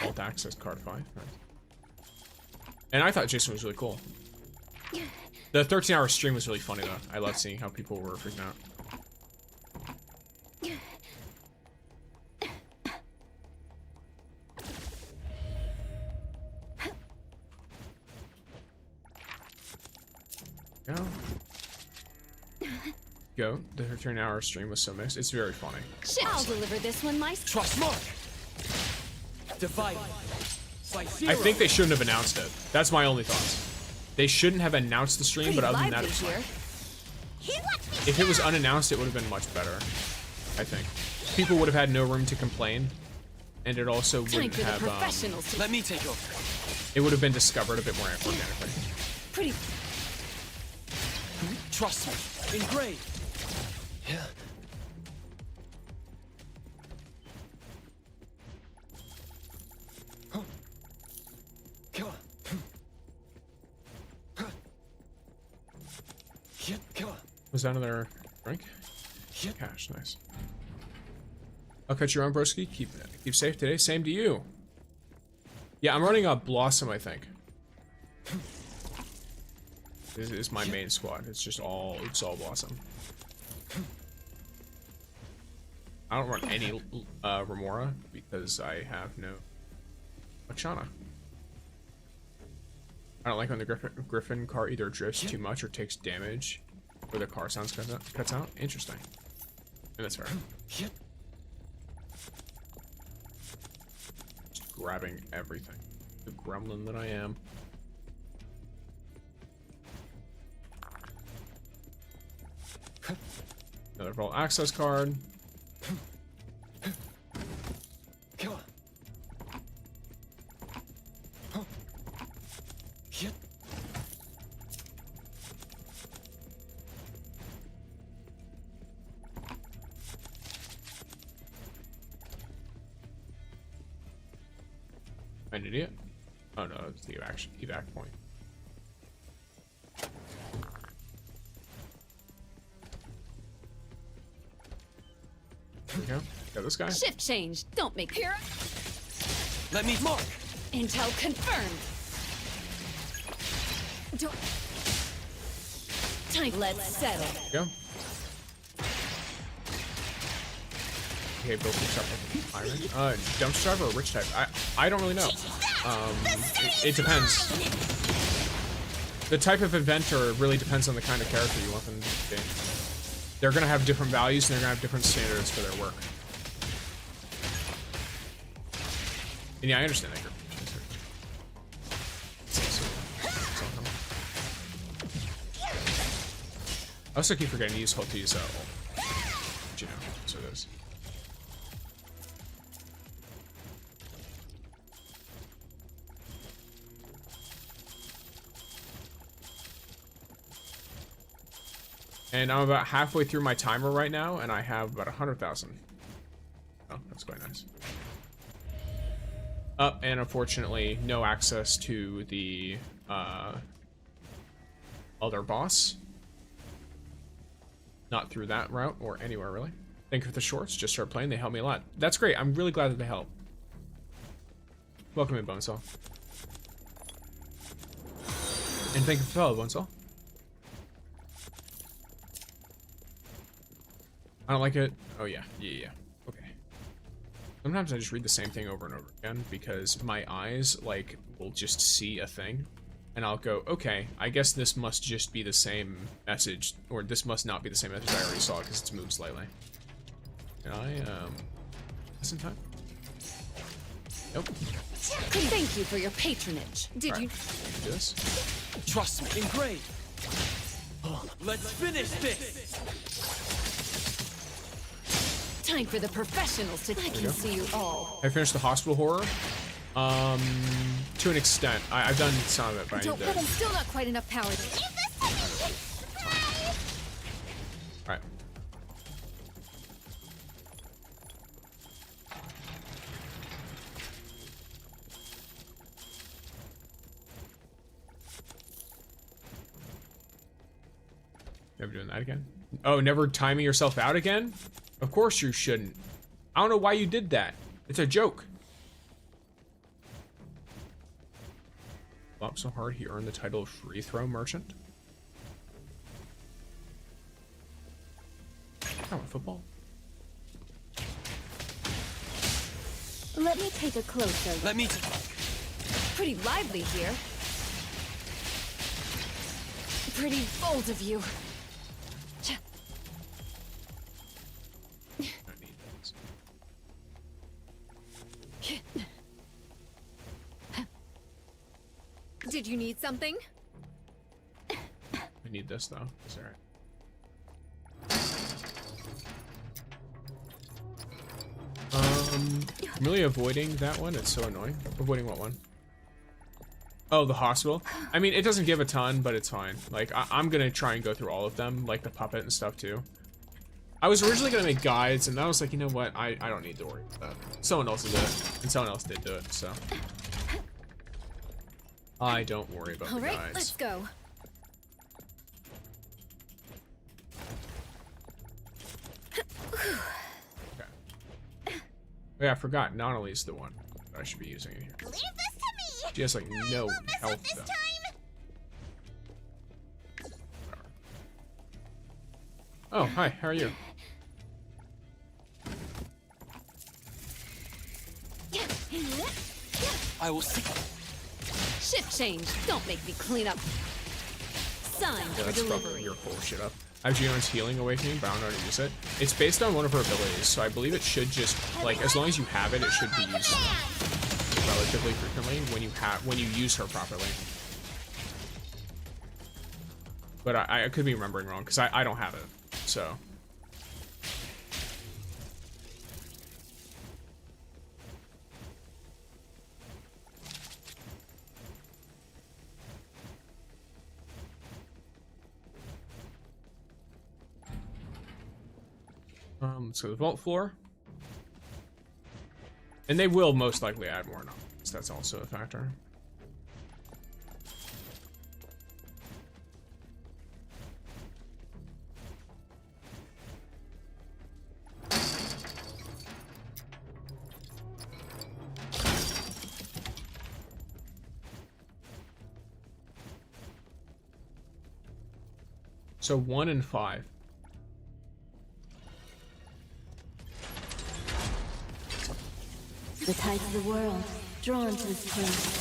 Alt access card 5. Right. And I thought Jason was really cool. The 13-hour stream was really funny though. I love seeing how people were freaking out. Go. The 13-hour stream was so mixed. It's very funny. I'll deliver this one myself. Trust Mark. Divide. I think they shouldn't have announced it. That's my only thoughts. They shouldn't have announced the stream, but other than that, it's fine. If it was unannounced, it would have been much better. I think people would have had no room to complain, and it also wouldn't have. Let me take over. It would have been discovered a bit more organically. Pretty. Trust me. Engraved. Yeah. Come on. Come on. Was that another drink? Cash, nice. I'll cut your own broski. Keep safe today. Same to you. Yeah, I'm running a Blossom, I think. This is my main squad. It's all Blossom. I don't run any Remora because I have no Machana. I don't like when the Griffin car either drifts too much or takes damage, or the car sounds cuts out. Interesting. And that's fair. Just grabbing everything. The gremlin that I am. Another vault access card. Come on. An idiot. Oh no, it's the evac point. There we go. Got this guy. Shift change. Don't make here. Let me mark. Intel confirmed. Don't. Time. Let's settle. There we go. Okay, both picks up iron. Dumpster driver or rich type? I don't really know. It depends. The type of inventor really depends on the kind of character you want them to be. They're gonna have different values and they're gonna have different standards for their work. And yeah, I understand that. also keep forgetting to use ult to use that ult. But, you know, so it is. And I'm about halfway through my timer right now, and I have about 100,000. Oh, that's quite nice. And unfortunately, no access to the other boss. Not through that route, or anywhere, really. Thank you for the shorts. Just start playing. They help me a lot. That's great. I'm really glad that they help. Welcome in, Bonesaw. And thank you for the follow, Bonesaw. I don't like it. Oh, yeah. Yeah. Okay. Sometimes I just read the same thing over and over again because my eyes, like, will just see a thing. And I'll go, okay, I guess this must just be the same message. Or this must not be the same message I already saw because it's moved slightly. Can I, this in time? Nope. Thank you for your patronage. Did you... Do this? Trust me. Great. Let's finish this. Time for the professionals to... I can see you all. I finished the hospital horror. To an extent. I've done some of it, but I need to... I'm still not quite enough power. Alright. Never doing that again? Oh, never timing yourself out again? Of course you shouldn't. I don't know why you did that. It's a joke. Flop so hard he earned the title of free throw merchant. Oh, football. Let me take a closer look. Let me... Pretty lively here. Pretty bold of you. Did you need something? I need this though. It's alright. I'm really avoiding that one. It's so annoying. Avoiding what one? Oh, the hospital. I mean, it doesn't give a ton, but it's fine. Like, I'm gonna try and go through all of them, like the puppet and stuff too. I was originally gonna make guides, and I was like, you know what? I don't need to worry about that. Someone else did it, and someone else did do it, so. I don't worry about the guides. All right, let's go. Okay. Oh, yeah, I forgot. Not only is the one that I should be using in here. Leave this to me. She has like no health This though. time. Oh, hi. How are you? I will see. Shift change. Don't make me clean up. Signed Yeah, for that's probably delivery. your full shit up. I have Gion's Healing Awakening, but I don't know how to use it. It's based on one of her abilities, so I believe it should just, like, as long as you have it, it should be used relatively frequently when you use her properly. But I could be remembering wrong, because I don't have it, so. So the vault floor. And they will most likely add more knowledge. That's also a factor. So 1 and 5. The tides of the world, drawn to this place.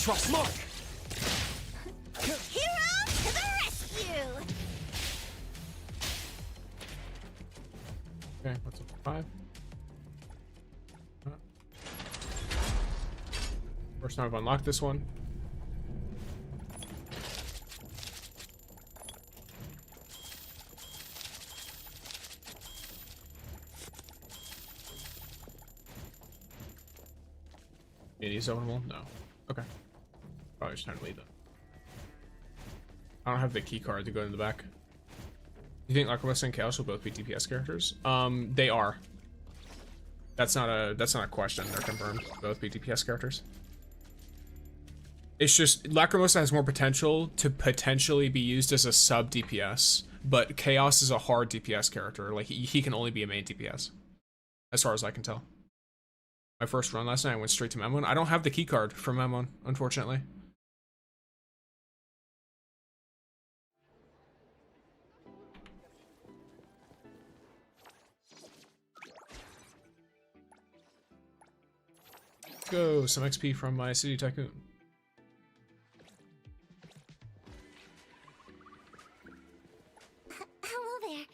trust Mark. Hero to the rescue! Okay, what's up? 5. First time I've unlocked this one. It is openable? No. Okay. Probably just time to leave them. I don't have the key card to go in the back. You think Lacrimosa and Chaos will both be DPS characters? They are. That's not a question. They're confirmed. Both be DPS characters. It's just Lacrimosa has more potential to potentially be used as a sub DPS, but Chaos is a hard DPS character. Like he can only be a main DPS, as far as I can tell. My first run last night, I went straight to Memon. I don't have the key card for Memon, unfortunately. Let's go, some XP from my City Tycoon. Hello there.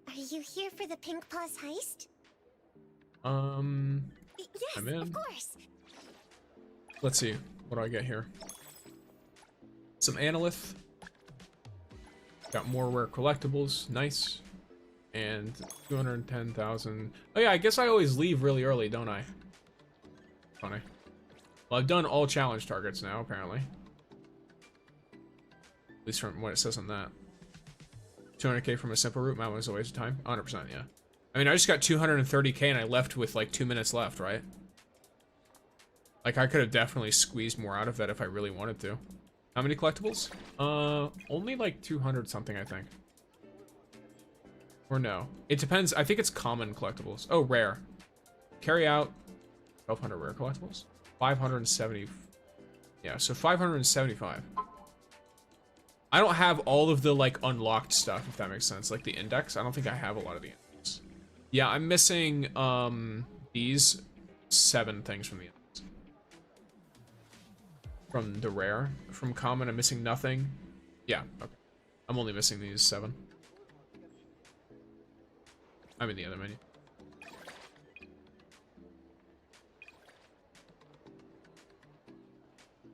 Are you here for the Pink Paws heist? Yes, I'm in. Of course. Let's see. What do I get here? Some Analyth. Got more rare collectibles. Nice. And 210,000. Oh yeah, I guess I always leave really early, don't I? Funny. Well, I've done all challenge targets now, apparently. At least from what it says on that. 200k from a simple route. That was a waste of time. 100%, yeah. I mean, I just got 230k and I left with like 2 minutes left, right? Like, I could have definitely squeezed more out of that if I really wanted to. How many collectibles? Only like 200 something, I think. Or no. It depends. I think it's common collectibles. Oh, rare. Carry out 1,200 rare collectibles. 570. Yeah, so 575. I don't have all of the, like, unlocked stuff, if that makes sense. Like, the index. I don't think I have a lot of the index. Yeah, I'm missing, these 7 things from the index. From the rare. From common, I'm missing nothing. Yeah, okay. I'm only missing these 7. I'm in the other menu.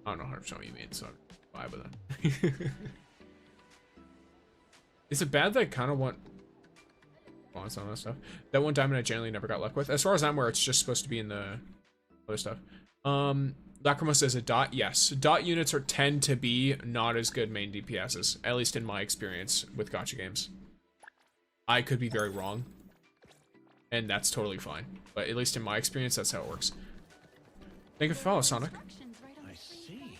I don't know 100% what you mean, so I'm vibe with that. Is it bad that I kind of want some of that stuff? That one diamond I generally never got luck with. As far as I'm aware, it's just supposed to be in the other stuff. Lacrimosa is a dot. Yes, dot units tend to be not as good main DPSs, at least in my experience with gacha games. I could be very wrong, and that's totally fine. But at least in my experience, that's how it works. Thank you for follow, Sonic. I see.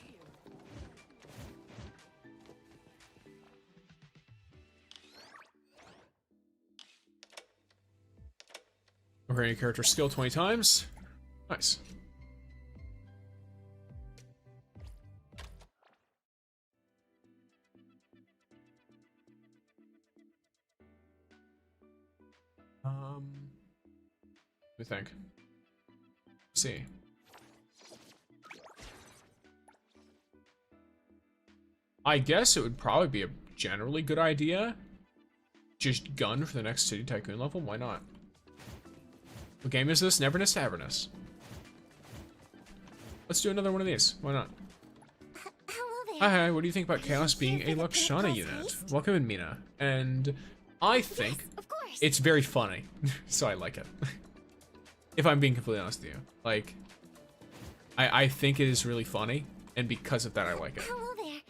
Upgrading character skill 20 times. Nice. Let me think. Let's see. I guess it would probably be a generally good idea. Just gun for the next City Tycoon level. Why not? What game is this? Neverness to Everness. Let's do another one of these. Why not? Hello there. Hi, what do you think about Chaos being a Luxana unit? Welcome in, Mina. And I think it's very funny, so I like it. If I'm being completely honest with you. Like, I think it is really funny, and because of that, I like it. Hello there.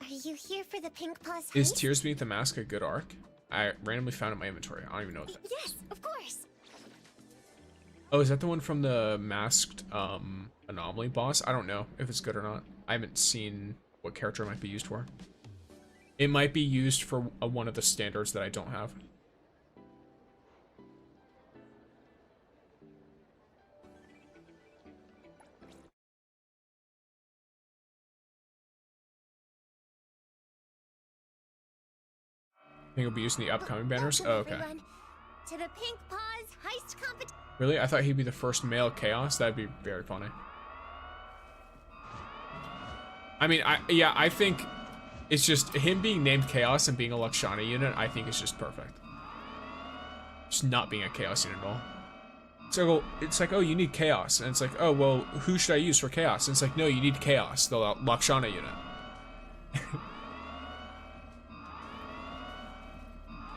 Are you here for the Pink Paws heist? Is Tears Beneath the Mask a good arc? I randomly found it in my inventory. I don't even know what that is. Yes, of course. Oh, is that the one from the masked anomaly boss? I don't know if it's good or not. I haven't seen what character it might be used for. It might be used for one of the standards that I don't have. I think it'll be used in the upcoming banners. Oh, okay. To the Pink Paws heist competition. Really? I thought he'd be the first male Chaos. That'd be very funny. I mean, I think it's just him being named Chaos and being a Lakshana unit, I think is just perfect. Just not being a Chaos unit at all. So it's like, oh, you need Chaos. And it's like, oh, well, who should I use for Chaos? And it's like, no, you need Chaos, the Lakshana unit.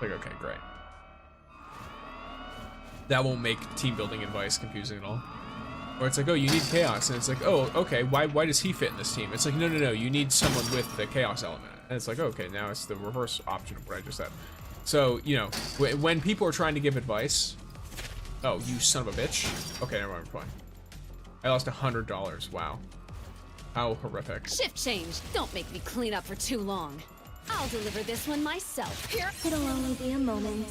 Like, okay, great. That won't make team building advice confusing at all. Or it's like, oh, you need Chaos. And it's like, oh, okay, why does he fit in this team? It's like, no, you need someone with the Chaos element. And it's like, okay, now it's the reverse option of what I just said. So, you know, when people are trying to give advice... Oh, you son of a bitch. Okay, never mind, fine. I lost $100, wow. How horrific. Shift change. Don't make me clean up for too long. I'll deliver this one myself. Here. It'll only be a moment.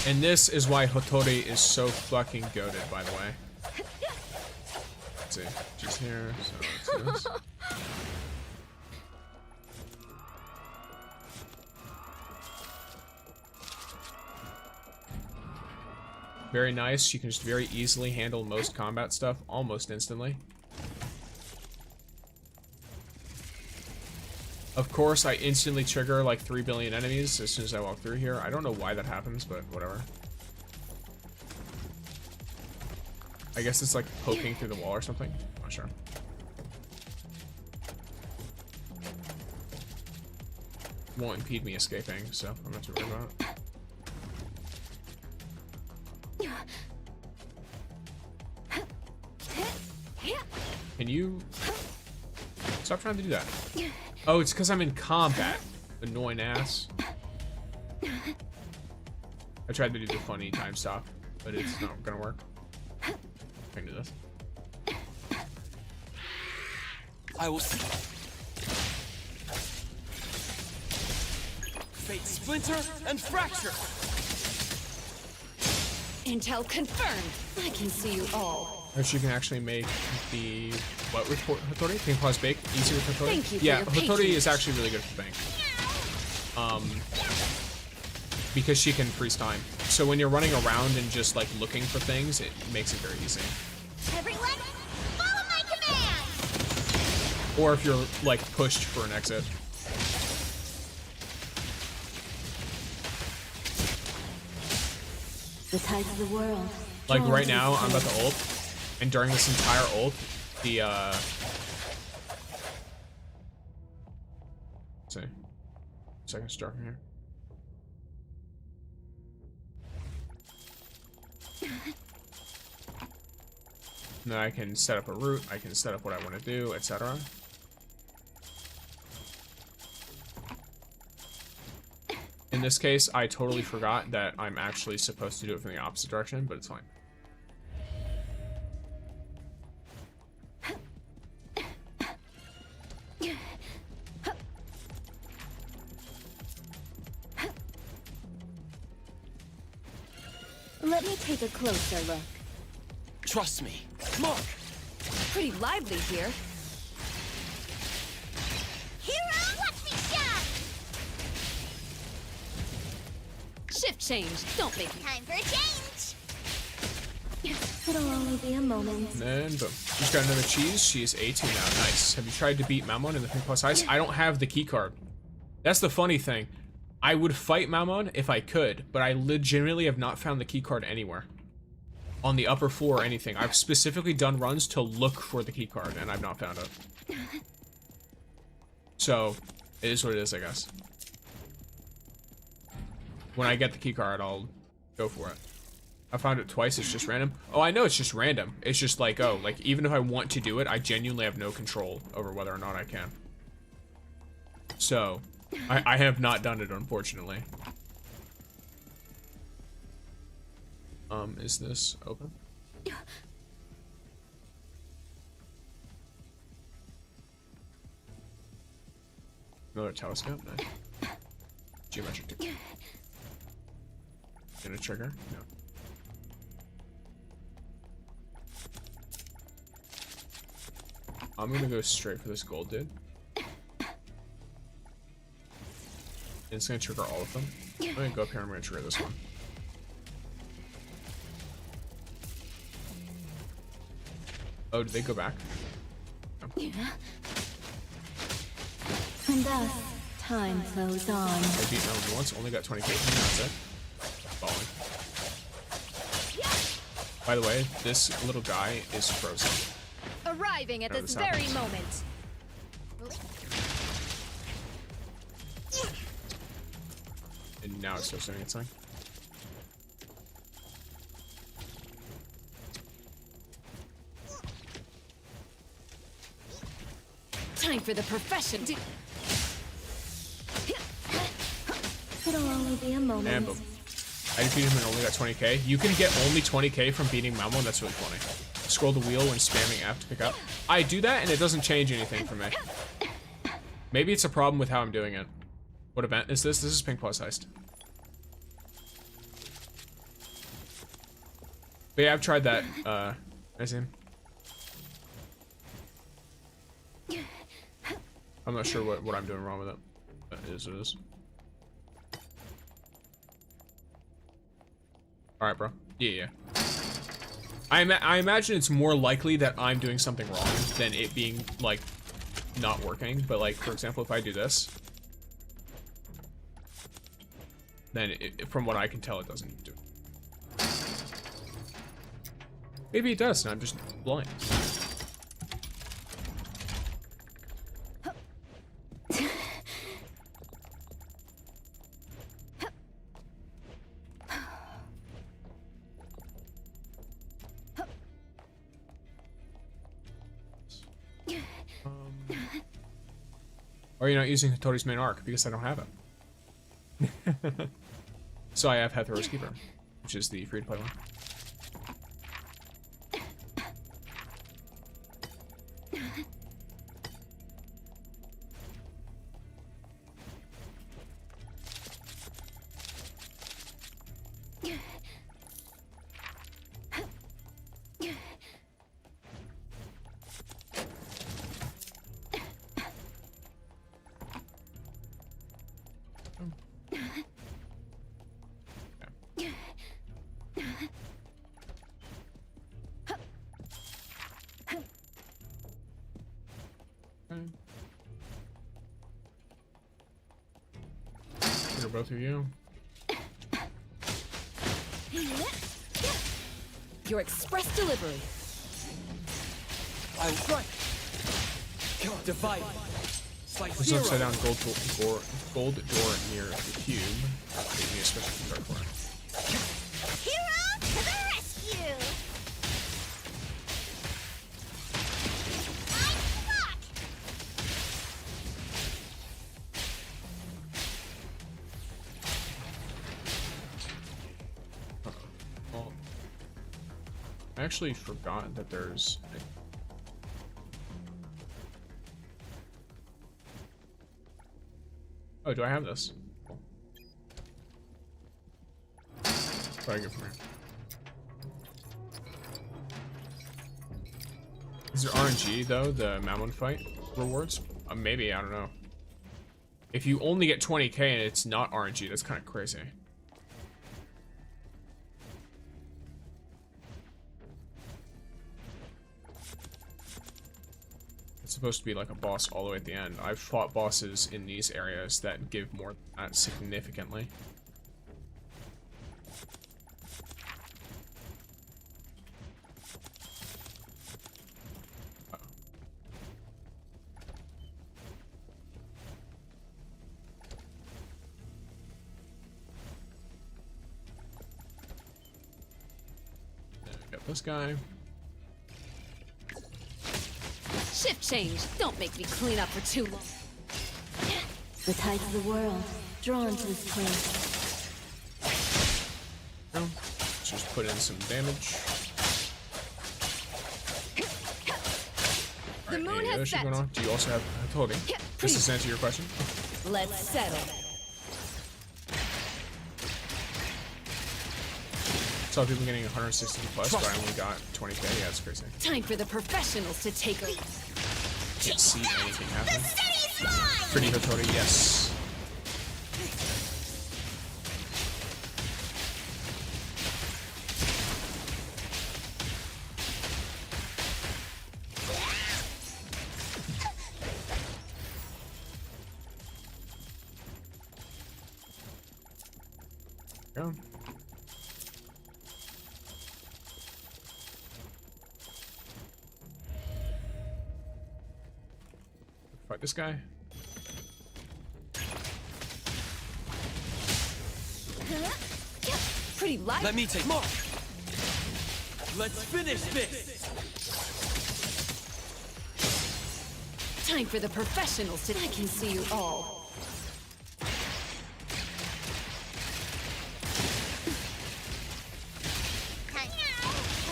And this is why Hotori is so fucking goated, by the way. Let's see. She's here, so let's do this. Very nice. You can just very easily handle most combat stuff almost instantly. Of course, I instantly trigger like 3 billion enemies as soon as I walk through here. I don't know why that happens, but whatever. I guess it's like poking through the wall or something. Not sure. Won't impede me escaping, so I'm not too worried about it. Can you stop trying to do that? Oh, it's because I'm in combat. Annoying ass. I tried to do the funny time stop, but it's not gonna work. I can do this. I will see. Fate splinter and fracture. Intel confirmed. I can see you all. Or she can actually make the what with Hotori? Can pause bake easier with Hotori? Thank you for yeah, your Hotori patience. is actually really good for bank. Because she can freeze time. So when you're running around and just like looking for things, it makes it very easy. Everyone, follow my command! Or if you're like pushed for an exit. The tides of the world. Like drawn right to now, this I'm about place. to ult, and during this entire ult, the let's see, second start from here. And then I can set up a route, I can set up what I want to do, etc. In this case, I totally forgot that I'm actually supposed to do it from the opposite direction, but it's fine. Let me take a closer look. Trust me. Mark. Pretty lively here. Hero, watch me shine! Shift change. Don't make me. Time for a change! It'll only be a moment. And then boom. She's got another cheese. She is A2 now. Nice. Have you tried to beat Mammon in the 3+ ice? I don't have the key card. That's the funny thing. I would fight Mammon if I could, but I legitimately have not found the key card anywhere. On the upper floor or anything. I've specifically done runs to look for the key card, and I've not found it. So, it is what it is, I guess. When I get the key card, I'll go for it. I found it twice, it's just random. Oh, I know it's just random. It's just like, oh, like, even if I want to do it, I genuinely have no control over whether or not I can. So, I have not done it, unfortunately. Is this open? Another telescope? Nice. Geometric. Gonna trigger? No. I'm gonna go straight for this gold dude. And it's gonna trigger all of them. I'm gonna go up here and I'm gonna trigger this one. Oh, did they go back? And thus, time flows on. I beat Melon once, only got 20k from me, that's it. Falling. By the way, this little guy is frozen. Arriving at this very moment. And now it's still sitting at something. Time for the profession. It'll only be a moment. And boom. I defeated him and only got 20k. You can get only 20k from beating Malmo, that's really funny. Scroll the wheel when spamming F to pick up. I do that and it doesn't change anything for me. Maybe it's a problem with how I'm doing it. What event is this? This is Pink Plus Heist. But yeah, I've tried that. I see him. I'm not sure what I'm doing wrong with it. But it is what it is. Alright, bro. Yeah. I imagine it's more likely that I'm doing something wrong than it being, like, not working. But, like, for example, if I do this, then from what I can tell, it doesn't do it. Maybe it does, and I'm just blind. Or you're not using Hattori's main arc because I don't have it. So I have Hathor's Keeper, which is the free-to-play one. Both of you. Your express delivery. I was right. Divide. There's an upside down gold door near the cube. Give me a special card for it. Hero to the rescue! I actually forgot that there's... Oh, do I have this? Cool. What do I get from here? Is there RNG, though, the Mammon fight rewards? Maybe, I don't know. If you only get 20k and it's not RNG, that's kind of crazy. It's supposed to be like a boss all the way at the end. I've fought bosses in these areas that give more than that significantly. Got this guy. Shift change. Don't make me clean up for too long. The tides of the world, drawn to this place. No. Let's just put in some damage. The moon has set. Going on. Do you also have Hattori? Does this answer your question? Let's settle. Saw people getting 160 plus, but I only got 20k. Yeah, that's crazy. Time for the professionals to take over. Can't see anything happen. Pretty Hattori, yes. Go. Fight this guy. Pretty light. Let me take mark. Let's finish this. Time for the professionals to. I can see you all.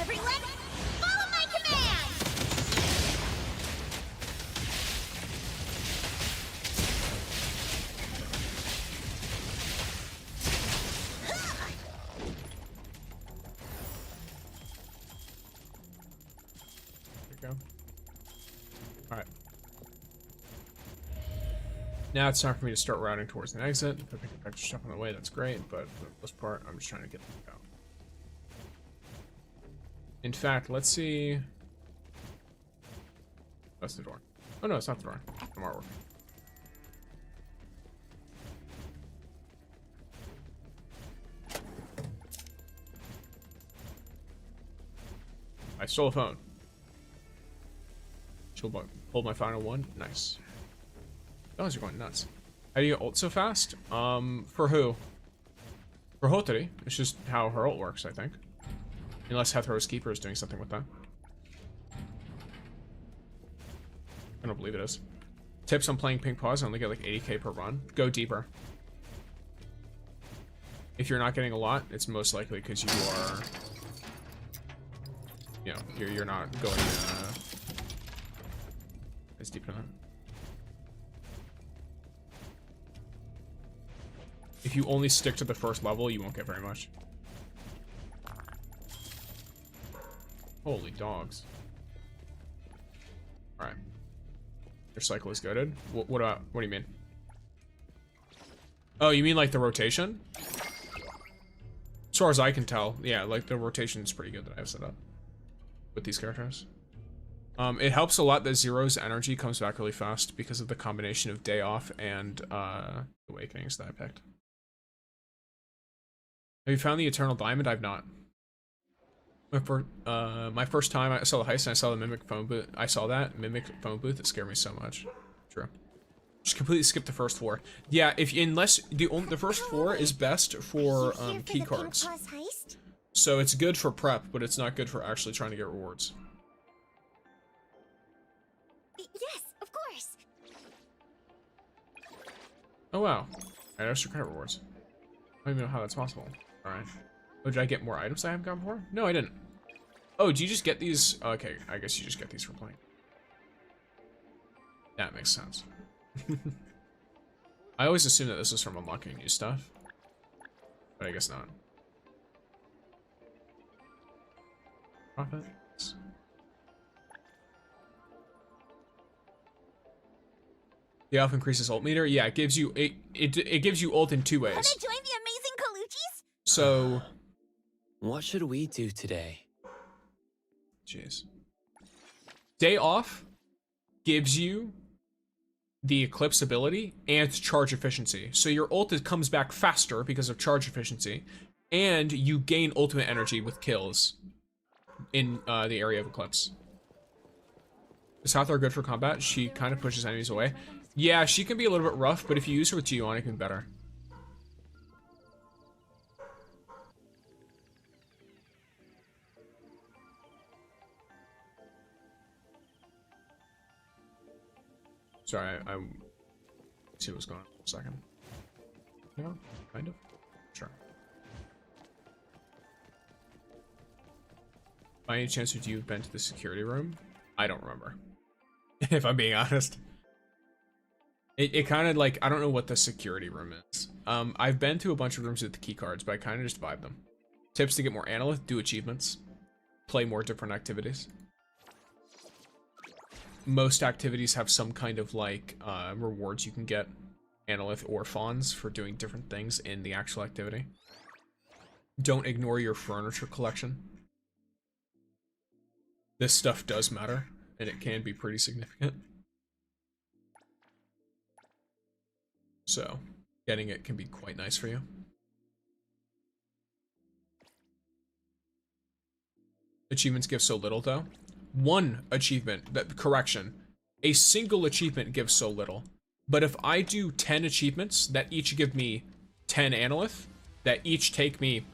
Everyone, follow my command! There you go. Alright. Now it's time for me to start routing towards an exit. If I pick up extra stuff on the way, that's great, but for the most part, I'm just trying to get them out. In fact, let's see. That's the door. Oh no, it's not the door. Some artwork. I stole a phone. Hold my final one. Nice. Those are going nuts. How do you ult so fast? For who? For Hotari. It's just how her ult works, I think. Unless Hethero's Keeper is doing something with that. I don't believe it is. Tips on playing Pink Paws, I only get like 80k per run. Go deeper. If you're not getting a lot, it's most likely because you are... You know, you're not going as deep in that. If you only stick to the first level, you won't get very much. Holy dogs. Alright. Your cycle is goated. What do you mean? Oh, you mean like the rotation? As far as I can tell, yeah, like the rotation is pretty good that I have set up with these characters. It helps a lot that Zero's energy comes back really fast because of the combination of Day Off and Awakenings that I picked. Have you found the Eternal Diamond? I've not. My first time I saw the heist and I saw the Mimic phone booth. I saw that Mimic phone booth. It scared me so much. True. Just completely skip the first floor. Yeah, unless the first floor is best for key cards. So it's good for prep, but it's not good for actually trying to get rewards. Yes, of course. Oh wow, I extra credit rewards. I don't even know how that's possible. All right. Oh, did I get more items I haven't gotten before? No, I didn't. Oh, do you just get these? Okay, I guess you just get these for playing. That makes sense. I always assume that this is from unlocking new stuff, but I guess not. Profit. The elf increases ult meter. Yeah, it gives you it gives you ult in 2 ways. Wanna join the amazing Colucci's? So, what should we do today? Jeez. Day Off gives you the Eclipse ability and charge efficiency. So your ult comes back faster because of charge efficiency, and you gain ultimate energy with kills in the area of Eclipse. Is Hathor good for combat? She kind of pushes enemies away. Yeah, she can be a little bit rough, but if you use her with Gion, it can be better. Sorry, I see what's going on for a second. No, kind of. Sure. By any chance, would you have been to the security room? I don't remember. If I'm being honest. It kind of like, I don't know what the security room is. I've been to a bunch of rooms with the key cards, but I kind of just vibe them. Tips to get more analyth, do achievements. Play more different activities. Most activities have some kind of like rewards you can get, analyth or fons, for doing different things in the actual activity. Don't ignore your furniture collection. This stuff does matter, and it can be pretty significant. So, getting it can be quite nice for you. achievements give so little, though. One achievement, correction, a single achievement gives so little. But if I do 10 achievements that each give me 10 analyth, that each take me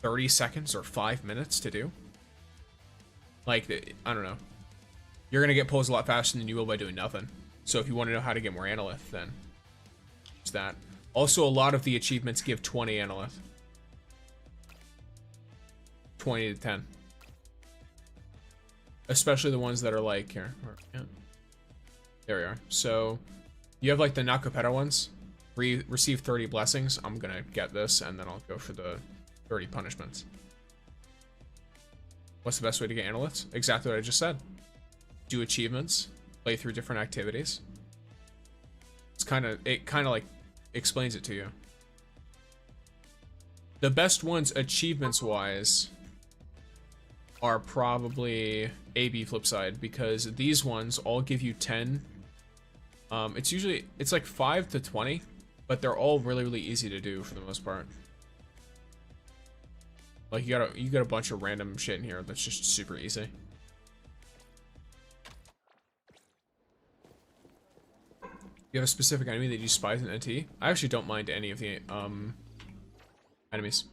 30 seconds or 5 minutes to do, like, I don't know. You're gonna get pulls a lot faster than you will by doing nothing. So if you want to know how to get more analyth, then it's that. Also, a lot of the achievements give 20 analyth. 20 to 10. Especially the ones that are like, here. Yeah. There we are. So, you have like the Nakapeta ones. Receive 30 blessings. I'm gonna get this, and then I'll go for the 30 punishments. What's the best way to get analyths? Exactly what I just said. Do achievements. Play through different activities. It kind of like explains it to you. The best ones achievements wise are probably AB flip side, because these ones all give you 10. It's like 5 to 20, but they're all really easy to do for the most part. Like you got a bunch of random shit in here that's just super easy. You have a specific enemy that you spies in NT? I actually don't mind any of the enemies.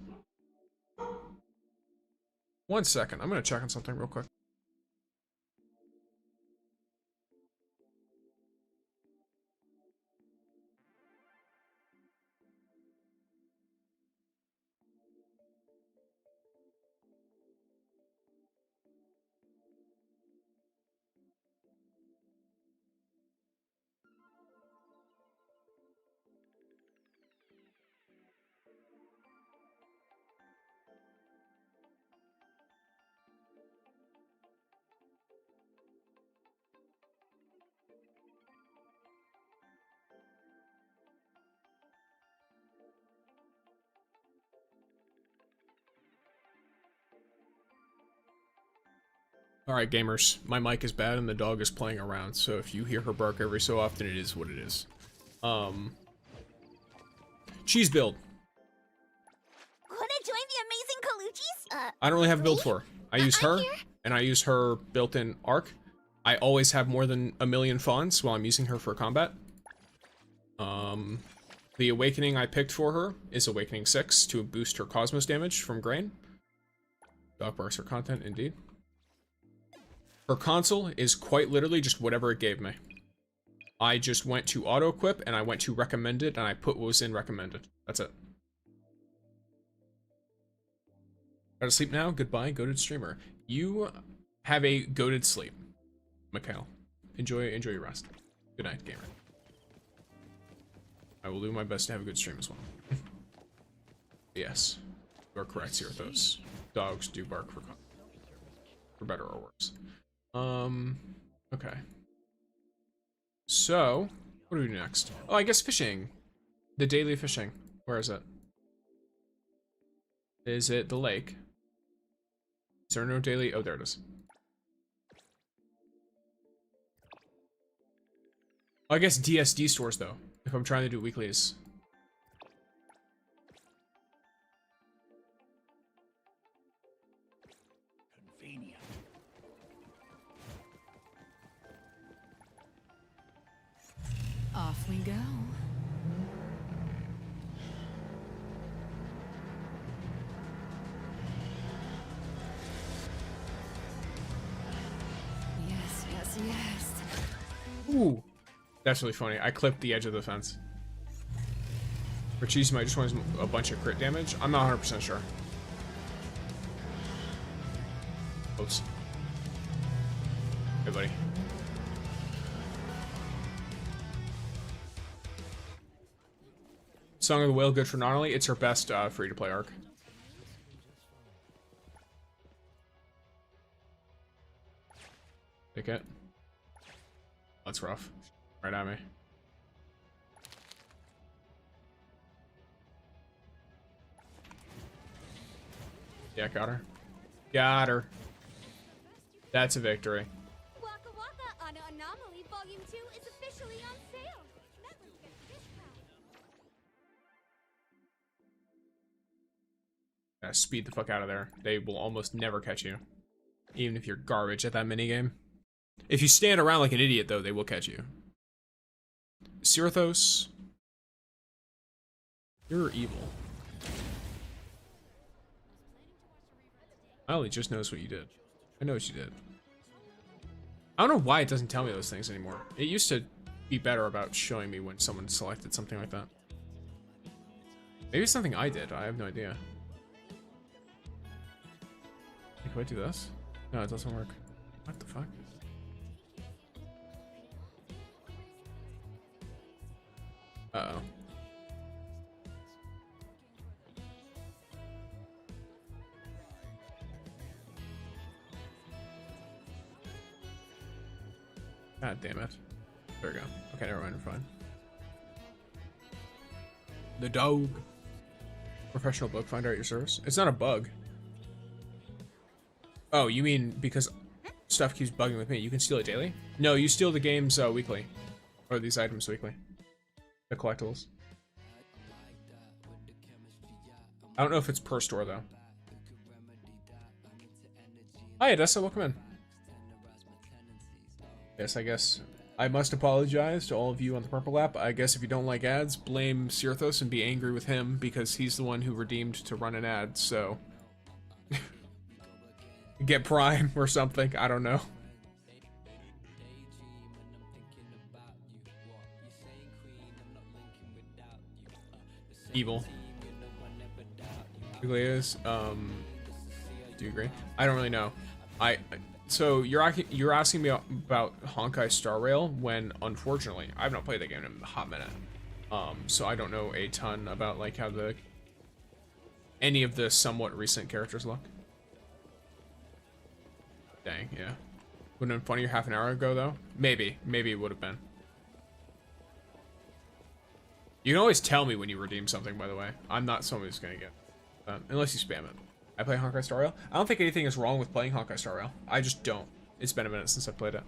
1 second, I'm gonna check on something real quick. Alright, gamers. My mic is bad and the dog is playing around, so if you hear her bark every so often, it is what it is. Cheese build. Wanna join the amazing Kaluchis? I don't really have a build for her. I use her, and I use her built-in arc. I always have more than 1,000,000 fons while I'm using her for combat. The awakening I picked for her is Awakening 6 to boost her Cosmos damage from Grain. Dog barks her content, indeed. Her console is quite literally just whatever it gave me. I just went to auto equip and I went to recommended and I put what was in recommended. That's it. Gotta sleep now. Goodbye, goated streamer. You have a goated sleep, Mikhail. Enjoy your rest. Good night, gamer. I will do my best to have a good stream as well. Yes, you are correct, Zerathos. Dogs do bark for better or worse. Okay. So, what do we do next? Oh, I guess fishing. The daily fishing. Where is it? Is it the lake? Is there no daily? Oh, there it is. Oh, I guess DSD stores, though, if I'm trying to do weeklies. Off we go. Yes, yes, yes. Ooh, that's really funny. I clipped the edge of the fence. For cheese, might just want a bunch of crit damage. I'm not 100% sure. Oops. Hey, buddy. Song of the Whale, good for not only, it's her best free-to-play arc. Pick it. That's rough. Right at me. Yeah, got her. Got her. That's a victory. Waka Waka on Anomaly Volume 2 is officially on sale. That one's gonna discount. Speed the fuck out of there. They will almost never catch you. even if you're garbage at that minigame. If you stand around like an idiot, though, they will catch you. Sirithos, you're evil. I only just noticed what you did. I know what you did. I don't know why it doesn't tell me those things anymore. It used to be better about showing me when someone selected something like that. Maybe it's something I did. I have no idea. Can I do this? No, it doesn't work. What the fuck? Uh-oh. God damn it. There we go. Okay, never mind, we're fine. The dog. Professional bug finder at your service. It's not a bug. Oh, you mean because stuff keeps bugging with me? You can steal it daily? No, you steal the games weekly. Or these items weekly. The collectibles. I don't know if it's per store, though. Hi, Odessa, welcome in. Yes, I guess I must apologize to all of you on the Purple app. I guess if you don't like ads, blame Sirithos and be angry with him because he's the one who redeemed to run an ad, so... Get Prime or something, I don't know. Evil. Is, do you agree? I don't really know. So you're asking me about Honkai Star Rail when, unfortunately, I've not played that game in a hot minute. So I don't know a ton about like how any of the somewhat recent characters look. Dang, yeah. Wouldn't have been funnier half an hour ago though? Maybe it would have been. You can always tell me when you redeem something, by the way. I'm not someone who's gonna get that, unless you spam it. I play Honkai Star Rail. I don't think anything is wrong with playing Honkai Star Rail. I just don't. It's been a minute since I played it.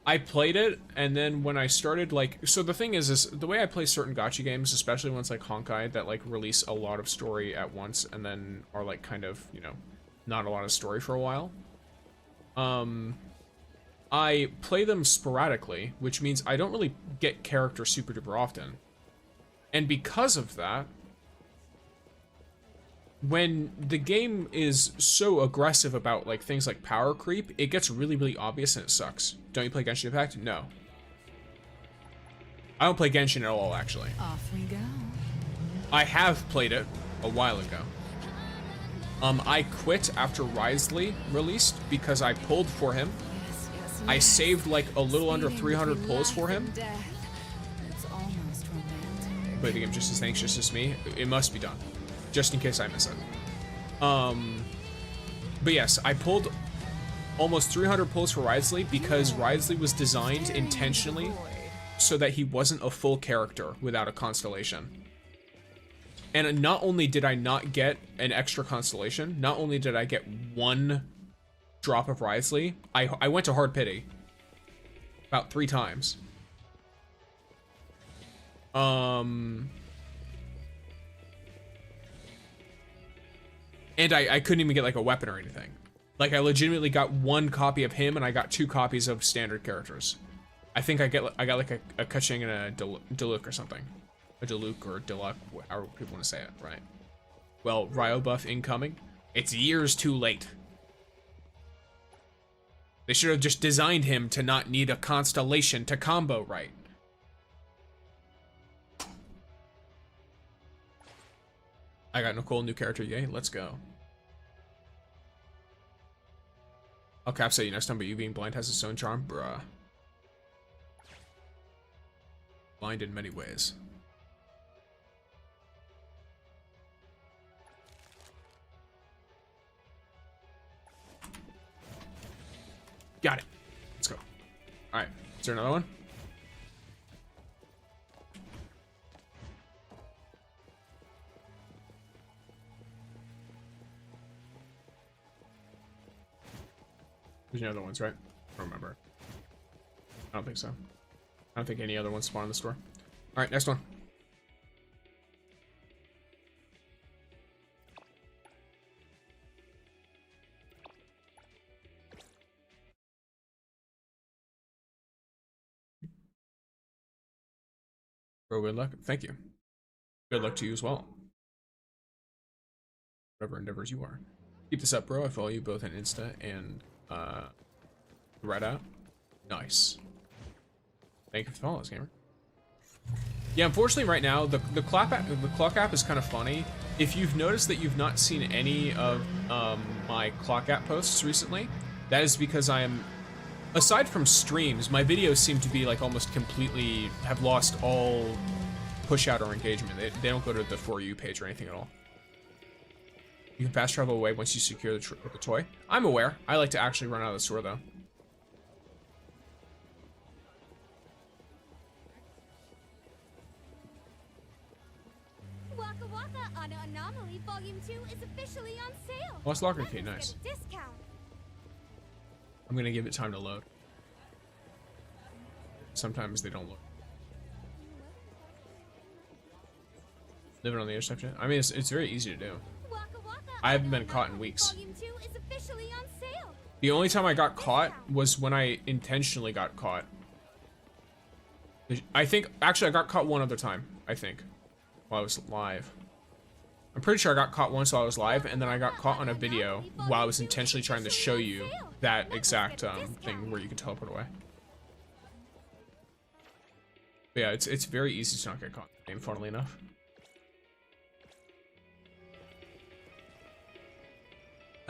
I played it, and then when I started, like... So the thing is the way I play certain gacha games, especially ones like Honkai, that, like, release a lot of story at once, and then are, like, kind of, you know, not a lot of story for a while. I play them sporadically, which means I don't really get characters super duper often. And because of that, when the game is so aggressive about like things like power creep, it gets really, really obvious and it sucks. Don't you play Genshin Impact? No. I don't play Genshin at all, actually. Off we go. I have played it a while ago. I quit after Risley released because I pulled for him. Yes, I saved like a little under 300 pulls for him. It's almost romantic. Play the game just as anxious as me. It must be done. Just in case I miss it. But yes, I pulled almost 300 pulls for Risley because Risley was designed intentionally so that he wasn't a full character without a constellation. And not only did I not get an extra constellation, not only did I get one drop of Risley, I went to hard pity about 3 times. And I couldn't even get like a weapon or anything. Like I legitimately got 1 copy of him and I got 2 copies of standard characters. I think I got like a Kaching and a Diluc or something. A Diluc or Diluc, however people want to say it, right? Well, Ryo buff incoming. It's years too late. They should have just designed him to not need a constellation to combo right. I got Nicole, new character, yay, let's go. I'll capsate you next time, but you being blind has its own charm, bruh. Blind in many ways. Got it. Let's go. Alright, is there another one? There's no other ones, right? I don't remember. I don't think so. I don't think any other ones spawn in the store. Alright, next one. Bro, good luck. Thank you. Good luck to you as well. Whatever endeavors you are. Keep this up, bro. I follow you both on Insta and Reddit. Nice. Thank you for following us, gamer. Yeah, unfortunately right now, the clock app is kind of funny. If you've noticed that you've not seen any of my clock app posts recently, that is because I am, aside from streams, my videos seem to be like almost completely, have lost all push out or engagement. They don't go to the For You page or anything at all. You can fast travel away once you secure the toy. I'm aware. I like to actually run out of the store though. Waka Waka on Anomaly Volume 2 is officially on sale. Lost locker key, nice. Get a discount. I'm gonna give it time to load. Sometimes they don't load. Living on the edge type shit. I mean, it's very easy to do. I haven't been caught in weeks. Volume 2 is officially on sale. The only time I got caught was when I intentionally got caught. I think, actually I got caught one other time, I think, while I was live. I'm pretty sure I got caught once while I was live, and then I got caught on a video while I was intentionally trying to show you that exact thing where you can teleport away. But yeah, it's very easy to not get caught in the game, funnily enough.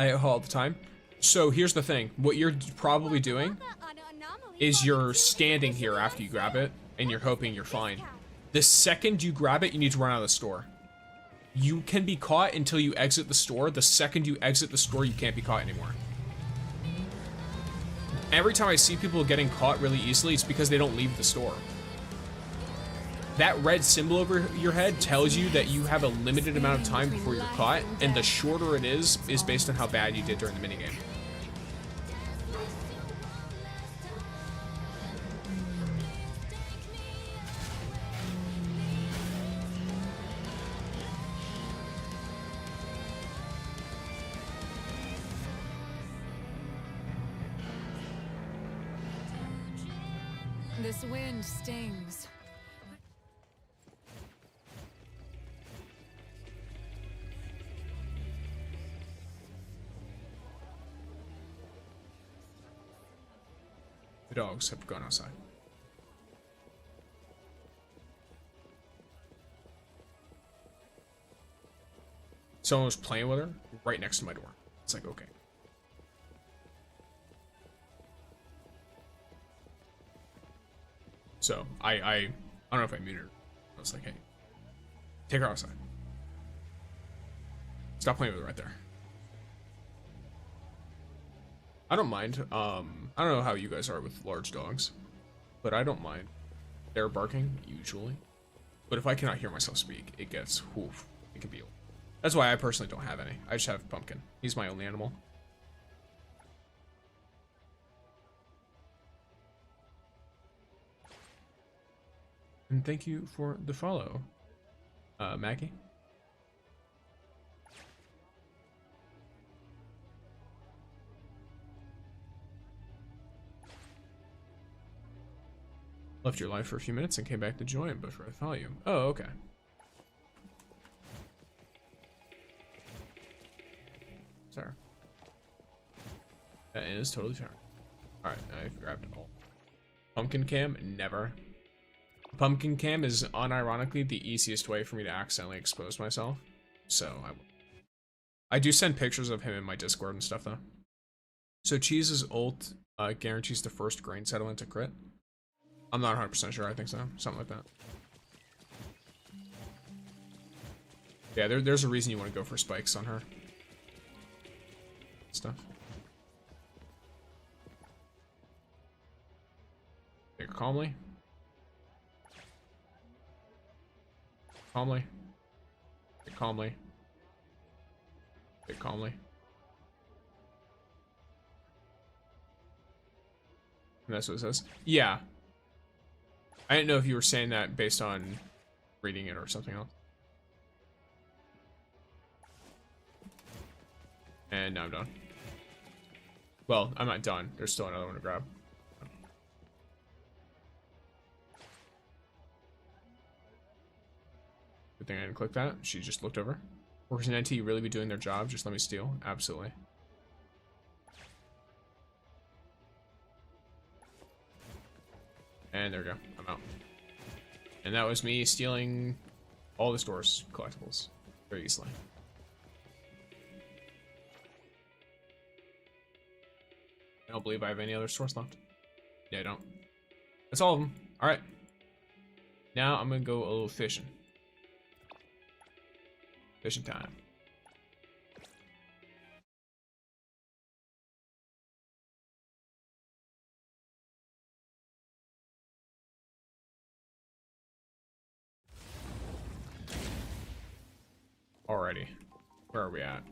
I haul all the time. So here's the thing. What you're probably doing is you're standing here after you grab it, and you're hoping you're fine. The second you grab it, you need to run out of the store. You can be caught until you exit the store. The second you exit the store, you can't be caught anymore. Every time I see people getting caught really easily, it's because they don't leave the store. That red symbol over your head tells you that you have a limited amount of time before you're caught, and the shorter it is based on how bad you did during the minigame. This wind stings. The dogs have gone outside. Someone was playing with her right next to my door. It's like, okay. So I don't know if I muted her. I was like, hey, take her outside. Stop playing with her right there. I don't mind. I don't know how you guys are with large dogs, but I don't mind their barking usually. But if I cannot hear myself speak, it gets woof. It can be. That's why I personally don't have any. I just have Pumpkin. He's my only animal. And thank you for the follow, Maggie. Left your life for a few minutes and came back to join before I follow you. Oh, okay. Sorry. That is totally fair. Alright, I've grabbed it all. Pumpkin cam? Never. Pumpkin cam is unironically the easiest way for me to accidentally expose myself. So I do send pictures of him in my Discord and stuff though. So Cheese's ult guarantees the first grain settlement to crit. I'm not 100% sure. I think so. Something like that. Yeah, there's a reason you want to go for spikes on her. Stuff. Take her calmly. Calmly. Take calmly. Take calmly. And that's what it says. Yeah. I didn't know if you were saying that based on reading it or something else. And now I'm done. Well, I'm not done. There's still another one to grab. Good thing I didn't click that. She just looked over. Workers in NT really be doing their job. Just let me steal. Absolutely. And there we go. I'm out. And that was me stealing all the store's collectibles very easily. I don't believe I have any other stores left. Yeah, I don't. That's all of them. All right. Now I'm gonna go a little fishing. Fishing time. Alrighty. Where are we at?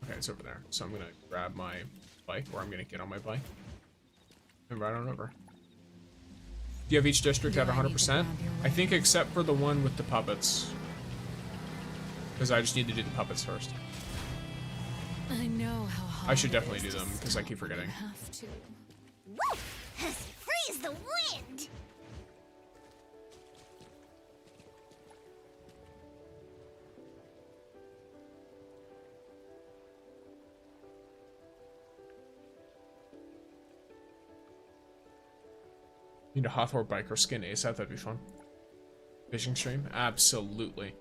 Okay, it's over there. So I'm gonna grab my bike, or I'm gonna get on my bike and ride on over. Do you have each district at 100%? I think except for the one with the puppets. Because I just need to do the puppets first. I know how hard I should definitely do them, because I keep forgetting. Have to. Woo! As free as the wind! Need a Hawthorne bike or skin ASAP, that'd be fun. Fishing stream? Absolutely.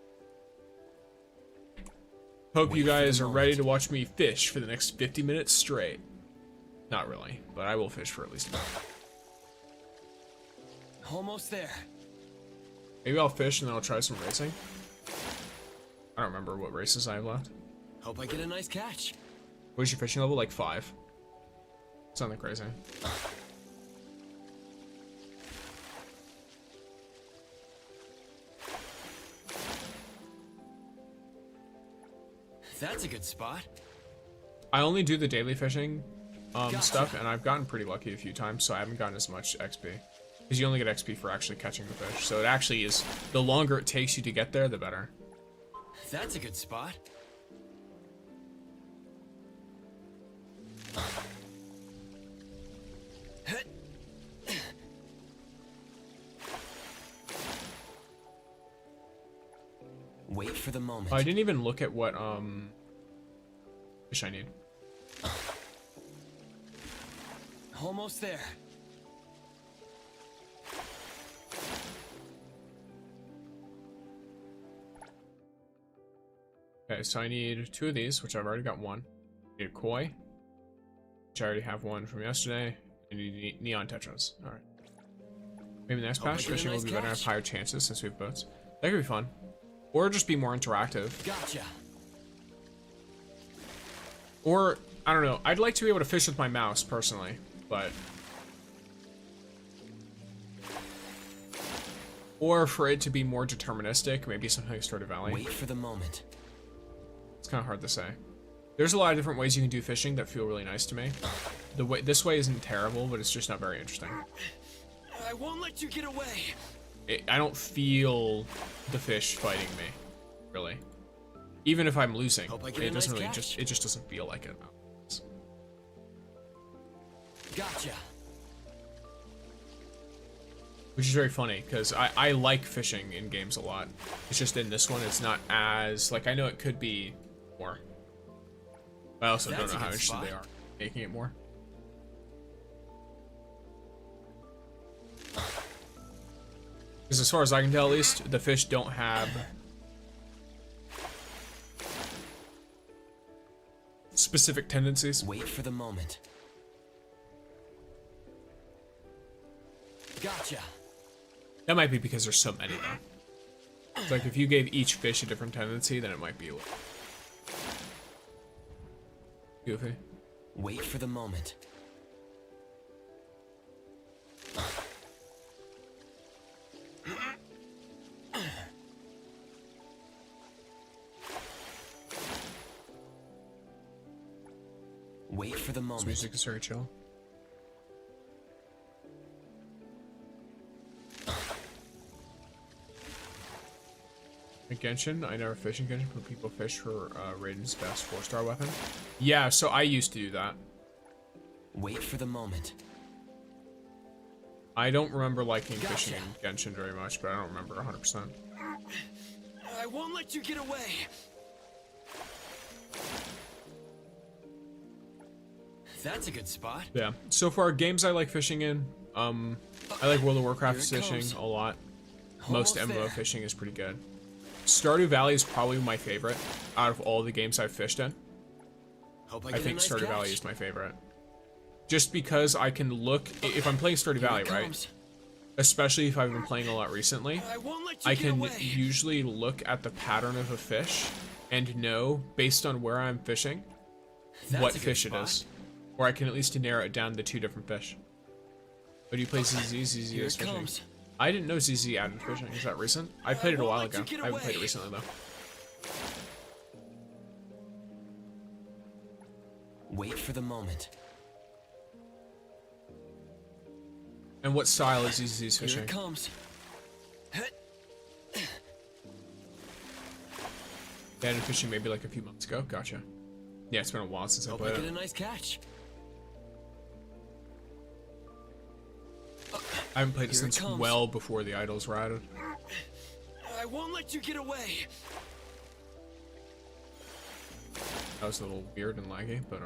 Hope you guys are ready to watch me fish for the next 50 minutes straight. Not really, but I will fish for at least a minute. Almost there. Maybe I'll fish and then I'll try some racing. I don't remember what races I have left. Hope I get a nice catch. What's your fishing level? Like 5. Something crazy. That's a good spot. I only do the daily fishing stuff, and I've gotten pretty lucky a few times, so I haven't gotten as much XP. Because you only get XP for actually catching the fish. So it actually is, the longer it takes you to get there, the better. That's a good spot. Wait for the moment. I didn't even look at what fish I need. Almost there. Okay, so I need 2 of these, which I've already got 1. I need a koi, which I already have 1 from yesterday. And you need neon tetras. Alright. Maybe the next patch fishing will be better and have higher chances since we have boats. That could be fun. Or just be more interactive. Gotcha. Or, I don't know, I'd like to be able to fish with my mouse, personally, but... Or for it to be more deterministic, maybe something like Stardew Valley. Wait for the moment. It's kind of hard to say. There's a lot of different ways you can do fishing that feel really nice to me. This way isn't terrible, but it's just not very interesting. I won't let you get away. I don't feel the fish fighting me, really. Even if I'm losing, it doesn't really it just doesn't feel like it. Gotcha. Which is very funny, because I like fishing in games a lot. It's just in this one, it's not as, like, I know it could be more. I also don't know how interested they are in making it more. Because as far as I can tell, at least, the fish don't have specific tendencies. Wait for the moment. Gotcha. That might be because there's so many, though. It's like, if you gave each fish a different tendency, then it might be a little goofy. Wait for the moment. Wait for the moment. This music is very chill. At Genshin, I never fish in Genshin, but people fish for Raiden's best 4-star weapon. Yeah, so I used to do that. Wait for the moment. I don't remember liking fishing in Genshin very much, but I don't remember 100%. I won't let you get away. That's a good spot. Yeah. So far, games I like fishing in. I like World of Warcraft fishing a lot. Most MMO fishing is pretty good. Stardew Valley is probably my favorite out of all the games I've fished in. I think Stardew Valley is my favorite. Just because I can look, if I'm playing Stardew Valley, right? Especially if I've been playing a lot recently, I can usually look at the pattern of a fish and know, based on where I'm fishing, what fish it is. Or I can at least narrow it down to 2 different fish. But do you play ZZ? ZZ is fishing. I didn't know ZZ added fishing. Is that recent? I played it a while ago. I haven't played it recently, though. Wait for the moment. And what style is ZZ's fishing? Here it comes. They added fishing maybe like a few months ago. Gotcha. Yeah, it's been a while since I played it. Hope I get a nice catch. I haven't played it since well before the idols were added. I won't let you get away. That was a little weird and laggy, but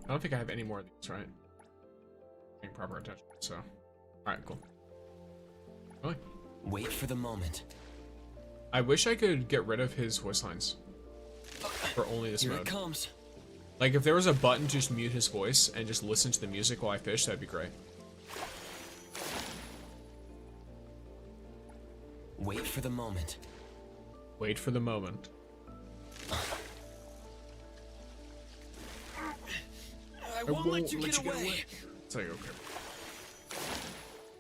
I don't think I have any more of these, right? Paying proper attention, so. Alright, cool. Really? Wait for the moment. I wish I could get rid of his voice lines. For only this mode. Here it comes. Like, if there was a button to just mute his voice and just listen to the music while I fish, that'd be great. Wait for the moment. Wait for the moment. I won't let you get away. It's like, okay.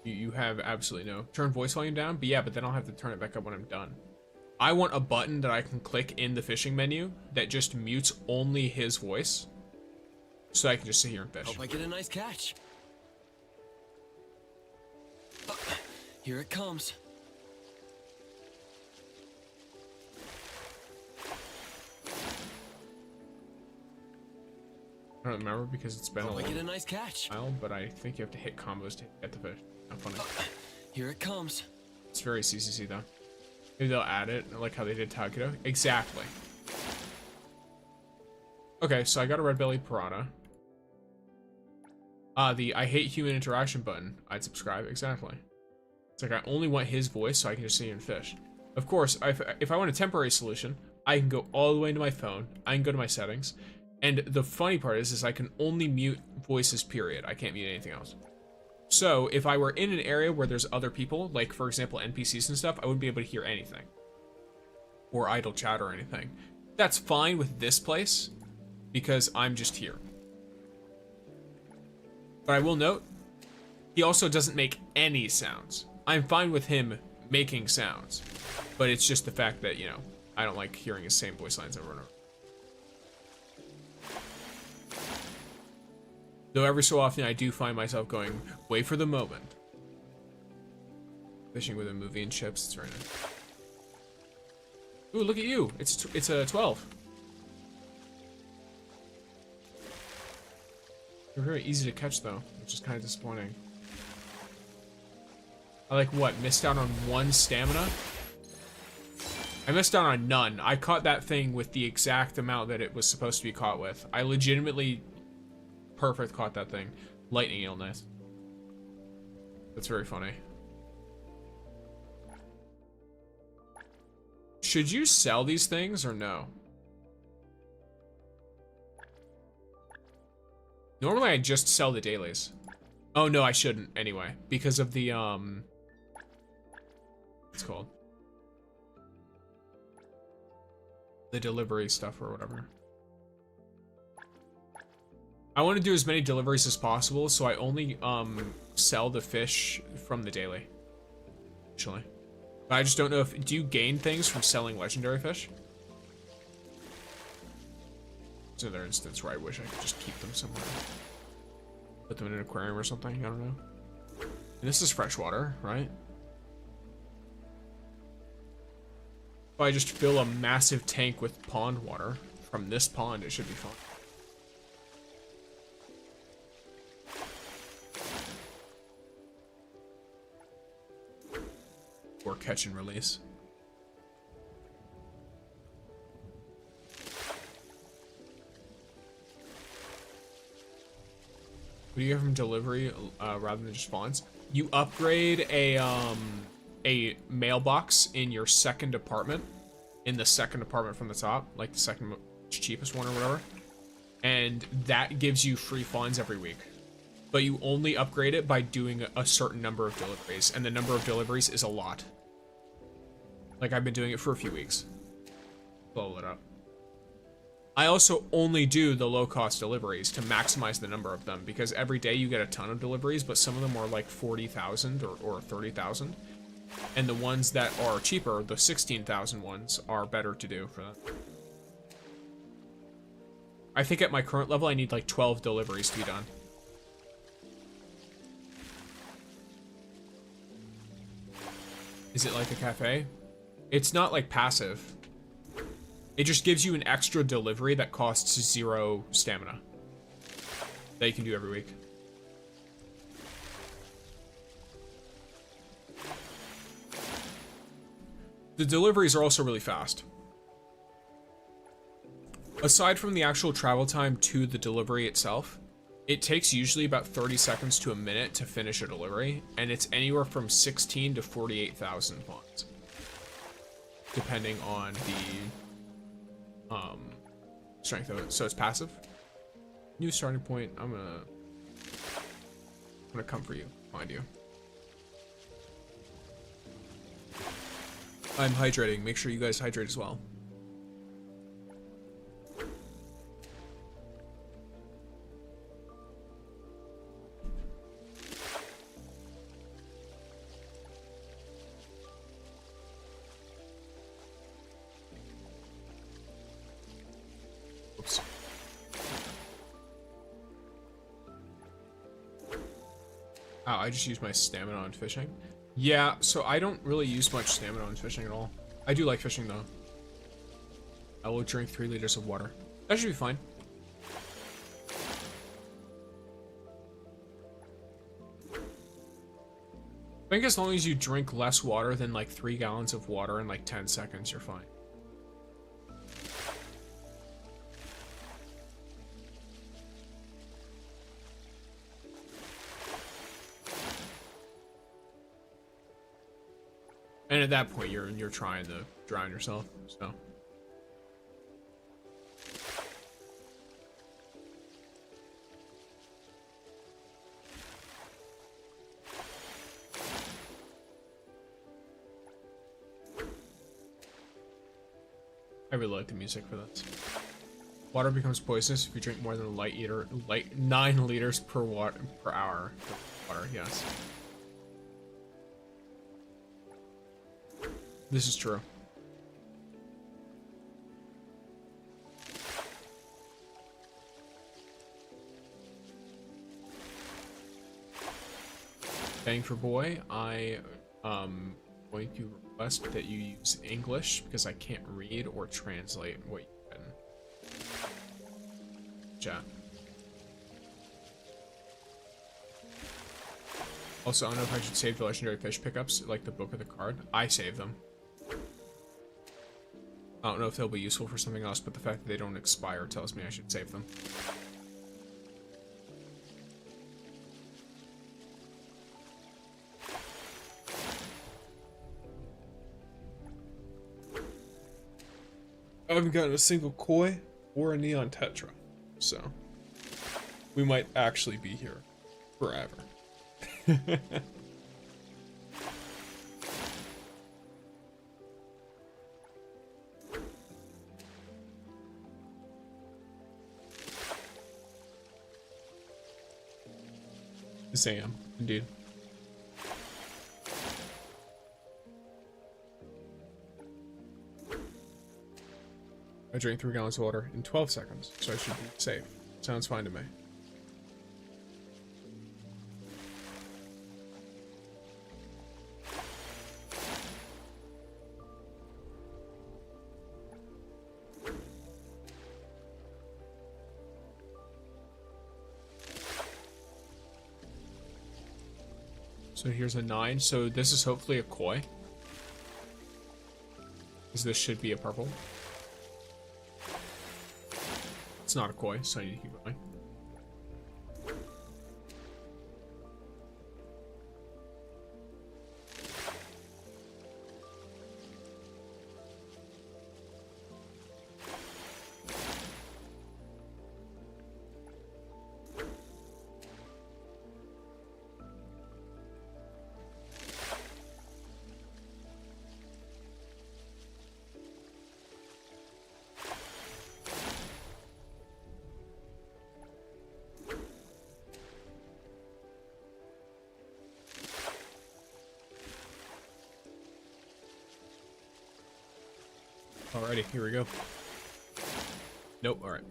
You have absolutely no. Turn voice volume down? But yeah, but then I'll have to turn it back up when I'm done. I want a button that I can click in the fishing menu that just mutes only his voice. So I can just sit here and fish. Hope I get a nice catch. Here it comes. I don't remember because it's been Hope I get a nice catch. while, but I think you have to hit combos to get the fish. Not funny. Here it comes. It's very CCC though. Maybe they'll add it, like how they did Takudo. Exactly. Okay, so I got a red belly piranha. The I hate human interaction button. I'd subscribe. Exactly. It's like I only want his voice so I can just sit here and fish. Of course, if I want a temporary solution, I can go all the way into my phone. I can go to my settings. And the funny part is I can only mute voices, period. I can't mute anything else. So if I were in an area where there's other people, like for example NPCs and stuff, I wouldn't be able to hear anything. Or idle chat or anything. That's fine with this place, because I'm just here. But I will note, he also doesn't make any sounds. I'm fine with him making sounds. But it's just the fact that, you know, I don't like hearing his same voice lines over and over. Though every so often I do find myself going, wait for the moment. Fishing with a movie and chips, it's very nice. Ooh, look at you. It's a 12. They're very easy to catch though, which is kind of disappointing. I like what, missed out on 1 stamina? I missed out on none. I caught that thing with the exact amount that it was supposed to be caught with. I legitimately perfect caught that thing. Lightning eel, nice. That's very funny. Should you sell these things or no? Normally I just sell the dailies. Oh no, I shouldn't anyway, because of the what's it called? The delivery stuff or whatever. I want to do as many deliveries as possible, so I only sell the fish from the daily. Actually. But I just don't know if do you gain things from selling legendary fish? It's another instance where I wish I could just keep them somewhere. Put them in an aquarium or something, I don't know. And this is freshwater, right? If I just fill a massive tank with pond water from this pond, it should be fine. or catch and release. What do you get from delivery rather than just fons? You upgrade a mailbox in your second apartment, in the second apartment from the top, like the second cheapest one or whatever, and that gives you free fons every week. But you only upgrade it by doing a certain number of deliveries, and the number of deliveries is a lot. Like, I've been doing it for a few weeks. Blow it up. I also only do the low-cost deliveries to maximize the number of them, because every day you get a ton of deliveries, but some of them are like 40,000 or 30,000. And the ones that are cheaper, the 16,000 ones, are better to do for that. I think at my current level, I need like 12 deliveries to be done. Is it like a cafe? It's not like passive. It just gives you an extra delivery that costs 0 stamina that you can do every week. The deliveries are also really fast. Aside from the actual travel time to the delivery itself, it takes usually about 30 seconds to a minute to finish a delivery, and it's anywhere from 16 to 48,000 fons, depending on the strength of it. So it's passive. New starting point. I'm gonna come for you, find you. I'm hydrating. Make sure you guys hydrate as well. Oops. Oh, I just used my stamina on fishing. Yeah, so I don't really use much stamina on fishing at all. I do like fishing though. I will drink 3 liters of water. That should be fine. I think as long as you drink less water than like 3 gallons of water in like 10 seconds, you're fine. And at that point, you're trying to drown yourself, so. I really like the music for this. Water becomes poisonous if you drink more than a light 9 liters per hour. Water, yes. This is true. Bang for boy, I going to request that you use English because I can't read or translate what you've written. Chat. Also, I don't know if I should save the legendary fish pickups, like the book or the card. I save them. I don't know if they'll be useful for something else, but the fact that they don't expire tells me I should save them. I haven't gotten a single koi or a neon tetra, so we might actually be here forever. Sam, indeed. I drank 3 gallons of water in 12 seconds, so I should be safe. Sounds fine to me. So here's a 9. So this is hopefully a koi. Because this should be a purple. It's not a koi, so I need to keep going. Alrighty, here we go. Nope, alright.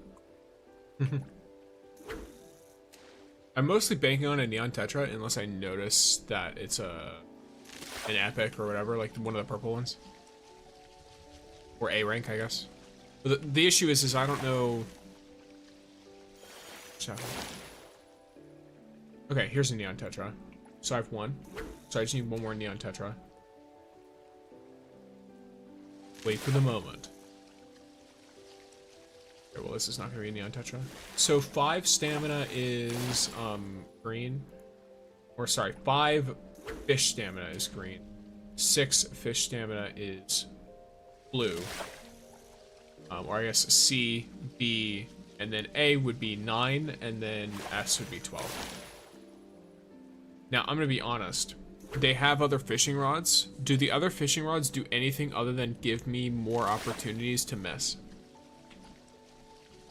I'm mostly banking on a Neon Tetra unless I notice that it's an epic or whatever, like one of the purple ones. Or A rank, I guess. But the issue is I don't know... Okay, here's a Neon Tetra. So I have one. So I just need one more Neon Tetra. Wait for the moment. Okay, well, this is not going to be a Neon Tetra. So 5 stamina is green. Or sorry, 5 fish stamina is green. 6 fish stamina is blue. Or I guess C, B, and then A would be 9, and then S would be 12. Now, I'm going to be honest. They have other fishing rods. Do the other fishing rods do anything other than give me more opportunities to miss?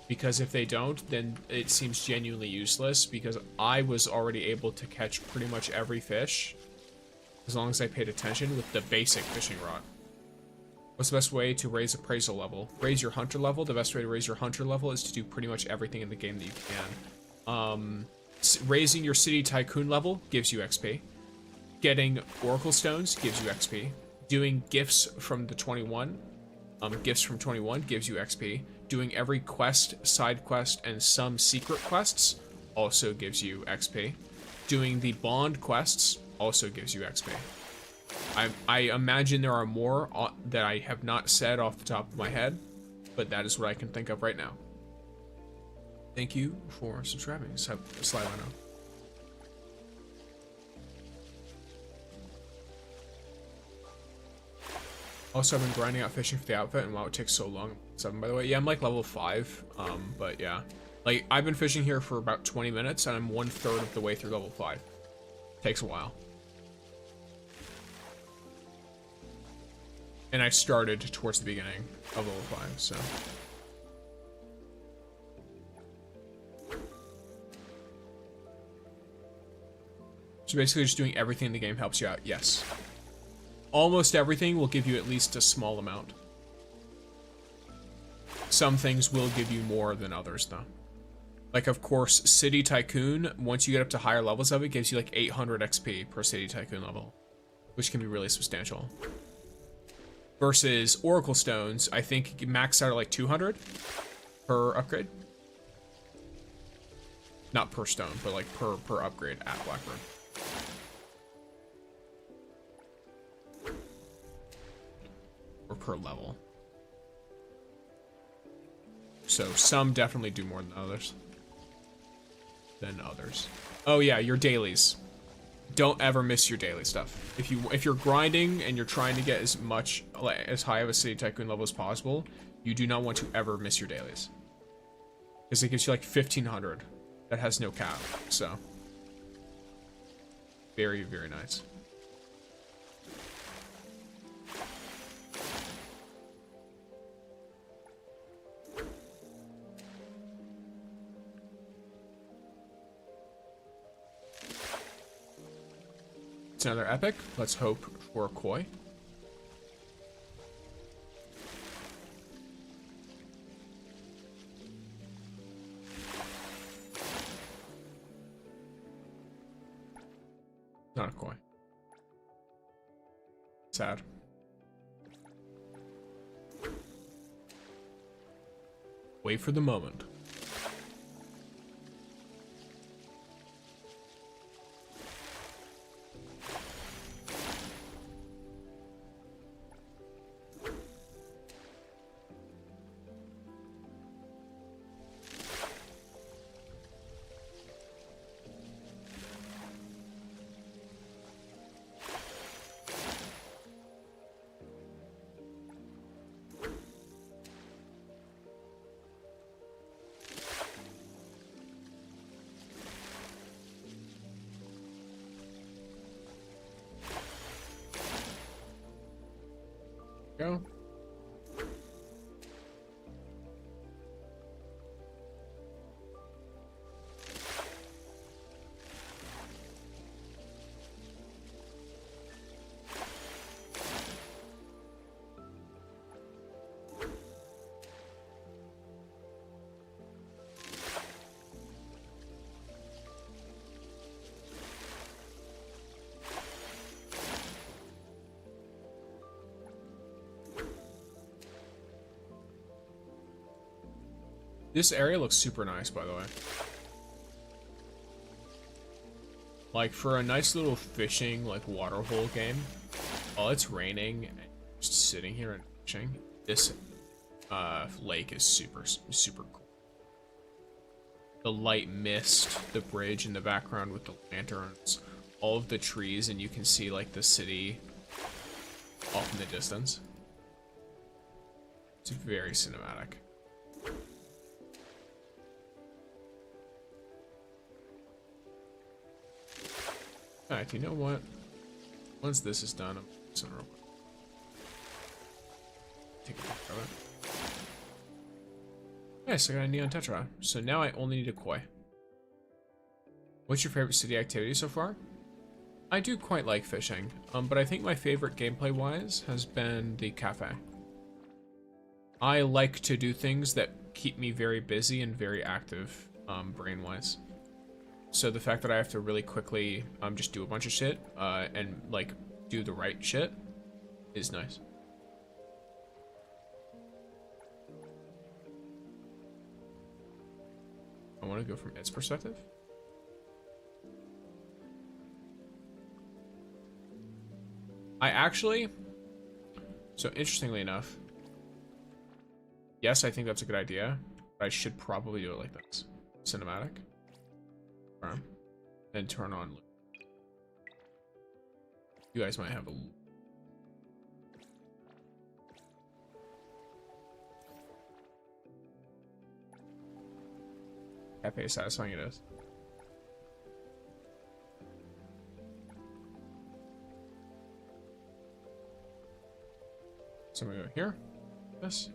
Because if they don't, then it seems genuinely useless, because I was already able to catch pretty much every fish as long as I paid attention with the basic fishing rod. What's the best way to raise appraisal level? Raise your hunter level. The best way to raise your hunter level is to do pretty much everything in the game that you can. Raising your city tycoon level gives you XP. Getting Oracle Stones gives you XP. Doing gifts from the 21, gifts from 21 gives you XP. Doing every quest, side quest, and some secret quests also gives you XP. Doing the bond quests also gives you XP. I imagine there are more that I have not said off the top of my head, but that is what I can think of right now. Thank you for subscribing. Slide on out. Also, I've been grinding out fishing for the outfit, and wow, it takes so long. 7, by the way. Yeah, I'm like level 5, but yeah. Like, I've been fishing here for about 20 minutes, and I'm 1/3 of the way through level 5. Takes a while. And I started towards the beginning of level 5, so... So basically just doing everything in the game helps you out, yes. Almost everything will give you at least a small amount. Some things will give you more than others, though. Like, of course, City Tycoon, once you get up to higher levels of it, gives you like 800 XP per City Tycoon level, which can be really substantial. Versus Oracle Stones, I think max out at like 200 per upgrade. Not per stone, but like per upgrade at Blackbird. Or per level. So some definitely do more than others. Oh yeah, your dailies. Don't ever miss your daily stuff. If you're grinding and you're trying to get as high of a City Tycoon level as possible, you do not want to ever miss your dailies. Because it gives you like 1500. That has no cap, so. Very, very nice. It's another epic. Let's hope for a koi. Not a koi. Sad. Wait for the moment. Go. This area looks super nice, by the way. Like, for a nice little fishing, like, waterhole game, while it's raining and just sitting here and fishing, this lake is super cool. The light mist, the bridge in the background with the lanterns, all of the trees, and you can see, like, the city off in the distance. It's very cinematic. Alright, you know what? Once this is done, I'm just gonna take a look at it. Nice, I got a neon tetra. So now I only need a koi. What's your favorite city activity so far? I do quite like fishing, but I think my favorite gameplay-wise has been the cafe. I like to do things that keep me very busy and very active, brain-wise. So the fact that I have to really quickly just do a bunch of shit and like do the right shit is nice. I want to go from its perspective. I actually, so interestingly enough, yes, I think that's a good idea, but I should probably do it like this. Cinematic. And turn on. You guys might have a cafe satisfying it is. So I'm gonna go here. This.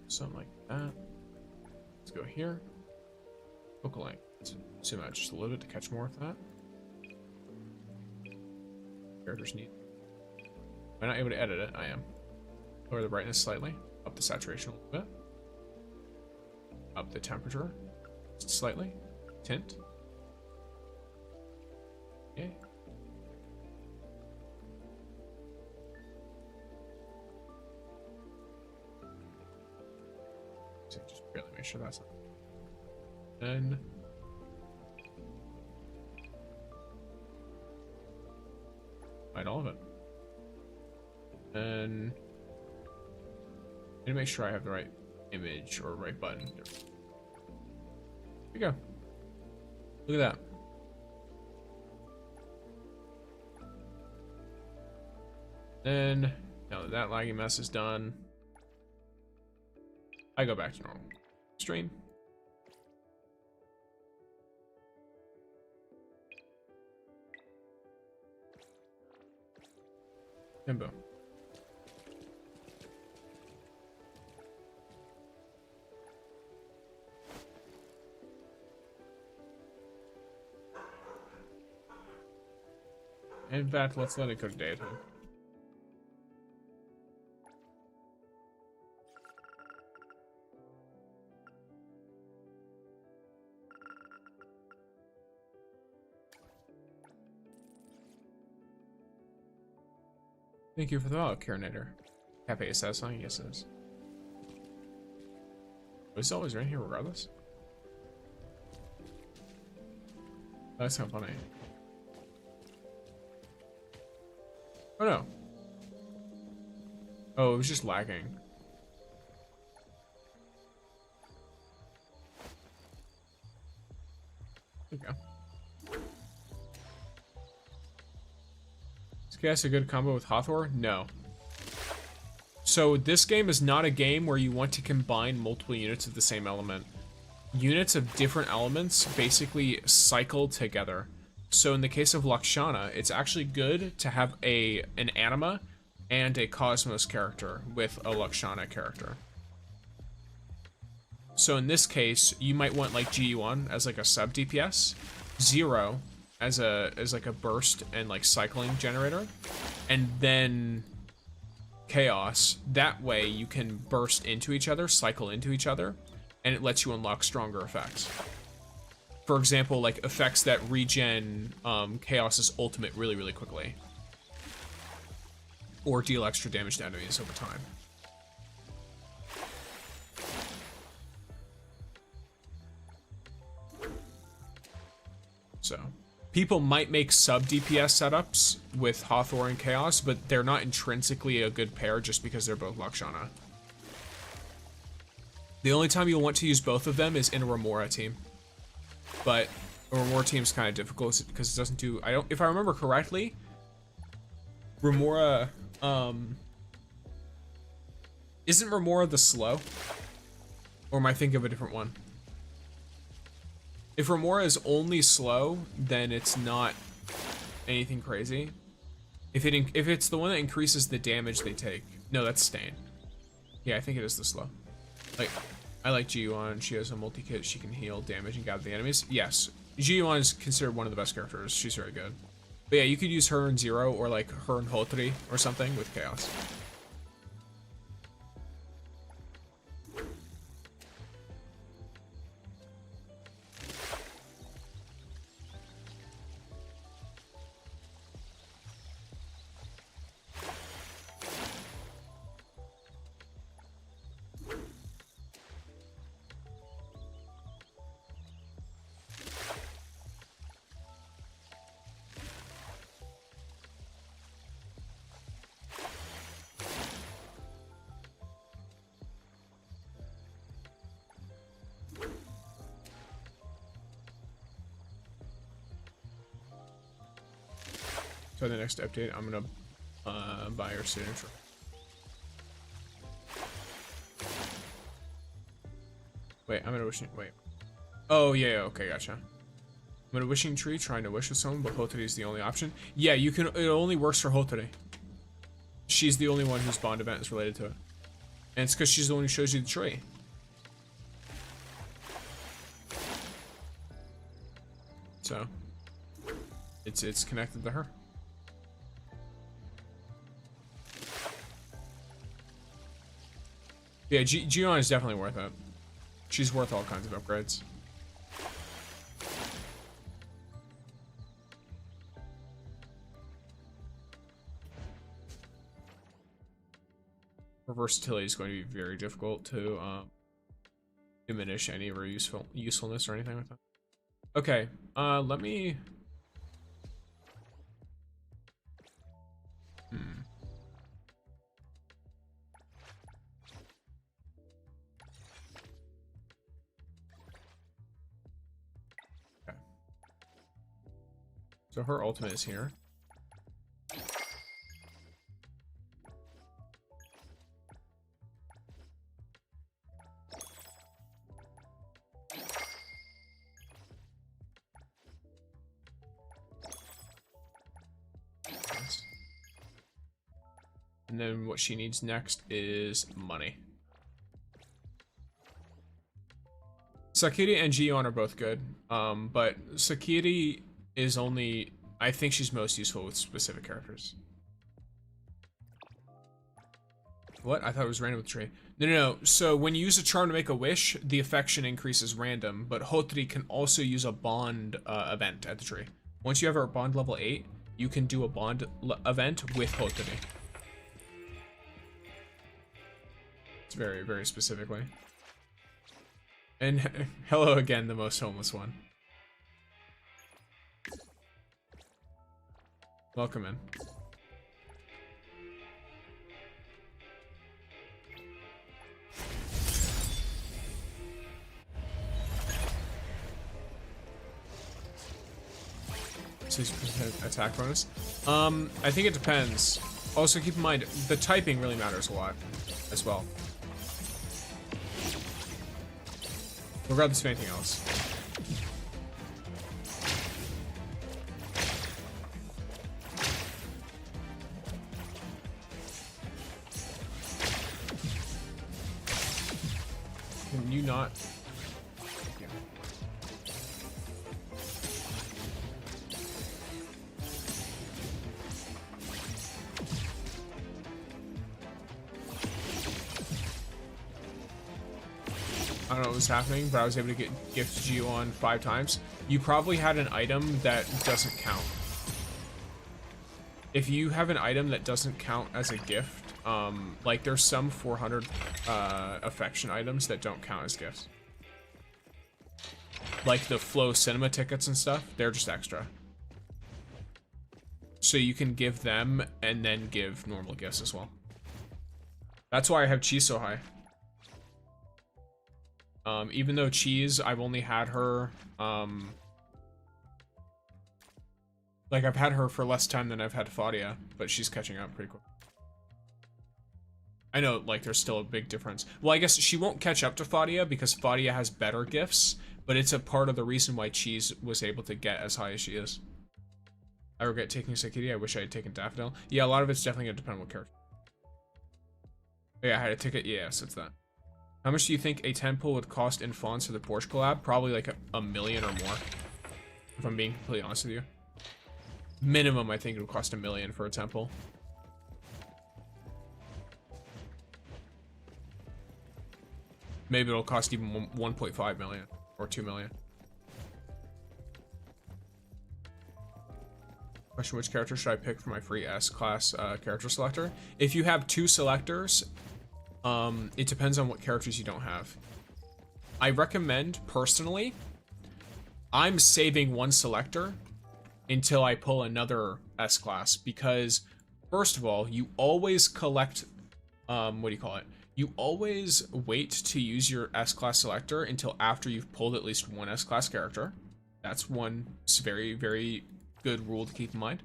Something like that. Let's go here. Focal length. Let's zoom out just a little bit to catch more of that. Characters need. Am I not able to edit it? I am. Lower the brightness slightly. Up the saturation a little bit. Up the temperature slightly. Tint. Okay. So just really make sure that's not. Then hide all of it. And I need to make sure I have the right image or right button. There we go. Look at that. Then now that laggy mess is done, I go back to normal. Stream. And boom. In fact, let's let it go to daytime. Thank you for the follow, Carinator. Cafe is satisfying? Yes, it is. It's always right here regardless. That's kind of funny. Oh no. Oh, it was just lagging. Okay. Is Gas a good combo with Hathor? No. So this game is not a game where you want to combine multiple units of the same element. Units of different elements basically cycle together. So in the case of Lakshana, it's actually good to have an Anima and a Cosmos character with a Lakshana character. So in this case, you might want like G1 as like a sub DPS, 0 as like a burst and like cycling generator, and then Chaos. That way you can burst into each other, cycle into each other, and it lets you unlock stronger effects. For example, like effects that regen Chaos's ultimate really, really quickly. Or deal extra damage to enemies over time. So, people might make sub DPS setups with Hathor and Chaos, but they're not intrinsically a good pair just because they're both Lakshana. The only time you'll want to use both of them is in a Remora team. But a Remora team's kind of difficult because it doesn't do, if I remember correctly, Remora, isn't Remora the slow? Or am I thinking of a different one? If Remora is only slow, then it's not anything crazy. If it's the one that increases the damage they take, no, that's Stain. Yeah, I think it is the slow. Like, I like Ji-Yuan. She has a multi-kit. She can heal damage and gather the enemies. Yes, Ji-Yuan is considered one of the best characters. She's very good. But yeah, you could use her in 0 or like her in Hotri or something with Chaos. So the next update, I'm gonna buy her signature. Wait, I'm gonna wishing. Wait. Oh yeah, okay, gotcha. I'm gonna wishing tree, trying to wish with someone, but Hotari is the only option. Yeah, you can. It only works for Hotari. She's the only one whose bond event is related to it, and it's because she's the one who shows you the tree. So it's connected to her. Yeah, Gion is definitely worth it. She's worth all kinds of upgrades. Her versatility is going to be very difficult to diminish any of her usefulness or anything like that. Okay, let me... So her ultimate is here. Nice. And then what she needs next is money. Sakiri and Gion are both good, but Sakiri is only, I think she's most useful with specific characters. What? I thought it was random with tree. No. So when you use a charm to make a wish, the affection increases random, but Hotri can also use a bond event at the tree. Once you have her bond level 8, you can do a bond event with Hotri. It's very, very specifically. And hello again, the most homeless one. Welcome in. So attack bonus. I think it depends. Also keep in mind, the typing really matters a lot as well. Regardless of anything else. you not? I don't know what was happening, but I was able to get gift G1 5 times. You probably had an item that doesn't count. If you have an item that doesn't count as a gift, like there's some 400 affection items that don't count as gifts. Like the Flow Cinema tickets and stuff, they're just extra. So you can give them and then give normal gifts as well. That's why I have Cheese so high. Even though Cheese, I've only had her, like I've had her for less time than I've had Fadia, but she's catching up pretty quick. I know, like, there's still a big difference. Well, I guess she won't catch up to Fadia because Fadia has better gifts, but it's a part of the reason why Cheese was able to get as high as she is. I regret taking Sakiti. I wish I had taken Daffodil. Yeah, a lot of it's definitely going to depend on what character. Oh, yeah, I had a ticket. Yes, it's that. How much do you think a 10 pull would cost in fonts for the Porsche collab? Probably like a million or more, if I'm being completely honest with you. Minimum, I think it would cost $1 million for a temple. Maybe it'll cost even 1.5 million or 2 million. Question: which character should I pick for my free S-class character selector? If you have 2 selectors, it depends on what characters you don't have. I recommend, personally, I'm saving 1 selector until I pull another S-class, because first of all, you always collect, what do you call it? You always wait to use your S-class selector until after you've pulled at least 1 S-class character. That's one very, very good rule to keep in mind.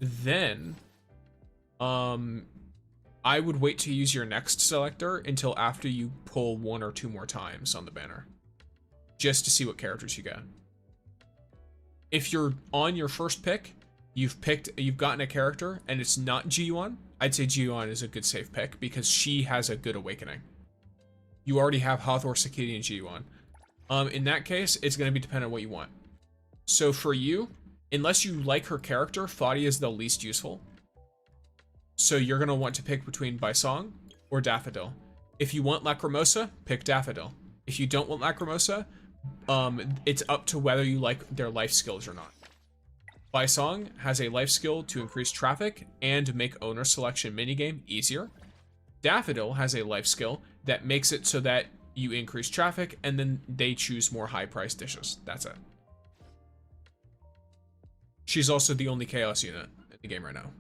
Then, I would wait to use your next selector until after you pull 1 or 2 more times on the banner, just to see what characters you get. If you're on your first pick, you've gotten a character and it's not G1, I'd say G1 is a good safe pick because she has a good awakening. You already have Hathor, Sakiti, and G1. In that case, it's going to be dependent on what you want. So for you, unless you like her character, Fadia is the least useful. So you're going to want to pick between Baisong or Daffodil. If you want Lacrimosa, pick Daffodil. If you don't want Lacrimosa, it's up to whether you like their life skills or not. Baisong has a life skill to increase traffic and make owner selection minigame easier. Daffodil has a life skill that makes it so that you increase traffic and then they choose more high-priced dishes. That's it. She's also the only chaos unit in the game right now,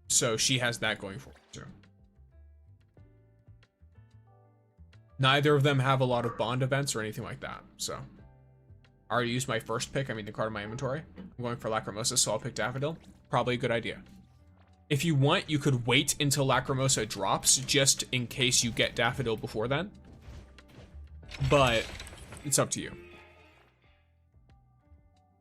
so she has that going for her too. Neither of them have a lot of bond events or anything like that, so. I already used my first pick, I mean the card in my inventory. I'm going for Lacrimosa, so I'll pick Daffodil. Probably a good idea. If you want, you could wait until Lacrimosa drops, just in case you get Daffodil before then. But, it's up to you.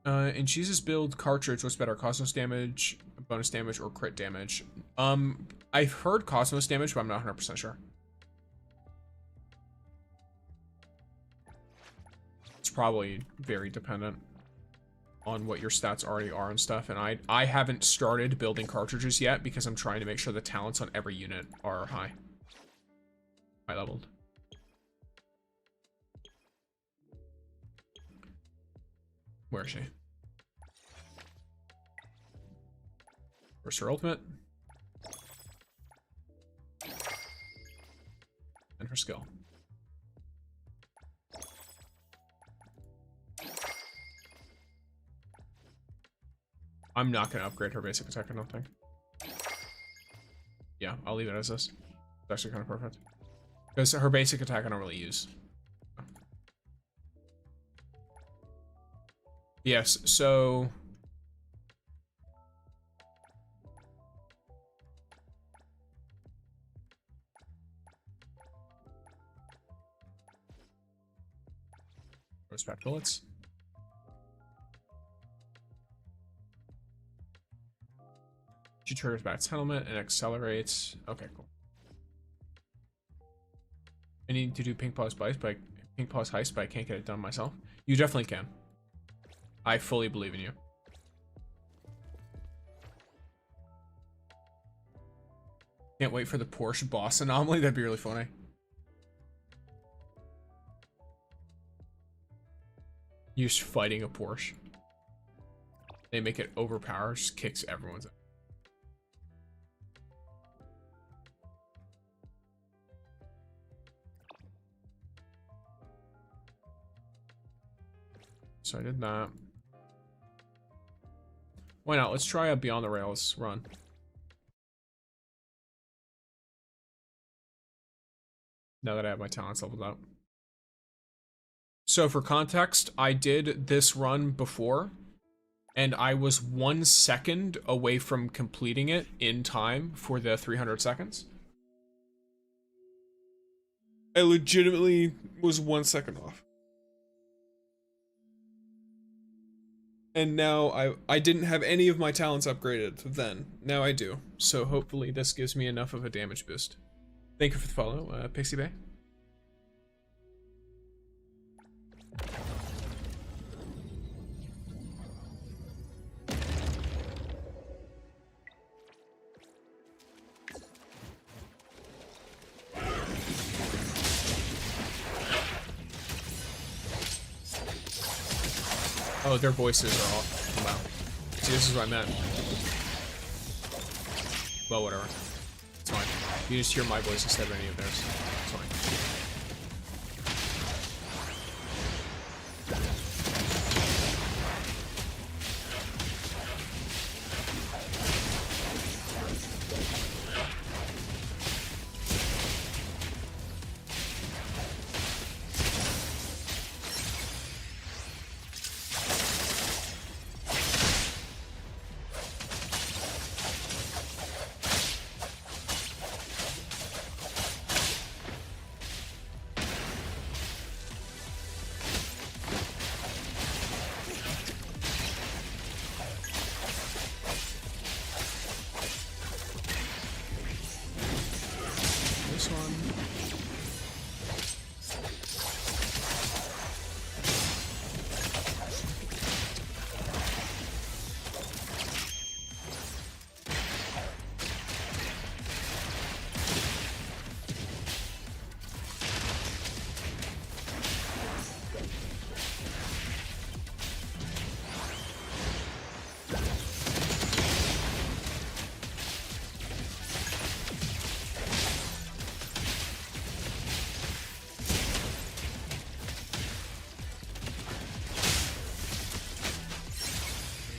In Cheese's build cartridge, what's better, Cosmos damage, bonus damage, or crit damage? I've heard Cosmos damage, but I'm not 100% sure. It's probably very dependent on what your stats already are and stuff, and I haven't started building cartridges yet because I'm trying to make sure the talents on every unit are high leveled. Where is she? Where's her ultimate? And her skill. I'm not going to upgrade her basic attack, I don't think. Yeah, I'll leave it as this. It's actually kind of perfect. Because her basic attack I don't really use. Yes, so... Respect bullets. She triggers back settlement and accelerates. Okay, cool. need to do Pink Paw's Heist, but I can't get it done myself. You definitely can. I fully believe in you. Can't wait for the Porsche boss anomaly. That'd be really funny. You're just fighting a Porsche. They make it overpowered, just kicks everyone's. So I did that. Why not? Let's try a Beyond the Rails run. Now that I have my talents leveled up. So for context, I did this run before, and I was 1 second away from completing it in time for the 300 seconds. I legitimately was 1 second off. And now I didn't have any of my talents upgraded then. Now I do. So hopefully this gives me enough of a damage boost. Thank you for the follow, Pixie Bay. Oh, their voices are off. Wow. See, this is what I meant. Well, whatever. It's fine. You just hear my voice instead of any of theirs. It's fine.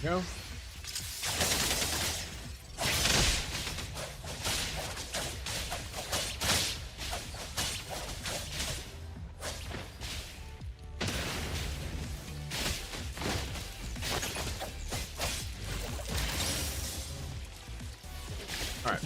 Go. All right.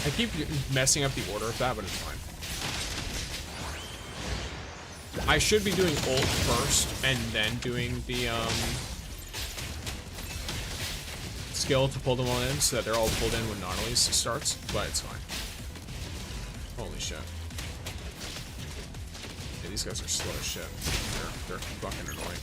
I keep messing up the order of that, but it's fine. I should be doing ult first and then doing the skill to pull them all in so that they're all pulled in when Nautilus starts, but it's fine. Holy shit. Yeah, these guys are slow as shit. They're fucking annoying.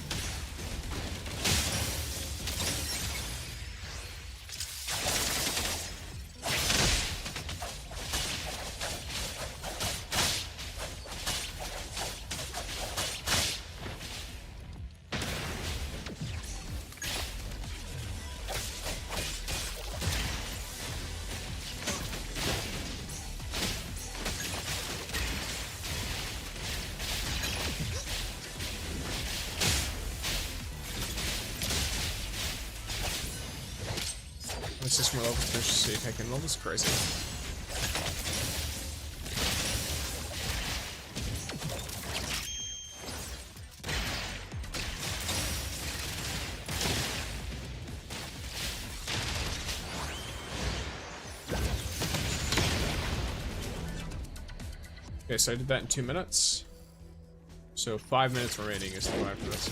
It's just more levels to see if I can level. This is crazy. Okay, so I did that in 2 minutes. So 5 minutes remaining is still after this.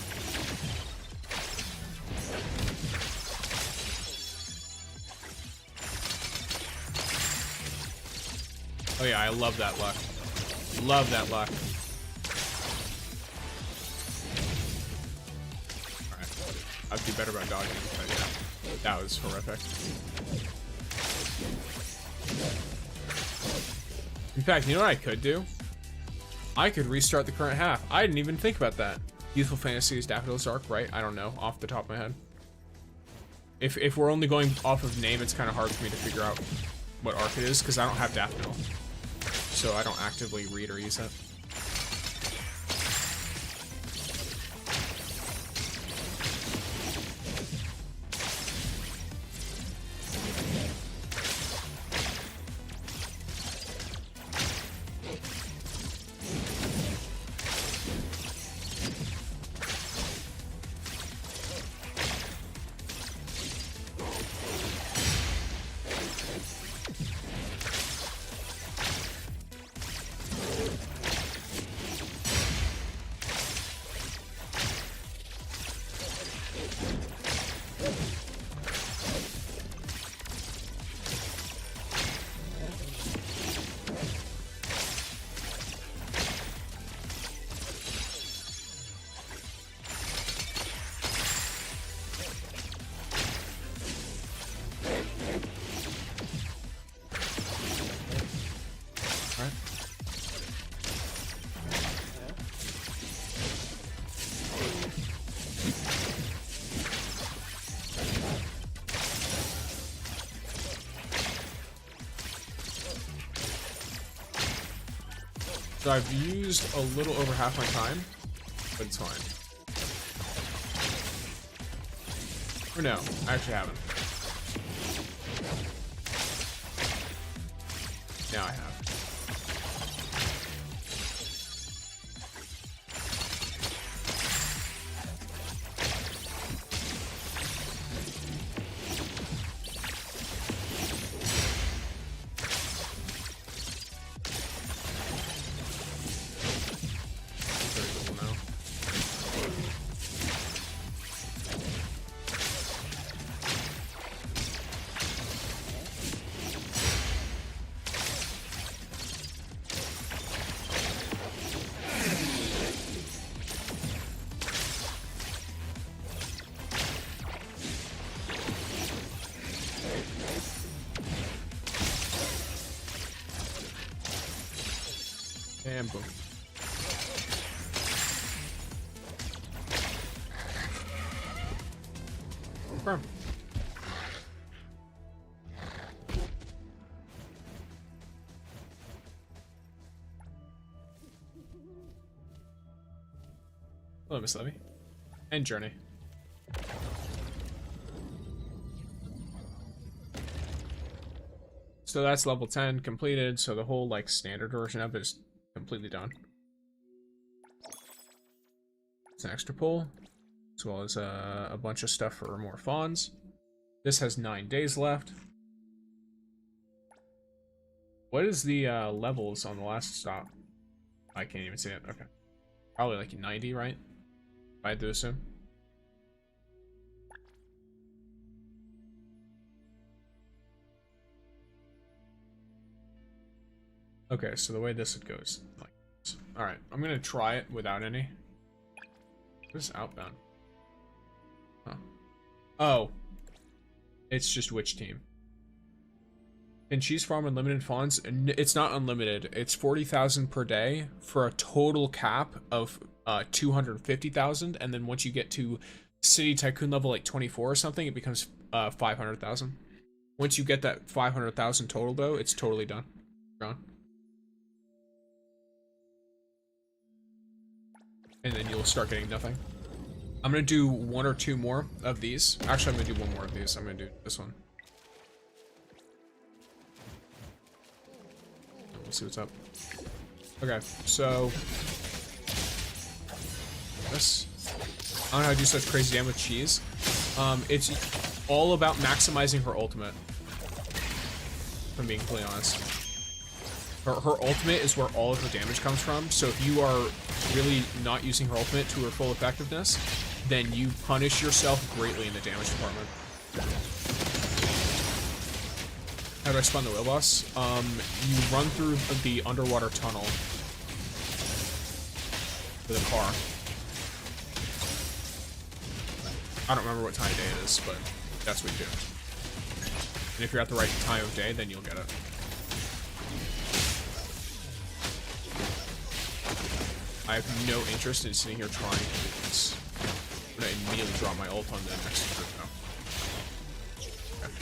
Oh yeah, I love that luck. Love that luck. Alright. I have to be better about dodging, but yeah. That was horrific. In fact, you know what I could do? I could restart the current half. I didn't even think about that. Youthful Fantasy is Daffodil's Arc, right? I don't know, off the top of my head. If we're only going off of name, it's kind of hard for me to figure out what arc it is, because I don't have Daffodil. So I don't actively read or use it. So I've used a little over half my time, but it's fine. Or no, I actually haven't. Now I have. And boom. Confirm. Hello, Miss Levy. And Journey. So that's level 10 completed, so the whole like standard version of it is completely done. It's an extra pull, as well as a bunch of stuff for more fawns. This has 9 days left. What is the levels on the last stop? I can't even see it. Okay. Probably like 90, right? If I had to assume. Okay, so the way this would go is like this. Alright, I'm gonna try it without any. What is outbound? Huh. Oh. It's just which team. Can cheese farm unlimited fawns? It's not unlimited. It's 40,000 per day for a total cap of 250,000, and then once you get to City Tycoon level like 24 or something, it becomes 500,000. Once you get that 500,000 total though, it's totally done. Gone. And then you'll start getting nothing. I'm gonna do 1 or 2 more of these. Actually, I'm gonna do 1 more of these. I'm gonna do this one. We'll see what's up. Okay, so this. I don't know how to do such crazy damage with cheese. It's all about maximizing her ultimate. If I'm being completely honest. Her ultimate is where all of her damage comes from, so if you are really not using her ultimate to her full effectiveness, then you punish yourself greatly in the damage department. How do I spawn the whale boss? You run through the underwater tunnel with a car. I don't remember what time of day it is, but that's what you do. And if you're at the right time of day, then you'll get it. I have no interest in sitting here trying to do this. I'm gonna immediately drop my ult on the next group now. Okay.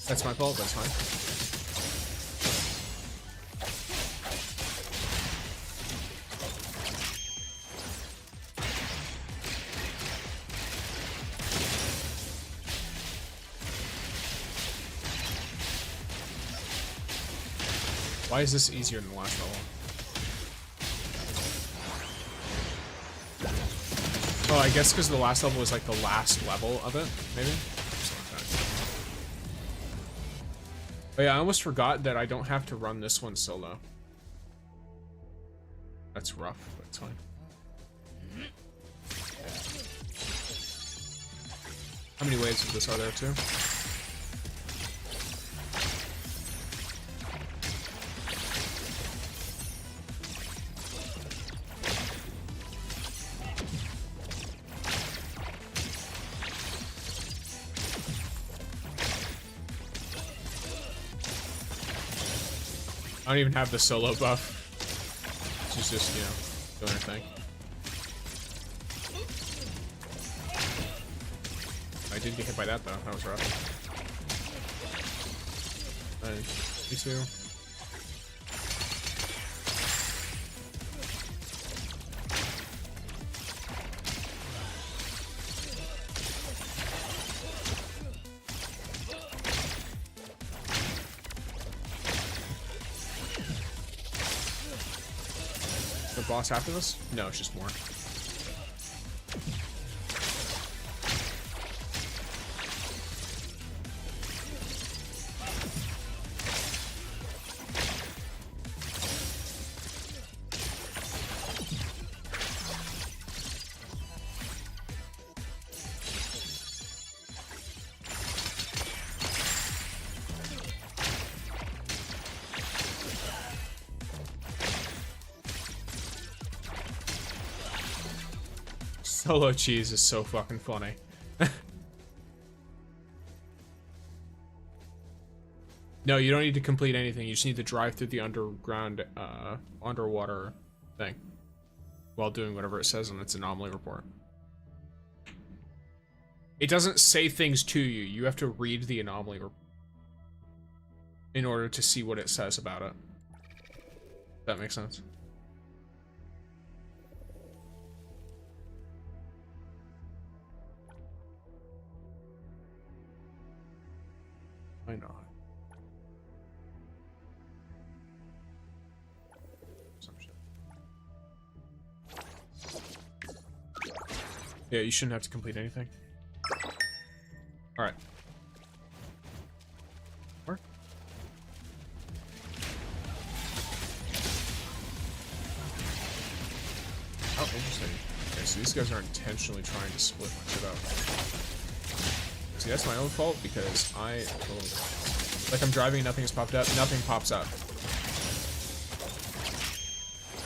That's my fault, that's fine. Why is this easier than the last level? Oh, I guess because the last level was like the last level of it, maybe? Oh yeah, I almost forgot that I don't have to run this one solo. That's rough, but it's fine. How many waves of this are there too? I don't even have the solo buff. She's just, you know, doing her thing. I did get hit by that though. That was rough. Me too. Boss after this? No, it's just more. Solo cheese is so fucking funny. No, you don't need to complete anything. You just need to drive through the underground, underwater thing while doing whatever it says on its anomaly report. It doesn't say things to you. You have to read the anomaly report in order to see what it says about it. That makes sense. Why not? Some shit. Yeah, you shouldn't have to complete anything. Alright. Work. Oh, interesting. Okay, so these guys are intentionally trying to split my shit up. See, that's my own fault because like I'm driving, nothing has popped up, nothing pops up.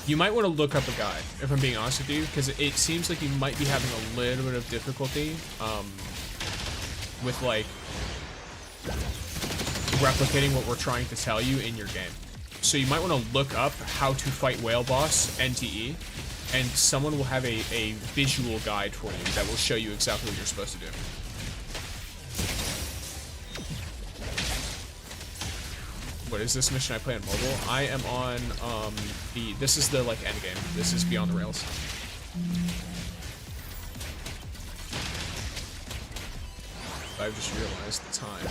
You might want to look up a guide, if I'm being honest with you, because it seems like you might be having a little bit of difficulty with like replicating what we're trying to tell you in your game. So you might want to look up how to fight whale boss NTE, and someone will have a visual guide for you that will show you exactly what you're supposed to do. What is this mission I play on mobile? I am on this is the like end game. This is Beyond the Rails. I've just realized the time.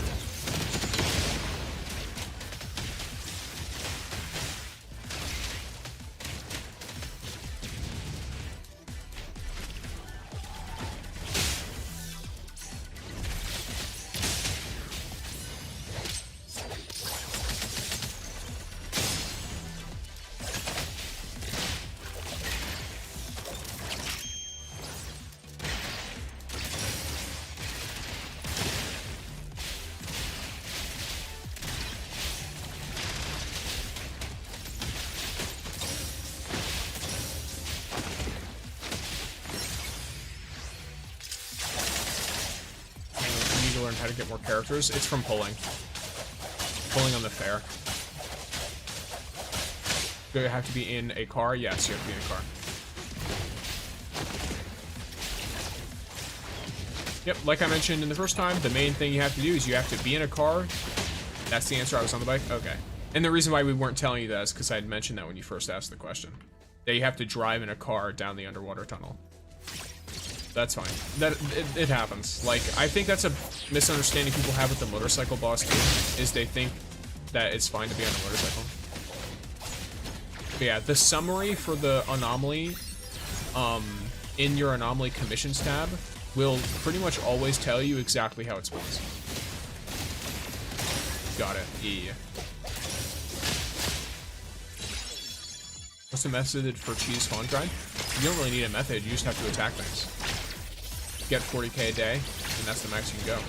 Learn how to get more characters. It's from pulling on the fair. Do you have to be in a car? Yes, you have to be in a car. Yep, like I mentioned in the first time, the main thing you have to do is you have to be in a car. That's the answer. I was on the bike. Okay. And the reason why we weren't telling you that is because I had mentioned that when you first asked the question, that you have to drive in a car down the underwater tunnel. That's fine. It happens. Like, I think that's a misunderstanding people have with the motorcycle boss too, is they think that it's fine to be on a motorcycle. But yeah, the summary for the anomaly, in your anomaly commissions tab, will pretty much always tell you exactly how it spawns. Got it. Yeah. What's the method for cheese fawn grind? You don't really need a method, you just have to attack things. Get 40k a day, and that's the max you can go.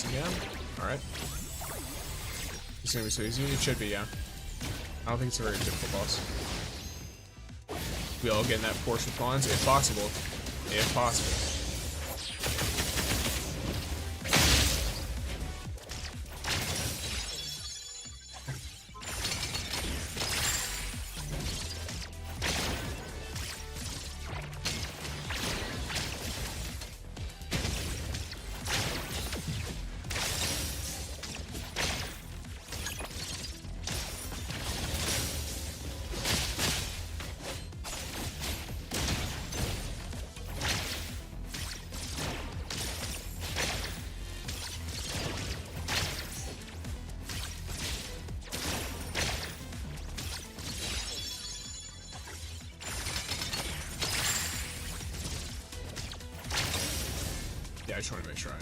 Again? Alright. It's gonna be so easy. It should be, yeah. I don't think it's a very difficult boss. We all get in that force with fons? If possible. If possible. I just want to make sure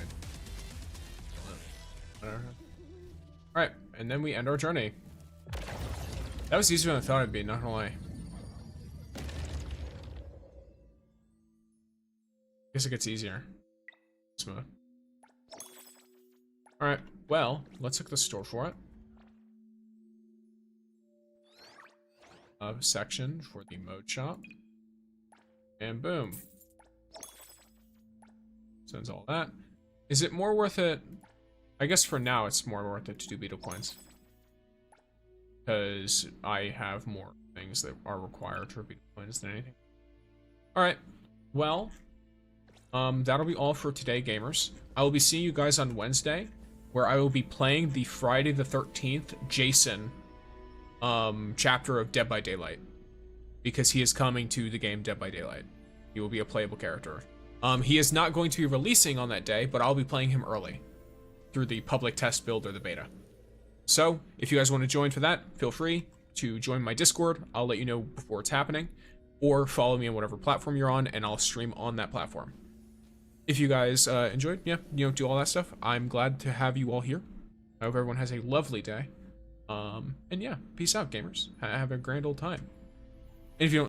Alright, and then we end our journey. That was easier than I thought it'd be, not gonna lie. Guess it gets easier. Smooth. Alright, well, let's look at the store for it. Section for the mode shop. And boom. Sends all that. Is it more worth it? I guess for now it's more worth it to do beetle coins. Because I have more things that are required for beetle coins than anything. Alright. Well, that'll be all for today, gamers. I will be seeing you guys on Wednesday, where I will be playing the Friday the 13th Jason chapter of Dead by Daylight. Because he is coming to the game Dead by Daylight. He will be a playable character. He is not going to be releasing on that day, but I'll be playing him early through the public test build or the beta. So, if you guys want to join for that, feel free to join my Discord. I'll let you know before it's happening, or follow me on whatever platform you're on, and I'll stream on that platform. If you guys enjoyed, do all that stuff, I'm glad to have you all here. I hope everyone has a lovely day. And yeah, peace out, gamers. Have a grand old time. if you